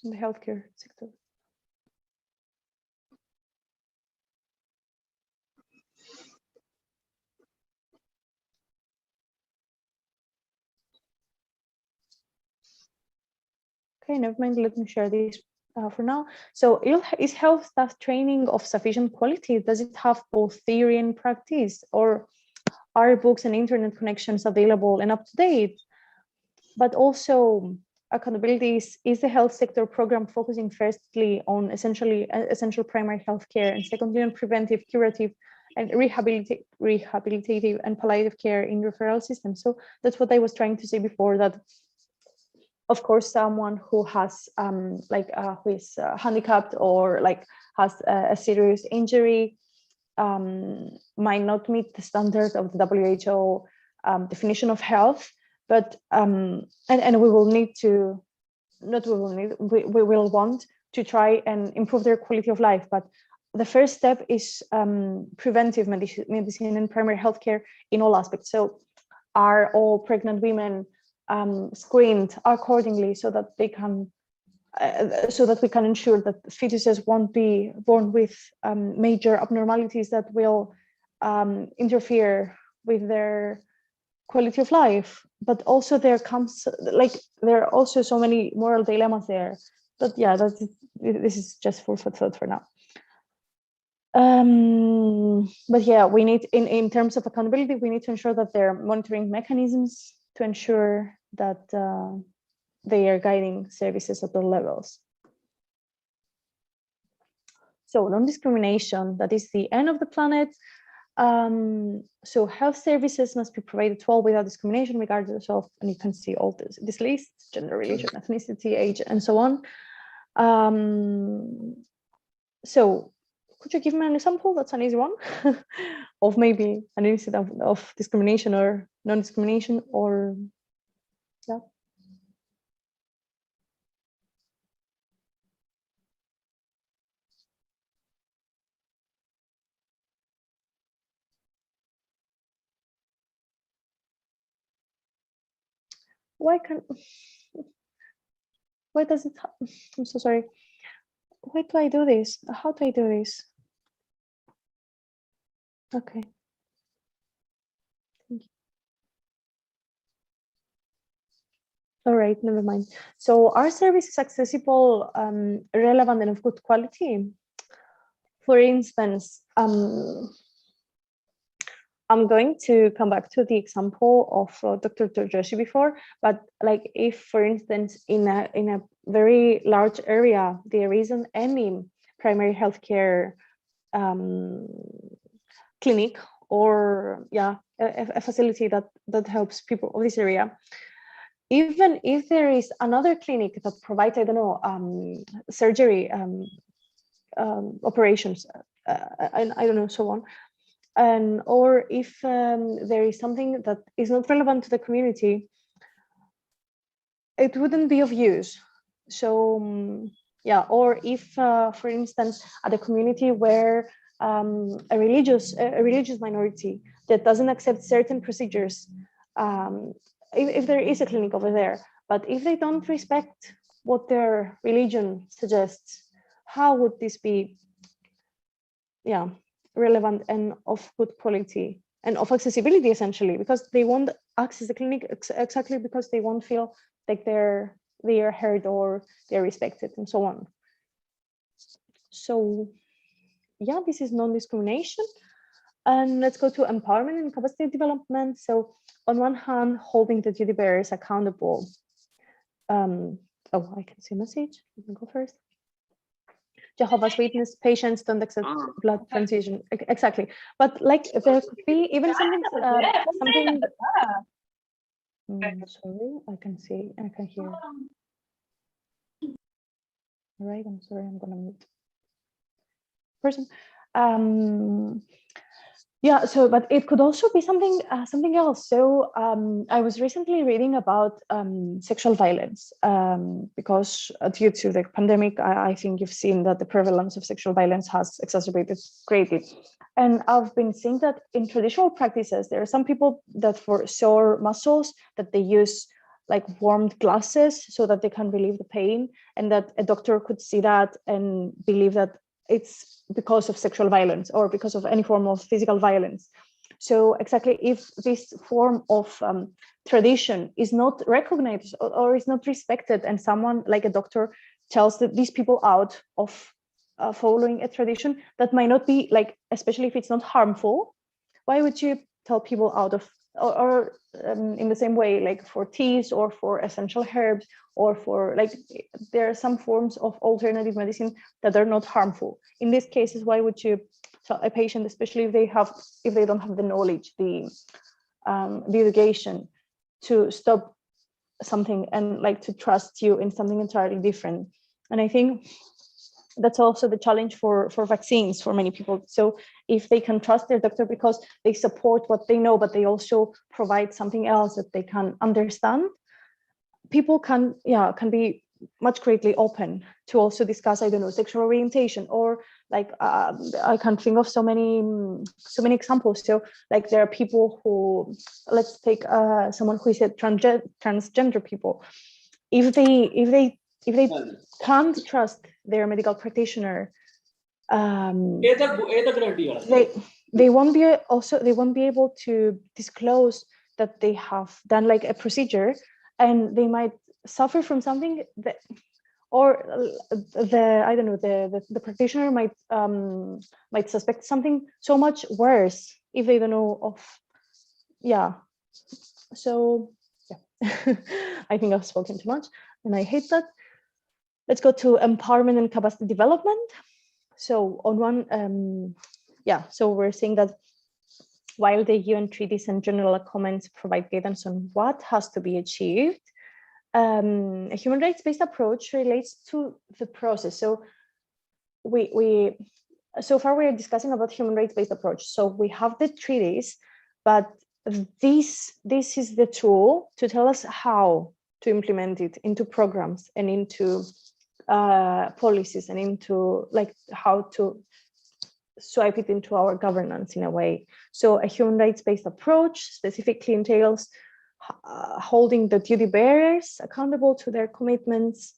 in the healthcare sector? Okay, never mind, let me share this for now. So is health staff training of sufficient quality? Does it have both theory and practice, or are books and internet connections available and up to date? But also accountability, is the health sector program focusing firstly on essential primary health care, and secondly on preventive, curative, and rehabilitative and palliative care in referral systems? So that's what I was trying to say before, that of course someone who has who is handicapped or has a serious injury might not meet the standard of the WHO definition of health, but and we will need to, we will want to try and improve their quality of life. But the first step is preventive medicine and primary healthcare in all aspects. So are all pregnant women screened accordingly, so that they can so that we can ensure that fetuses won't be born with major abnormalities that will interfere with their quality of life? But also there are also so many moral dilemmas there. But yeah, this is just food for thought for now. But yeah, we need, in terms of accountability, we need to ensure that there are monitoring mechanisms to ensure that they are guiding services at all levels. So non-discrimination, that is the end of the planet. So health services must be provided to all without discrimination, regardless of, and you can see all this list: gender, religion, ethnicity, age, and so on. So could you give me an example? That's an easy one of maybe an incident of discrimination or non-discrimination, or yeah. Why does it, I'm so sorry. Why do I do this? How do I do this? Okay. Thank you. All right, never mind. So are services accessible, relevant, and of good quality? For instance, I'm going to come back to the example of Dr. Joshi before, but like if, for instance, in a very large area, there isn't any primary healthcare clinic or a facility that helps people of this area. Even if there is another clinic that provides, I don't know, surgery operations, and I don't know, so on. And or if there is something that is not relevant to the community, it wouldn't be of use. So yeah, or if, for instance, at a community where a religious minority that doesn't accept certain procedures, if there is a clinic over there, but if they don't respect what their religion suggests, how would this be, yeah, relevant and of good quality and of accessibility, essentially, because they won't access the clinic exactly because they won't feel like they are heard or they're respected and so on. So yeah, this is non-discrimination. And let's go to empowerment and capacity development. So on one hand, holding the duty bearers accountable. Oh, I can see a message. You can go first. Jehovah's Witness patients don't accept blood transfusion. Exactly. But like there could be even something, something. Sorry, I can see, I can hear. All right, I'm sorry, I'm gonna mute person. Yeah, so, but it could also be something something else. So I was recently reading about sexual violence because due to the pandemic, I think you've seen that the prevalence of sexual violence has exacerbated greatly. And I've been seeing that in traditional practices, there are some people that for sore muscles that they use like warmed glasses so that they can relieve the pain, and that a doctor could see that and believe that it's because of sexual violence or because of any form of physical violence. So exactly, if this form of tradition is not recognized or is not respected, and someone like a doctor tells that these people out of following a tradition that might not be like, especially if it's not harmful, why would you tell people out of, or in the same way, like for teas or for essential herbs, or for like, there are some forms of alternative medicine that are not harmful. In these cases, why would you tell a patient, especially if they don't have the knowledge, the education to stop something and like to trust you in something entirely different? And I think that's also the challenge for vaccines for many people. So if they can trust their doctor because they support what they know, but they also provide something else that they can understand, people can be much greatly open to also discuss, I don't know, sexual orientation, or like I can think of so many examples. So like there are people who, let's take someone who is a transgender people. If they can't trust their medical practitioner, they won't be able to disclose that they have done like a procedure, and they might suffer from something that, or the practitioner might suspect something so much worse if they don't know of. So I think I've spoken too much and I hate that. Let's go to empowerment and capacity development. So on one, so we're saying that while the UN treaties and general comments provide guidance on what has to be achieved, a human rights-based approach relates to the process. So so far we're discussing about human rights-based approach. So we have the treaties, but this is the tool to tell us how to implement it into programs and into policies and into like how to swipe it into our governance in a way. So a human rights-based approach specifically entails holding the duty bearers accountable to their commitments,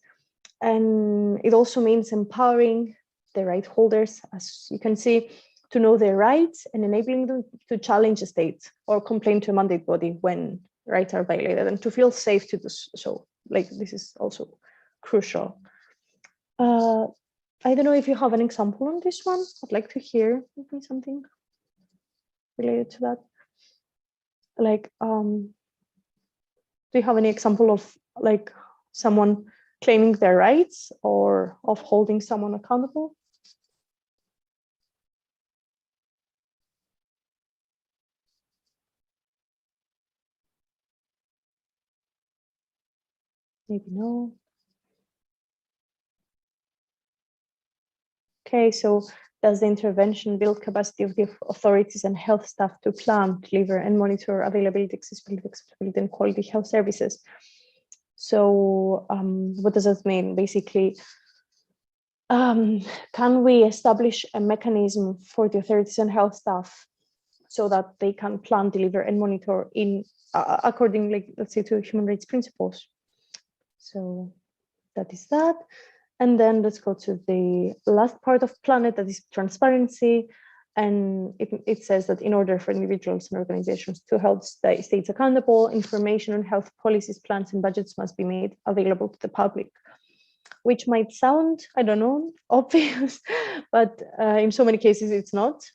and it also means empowering the right holders, as you can see, to know their rights and enabling them to challenge the state or complain to a mandate body when rights are violated, and to feel safe to do so. Like this is also crucial. I don't know if you have an example on this one. I'd like to hear maybe something related to that. Like, do you have any example of like someone claiming their rights or of holding someone accountable? Maybe no. Okay, so does the intervention build capacity of the authorities and health staff to plan, deliver, and monitor availability, accessibility, and quality health services? So what does that mean? Basically, can we establish a mechanism for the authorities and health staff so that they can plan, deliver, and monitor in according, like, let's say, to human rights principles? So that is that. And then let's go to the last part of Planet, that is transparency. And it says that in order for individuals and organizations to hold states accountable, information on health policies, plans, and budgets must be made available to the public, which might sound, I don't know, obvious, but in so many cases it's not.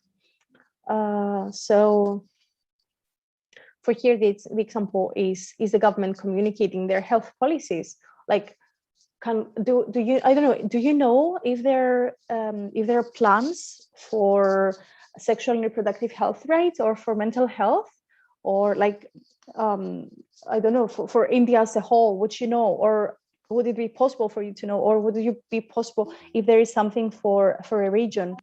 So for here, the example is the government communicating their health policies? Like, do you, I don't know, do you know if there are plans for sexual and reproductive health rights or for mental health, or like I don't know, for India as a whole? Would you know, or would it be possible for you to know, or would it be possible if there is something for a region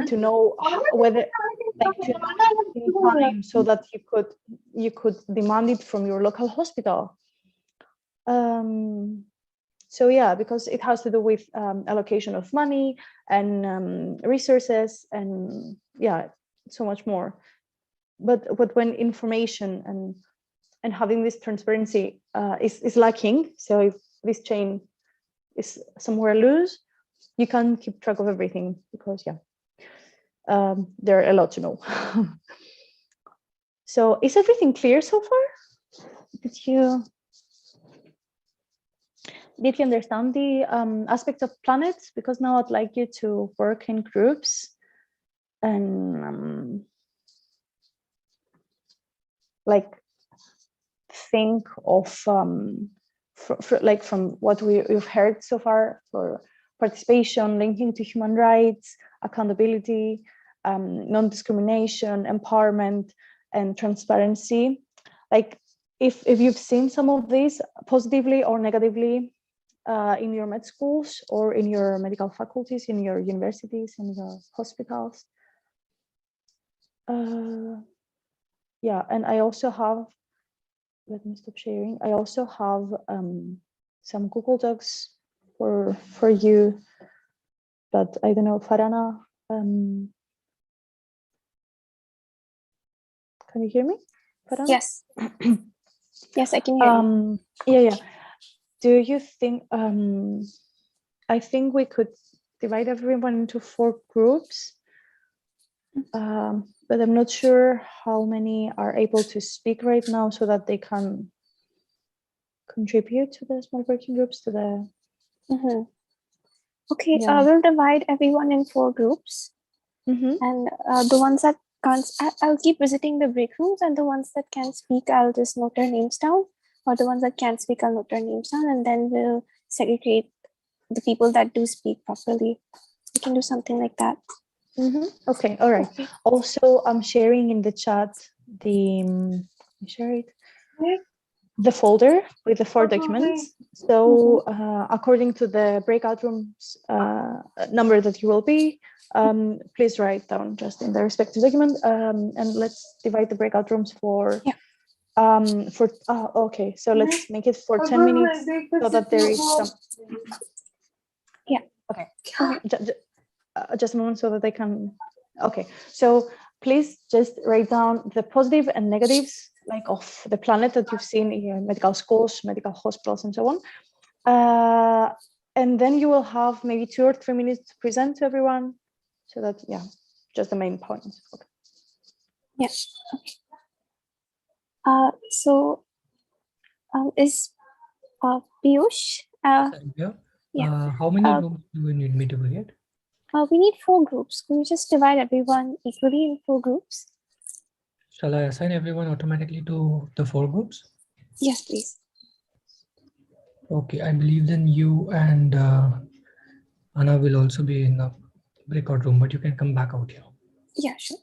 to know whether, like, to know in time so that you could demand it from your local hospital? So yeah, because it has to do with allocation of money and resources, and yeah, so much more. But when information and having this transparency is lacking, so if this chain is somewhere loose, you can keep track of everything, because yeah, there are a lot to know. So is everything clear so far? Did you understand the aspects of planets? Because now I'd like you to work in groups and like think of like from what we've heard so far, for participation, linking to human rights, accountability, non-discrimination, empowerment, and transparency. Like, if you've seen some of these positively or negatively in your med schools or in your medical faculties, in your universities, in your hospitals. Yeah, and I also have, let me stop sharing. I also have some Google Docs for you, but I don't know, Farana, can you hear me, Farana? Yes. Yes, I can hear you. Yeah. Do you think, I think we could divide everyone into 4 groups, but I'm not sure how many are able to speak right now so that they can contribute to the small working groups, to the... Okay, Yeah. we'll divide everyone in 4 groups. And the ones that can't, I'll keep visiting the break rooms, and the ones that can't speak, I'll just note their names down, or the ones that can't speak, I'll note their names down, and then we'll segregate the people that do speak properly. We can do something like that. Okay, all right. Also, I'm sharing in the chat the folder with the 4 documents. So according to the breakout rooms number that you will be, please write down just in the respective document, and let's divide the breakout rooms for okay, so let's make it for 10 minutes so that there is some... Yeah. Okay. Just a moment so that they can... Okay, so please just write down the positive and negatives, like, of the planet that you've seen in medical schools, medical hospitals, and so on. And then you will have maybe 2 or 3 minutes to present to everyone, so that, yeah, just the main points. Okay. Yes. Okay. So is Piyush? Yeah. How many rooms do we need me to create? We need 4 groups. Can we just divide everyone equally in 4 groups? Shall I assign everyone automatically to the 4 groups? Yes, please. Okay, I believe then you and Anna will also be in the breakout room, but you can come back out here. Yeah, sure.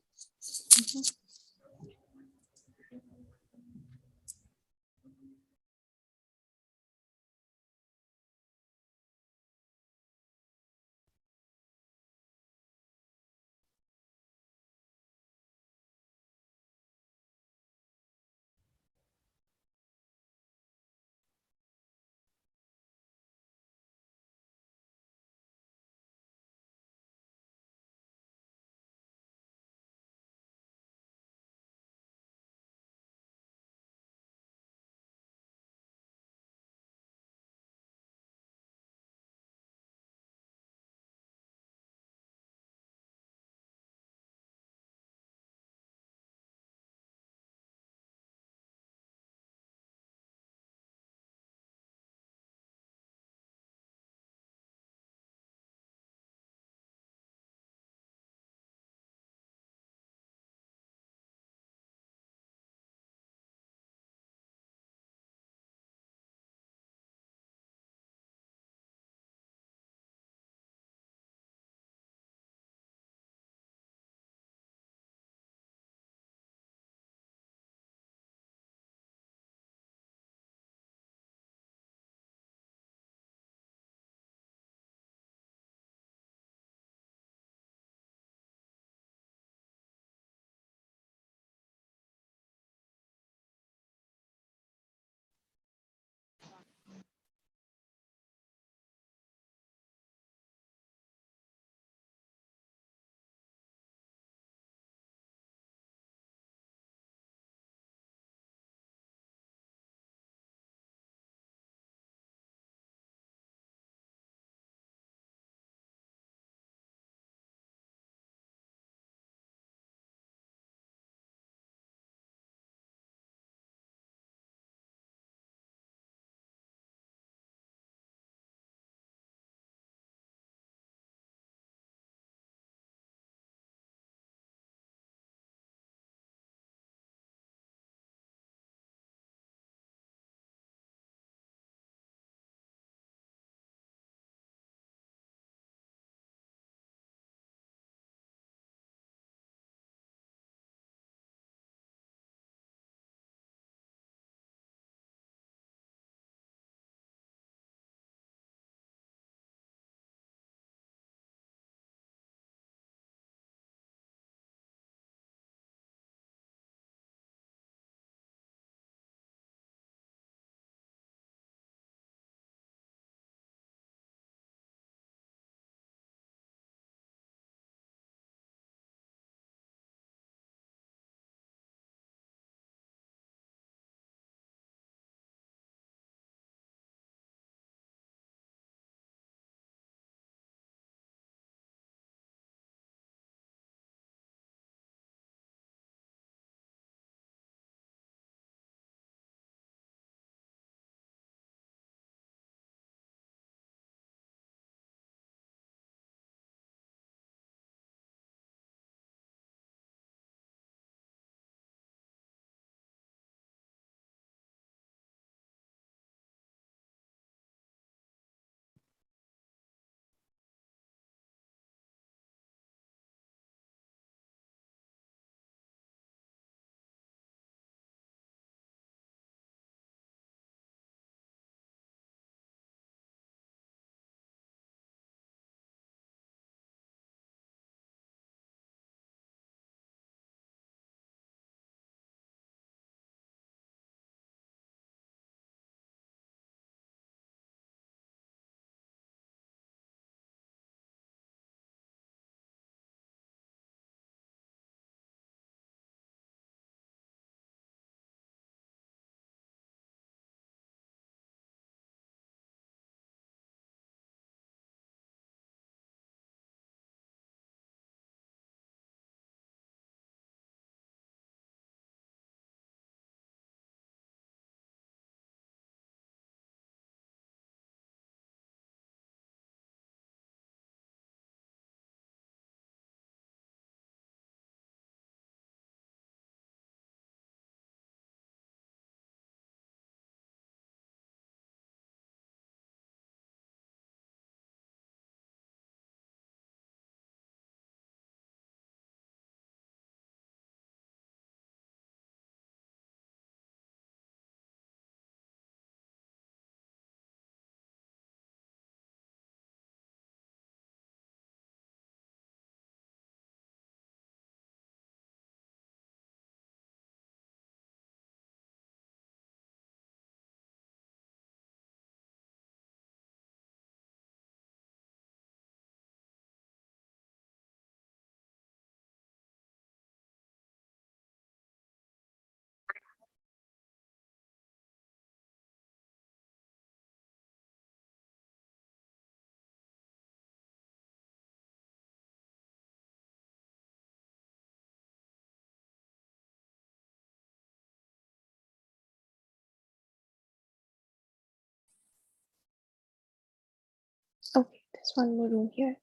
There's one more room here.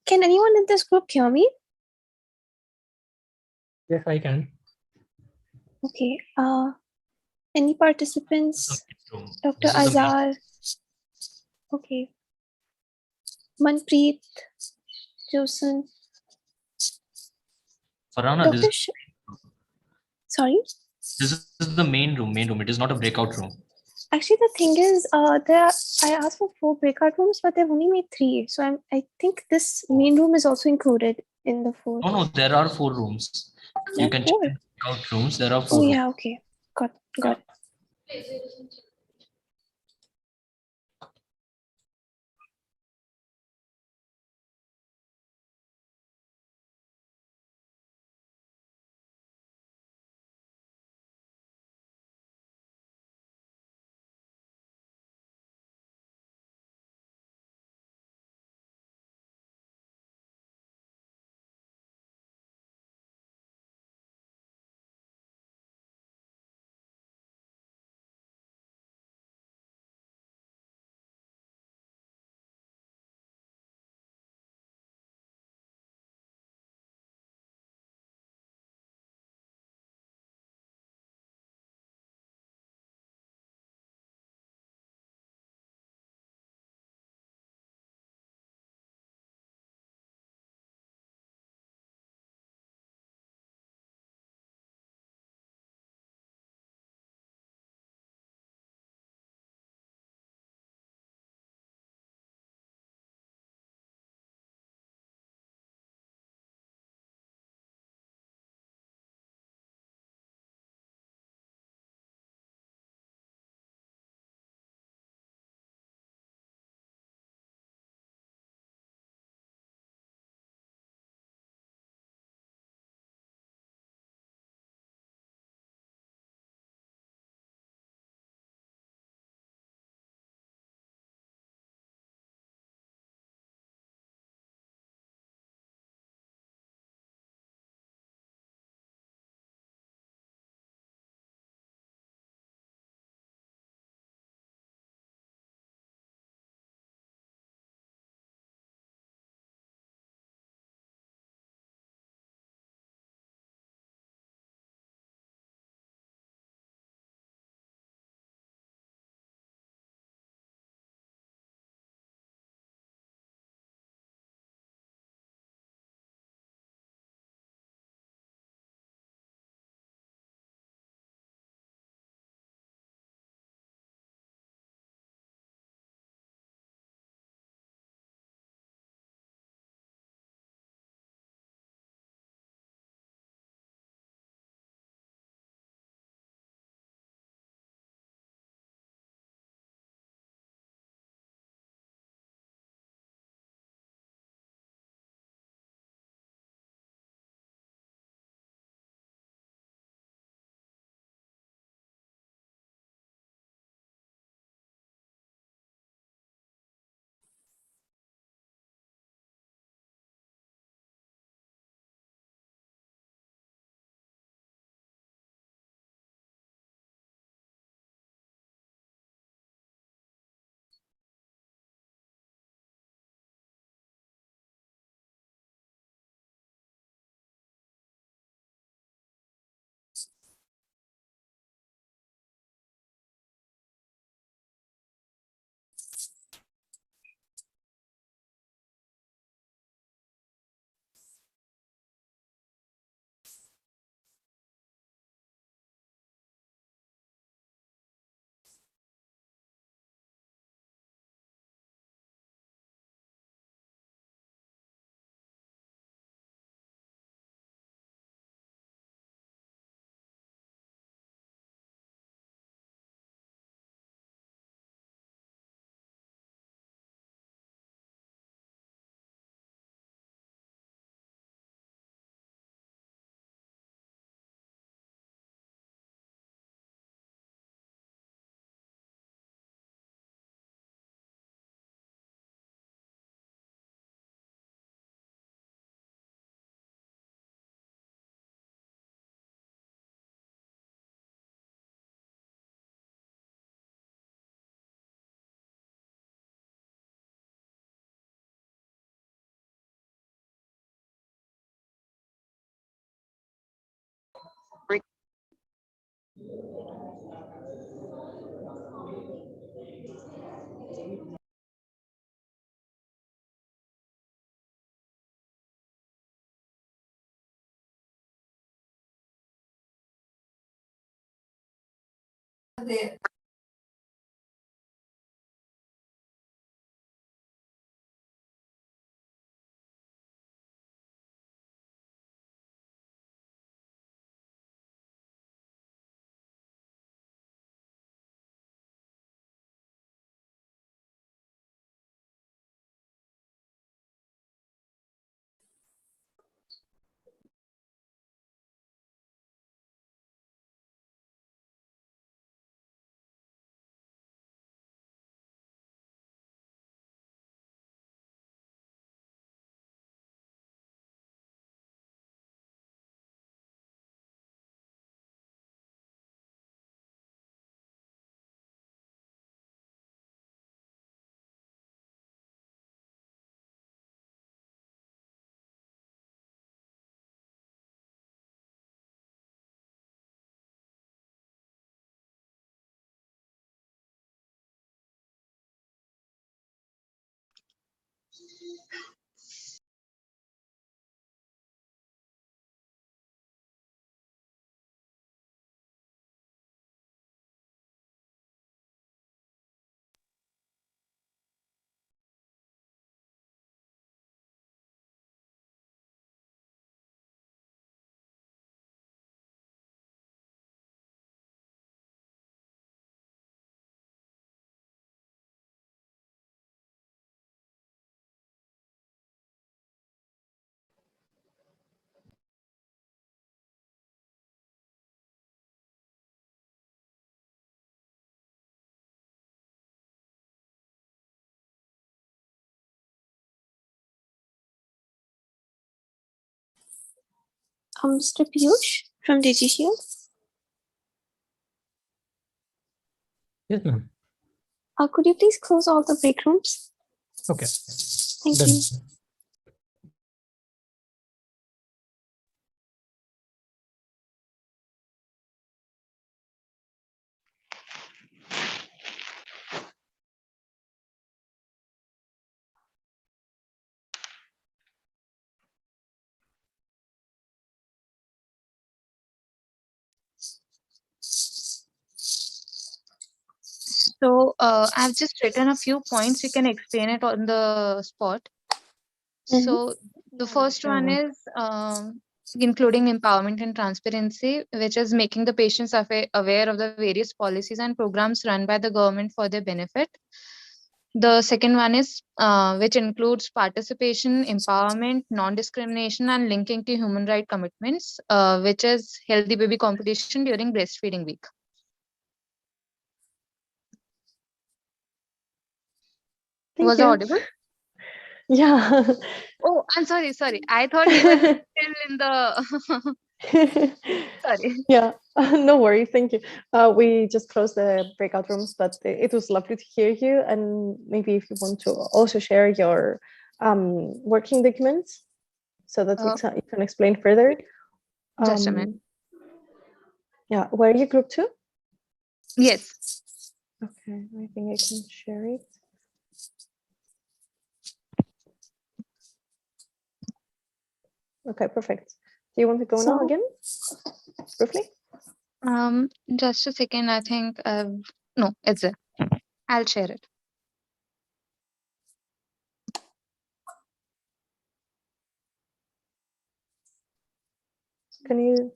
Can anyone in this group hear me? Yes, I can. Okay. Any participants? Room. Dr. This is the main- Azar. Okay. Manpreet, Josen. Farhana, Dr. Sorry? this is the main room. Main room. It is not a breakout room. Actually, the thing is, I asked for 4 breakout rooms, but they've only made 3. So I think this main room is also included in the 4. No, there are 4 rooms. There You are can 4. check the breakout rooms. There are 4 Oh rooms. yeah, okay. Got it. Mr. Piyush from DigiShield. Yes, ma'am. Could you please close all the break rooms? Okay. Thank Done. you. So I've just written a few points. We can explain it on the spot. So the first one is including empowerment and transparency, which is making the patients aware of the various policies and programs run by the government for their benefit. The second one is which includes participation, empowerment, non-discrimination, and linking to human right commitments, which is healthy baby competition during breastfeeding week. Was I audible? Yeah. Oh, I'm sorry. I thought we were still in the. Sorry. Yeah, no worries. Thank you. We just closed the breakout rooms, but it was lovely to hear you. And maybe if you want to also share your working documents so that you can explain further. Just a minute. Yeah, where are you group 2? Yes. Okay, I think I can share it. Okay, perfect. Do you want to go now again? Briefly? Just a second. I think no, it's there. I'll share it. Can you?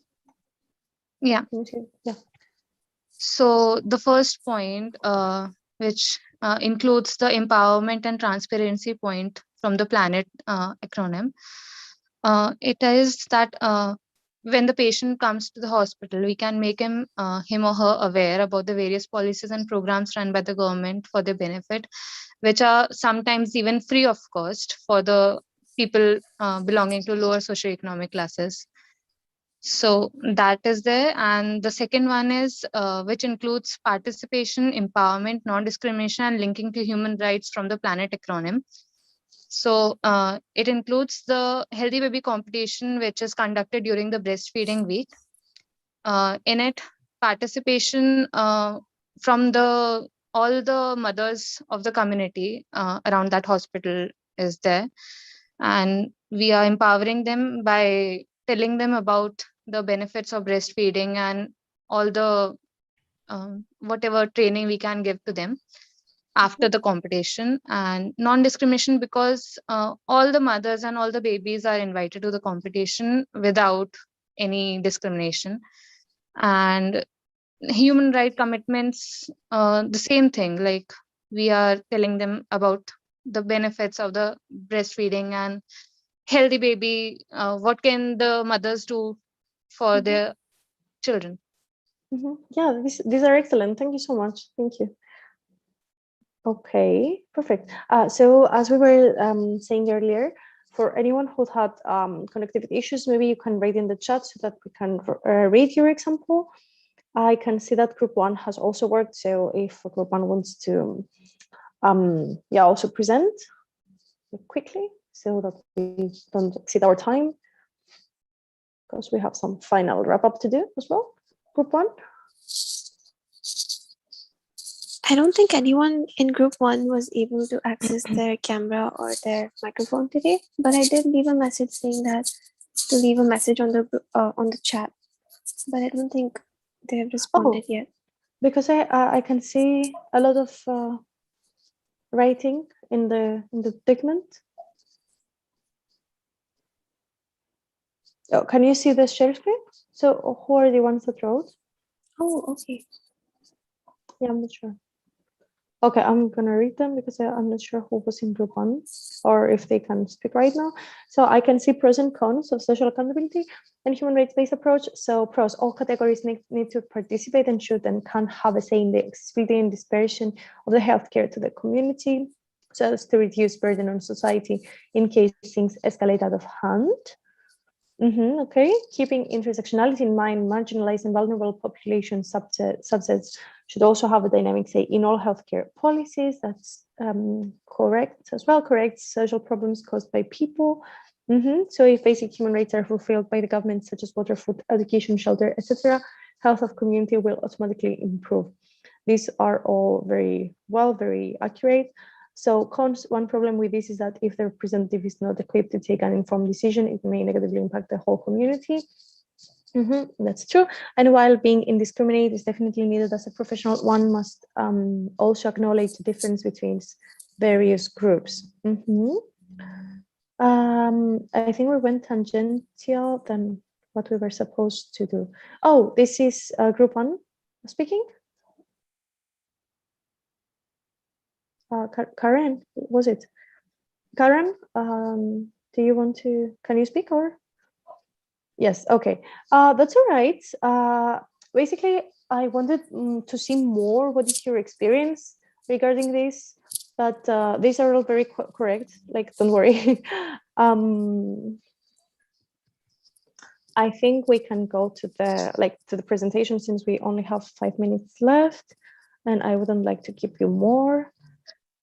Yeah. Yeah. So the first point, which includes the empowerment and transparency point from the PLANET acronym, it is that when the patient comes to the hospital, we can make him or her aware about the various policies and programs run by the government for their benefit, which are sometimes even free of cost for the people belonging to lower socioeconomic classes. So that is there. And the second one is which includes participation, empowerment, non-discrimination, and linking to human rights from the PLANET acronym. So it includes the healthy baby competition, which is conducted during the breastfeeding week. In it, participation from all the mothers of the community around that hospital is there. And we are empowering them by telling them about the benefits of breastfeeding and all the whatever training we can give to them after the competition, and non-discrimination because all the mothers and all the babies are invited to the competition without any discrimination. And human right commitments, the same thing, like we are telling them about the benefits of the breastfeeding and healthy baby, what can the mothers do for their children. Yeah, these are excellent. Thank you so much. Thank you. Okay, perfect. So as we were saying earlier, for anyone who had connectivity issues, maybe you can write in the chat so that we can read your example. I can see that group 1 has also worked. So if group 1 wants to also present quickly so that we don't exceed our time, because we have some final wrap up to do as well. Group 1. I don't think anyone in group 1 was able to access their camera or their microphone today, but I did leave a message saying that to leave a message on the chat, but I don't think they have responded yet. Because I can see a lot of writing in the document. Oh, can you see the share screen? So who are the ones that wrote? Oh, okay. Yeah, I'm not sure. Okay, I'm gonna read them because I'm not sure who was in group 1 or if they can speak right now. So I can see pros and cons of social accountability and human rights-based approach. So pros, all categories need to participate and should and can have a say in the accessibility and dispersion of the healthcare to the community, so as to reduce burden on society in case things escalate out of hand. Okay, keeping intersectionality in mind, marginalized and vulnerable population subsets should also have a dynamic say in all healthcare policies. That's correct as well. Correct social problems caused by people. So if basic human rights are fulfilled by the government, such as water, food, education, shelter, etc., health of community will automatically improve. These are all very well, very accurate. So cons, one problem with this is that if the representative is not equipped to take an informed decision, it may negatively impact the whole community. That's true. And while being indiscriminate is definitely needed as a professional, one must also acknowledge the difference between various groups. I think we went tangential than what we were supposed to do. Oh, this is group 1 speaking. Karen, was it? Karen, do you want to, can you speak or? Yes, okay. That's all right. Basically, I wanted to see more. What is your experience regarding this? But these are all very correct. Like, don't worry. I think we can go to the presentation since we only have 5 minutes left, and I wouldn't like to keep you more.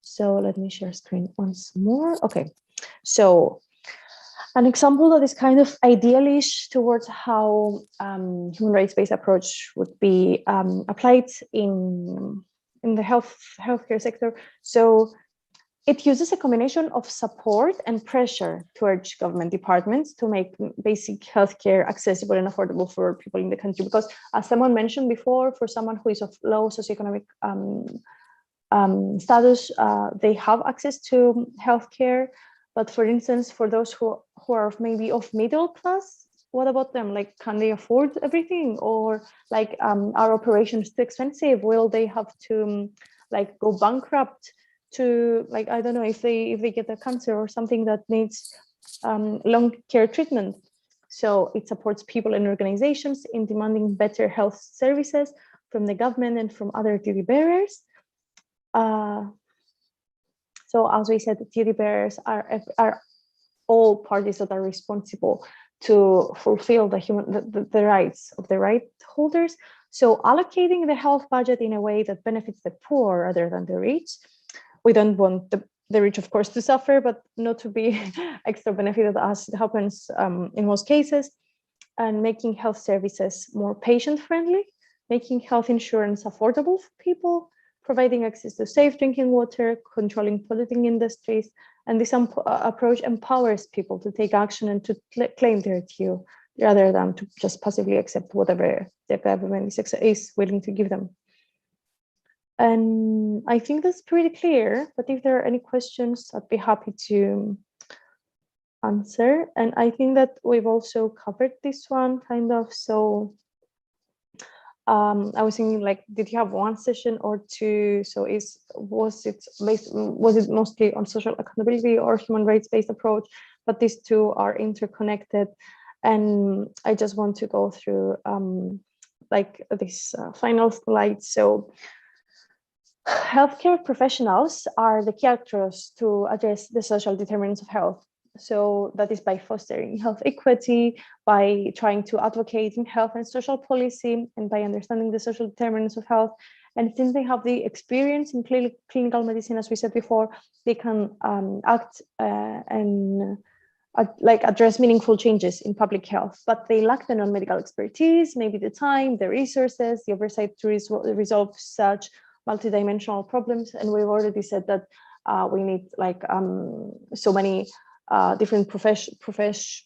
So let me share screen once more. Okay, so an example that is kind of idealish towards how human rights-based approach would be applied in the healthcare sector. So it uses a combination of support and pressure to urge government departments to make basic healthcare accessible and affordable for people in the country. Because as someone mentioned before, for someone who is of low socioeconomic status, they have access to healthcare. But for instance, for those who are maybe of middle class, what about them? Like, can they afford everything? Or like, are operations too expensive? Will they have to like go bankrupt to, like, I don't know, if they get a cancer or something that needs long care treatment? So it supports people and organizations in demanding better health services from the government and from other duty bearers. So as we said, the duty bearers are all parties that are responsible to fulfill the rights of the right holders. So allocating the health budget in a way that benefits the poor rather than the rich. We don't want the rich, of course, to suffer, but not to be extra benefited as it happens in most cases. And making health services more patient-friendly, making health insurance affordable for people, providing access to safe drinking water, controlling polluting industries, and this approach empowers people to take action and to claim their due, rather than to just passively accept whatever the government is willing to give them. And I think that's pretty clear, but if there are any questions, I'd be happy to answer. And I think that we've also covered this one kind of. So I was thinking, like, did you have one session or two? So was it mostly on social accountability or human rights based approach? But these two are interconnected. And I just want to go through like this final slide. So healthcare professionals are the key actors to address the social determinants of health. So that is by fostering health equity, by trying to advocate in health and social policy, and by understanding the social determinants of health. And since they have the experience in clinical medicine, as we said before, they can act and like address meaningful changes in public health, but they lack the non-medical expertise, maybe the time, the resources, the oversight to resolve such multidimensional problems. And we've already said that we need like so many different professions,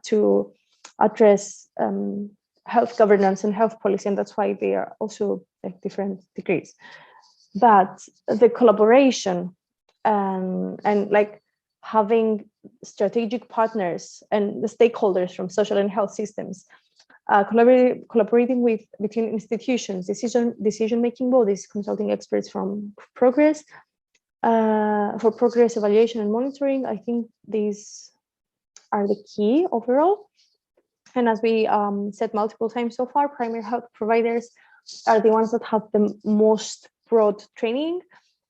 to address health governance and health policy, and that's why they are also like different degrees. But the collaboration and like having strategic partners and the stakeholders from social and health systems, collaborating between institutions, decision-making bodies, consulting experts from progress, for progress evaluation and monitoring. I think these are the key overall. And as we said multiple times so far, primary health providers are the ones that have the most broad training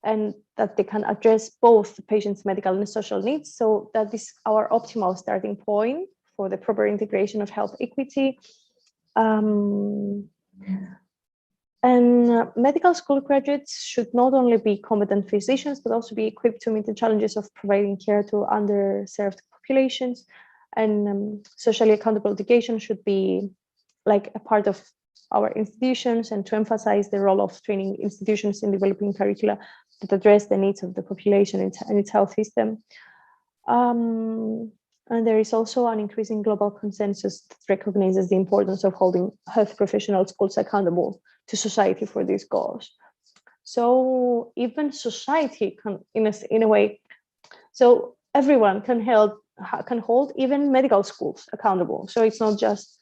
and that they can address both the patient's medical and social needs. So that is our optimal starting point for the proper integration of health equity. And medical school graduates should not only be competent physicians, but also be equipped to meet the challenges of providing care to underserved populations. And socially accountable education should be like a part of our institutions, and to emphasize the role of training institutions in developing curricula that address the needs of the population and its health system. And there is also an increasing global consensus that recognizes the importance of holding health professional schools accountable to society for these goals. So even society can, in a way, so everyone can hold even medical schools accountable. So it's not just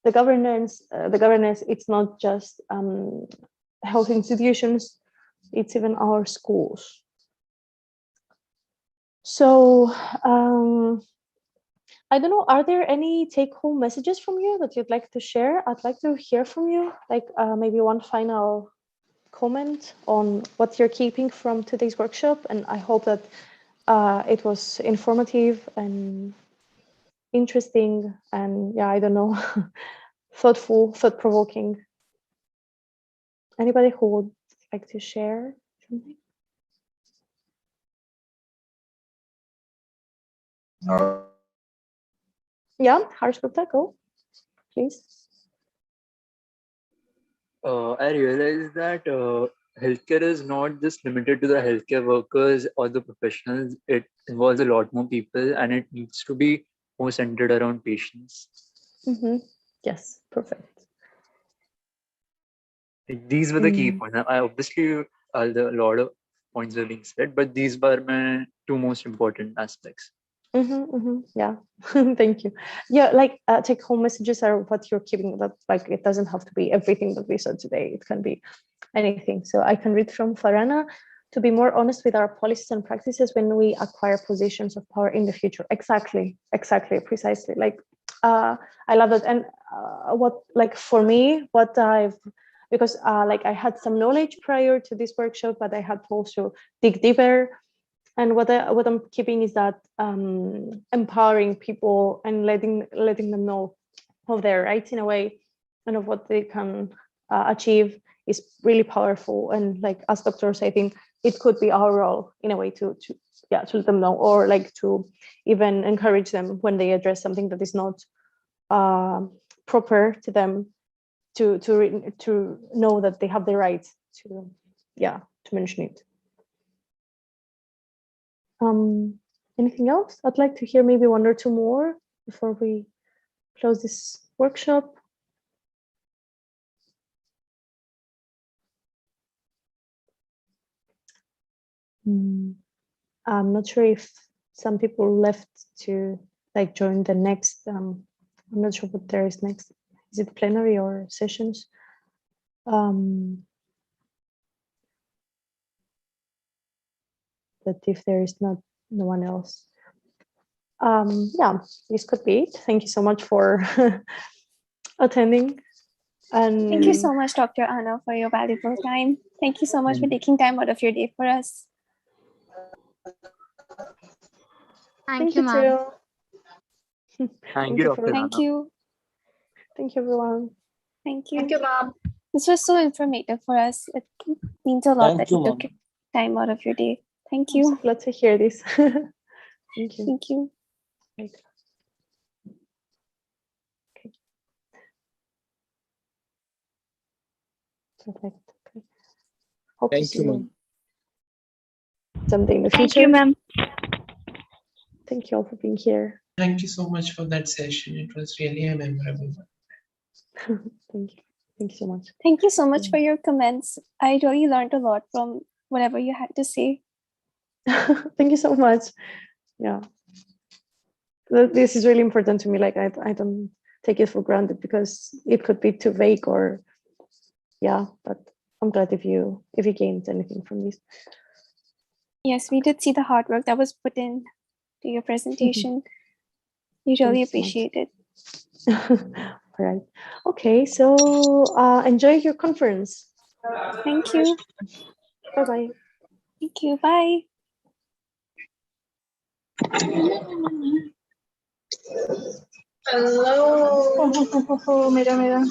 the governance, it's not just health institutions, it's even our schools. So I don't know, are there any take-home messages from you that you'd like to share? I'd like to hear from you, like maybe one final comment on what you're keeping from today's workshop. And I hope that it was informative and interesting and, yeah, I don't know, thoughtful, thought-provoking. Anybody who would like to share something? Yeah, Harsh Gupta, go, please. I realized that healthcare is not just limited to the healthcare workers or the professionals. It involves a lot more people, and it needs to be more centered around patients. Yes, perfect. These were the key points. I obviously, a lot of points are being said, but these were my two most important aspects. Yeah, thank you. Yeah, like take-home messages are what you're keeping. That like it doesn't have to be everything that we said today. It can be anything. So I can read from Farana: to be more honest with our policies and practices when we acquire positions of power in the future. Exactly, precisely. Like I love that. And what, like for me, what I've, because like I had some knowledge prior to this workshop, but I had to also dig deeper. And what I'm keeping is that empowering people and letting them know of their rights in a way, and of what they can achieve is really powerful. And like as doctors, I think it could be our role in a way to let them know, or like to even encourage them when they address something that is not proper to them, to know that they have the right to mention it. Anything else? I'd like to hear maybe one or two more before we close this workshop. I'm not sure if some people left to like join the next. I'm not sure what there is next. Is it plenary or sessions? But if there is no one else, yeah, this could be it. Thank you so much for attending. And thank you so much, Dr. Anna, for your valuable time. Thank you so much for taking time out of your day for us. Thank you, ma'am. too. Thank you, for- Dr. Thank Anna. you. Thank you, everyone. Thank you. Thank you, ma'am. This was so informative for us. It means a lot Thank that you, you took ma'am. time out of your day. Thank I'm so you. glad to hear this. Thank you. Thank you. Right. Okay. Perfect. Okay. Hope to Thank see you, you ma'am. someday in the Thank future. you, ma'am. Thank you all for being here. Thank you so much for that session. It was really a memorable one. Thank you. Thank you so much. Thank you so much for your comments. I really learned a lot from whatever you had to say. Thank you so much. Yeah. This is really important to me. Like I don't take it for granted because it could be too vague or yeah, but I'm glad if you gained anything from this. Yes, we did see the hard work that was put in to your presentation. We really you so much. appreciate it. All right. Okay, so enjoy your conference. Thank you. Bye-bye. Thank you. Bye. Hello. Mira, mira.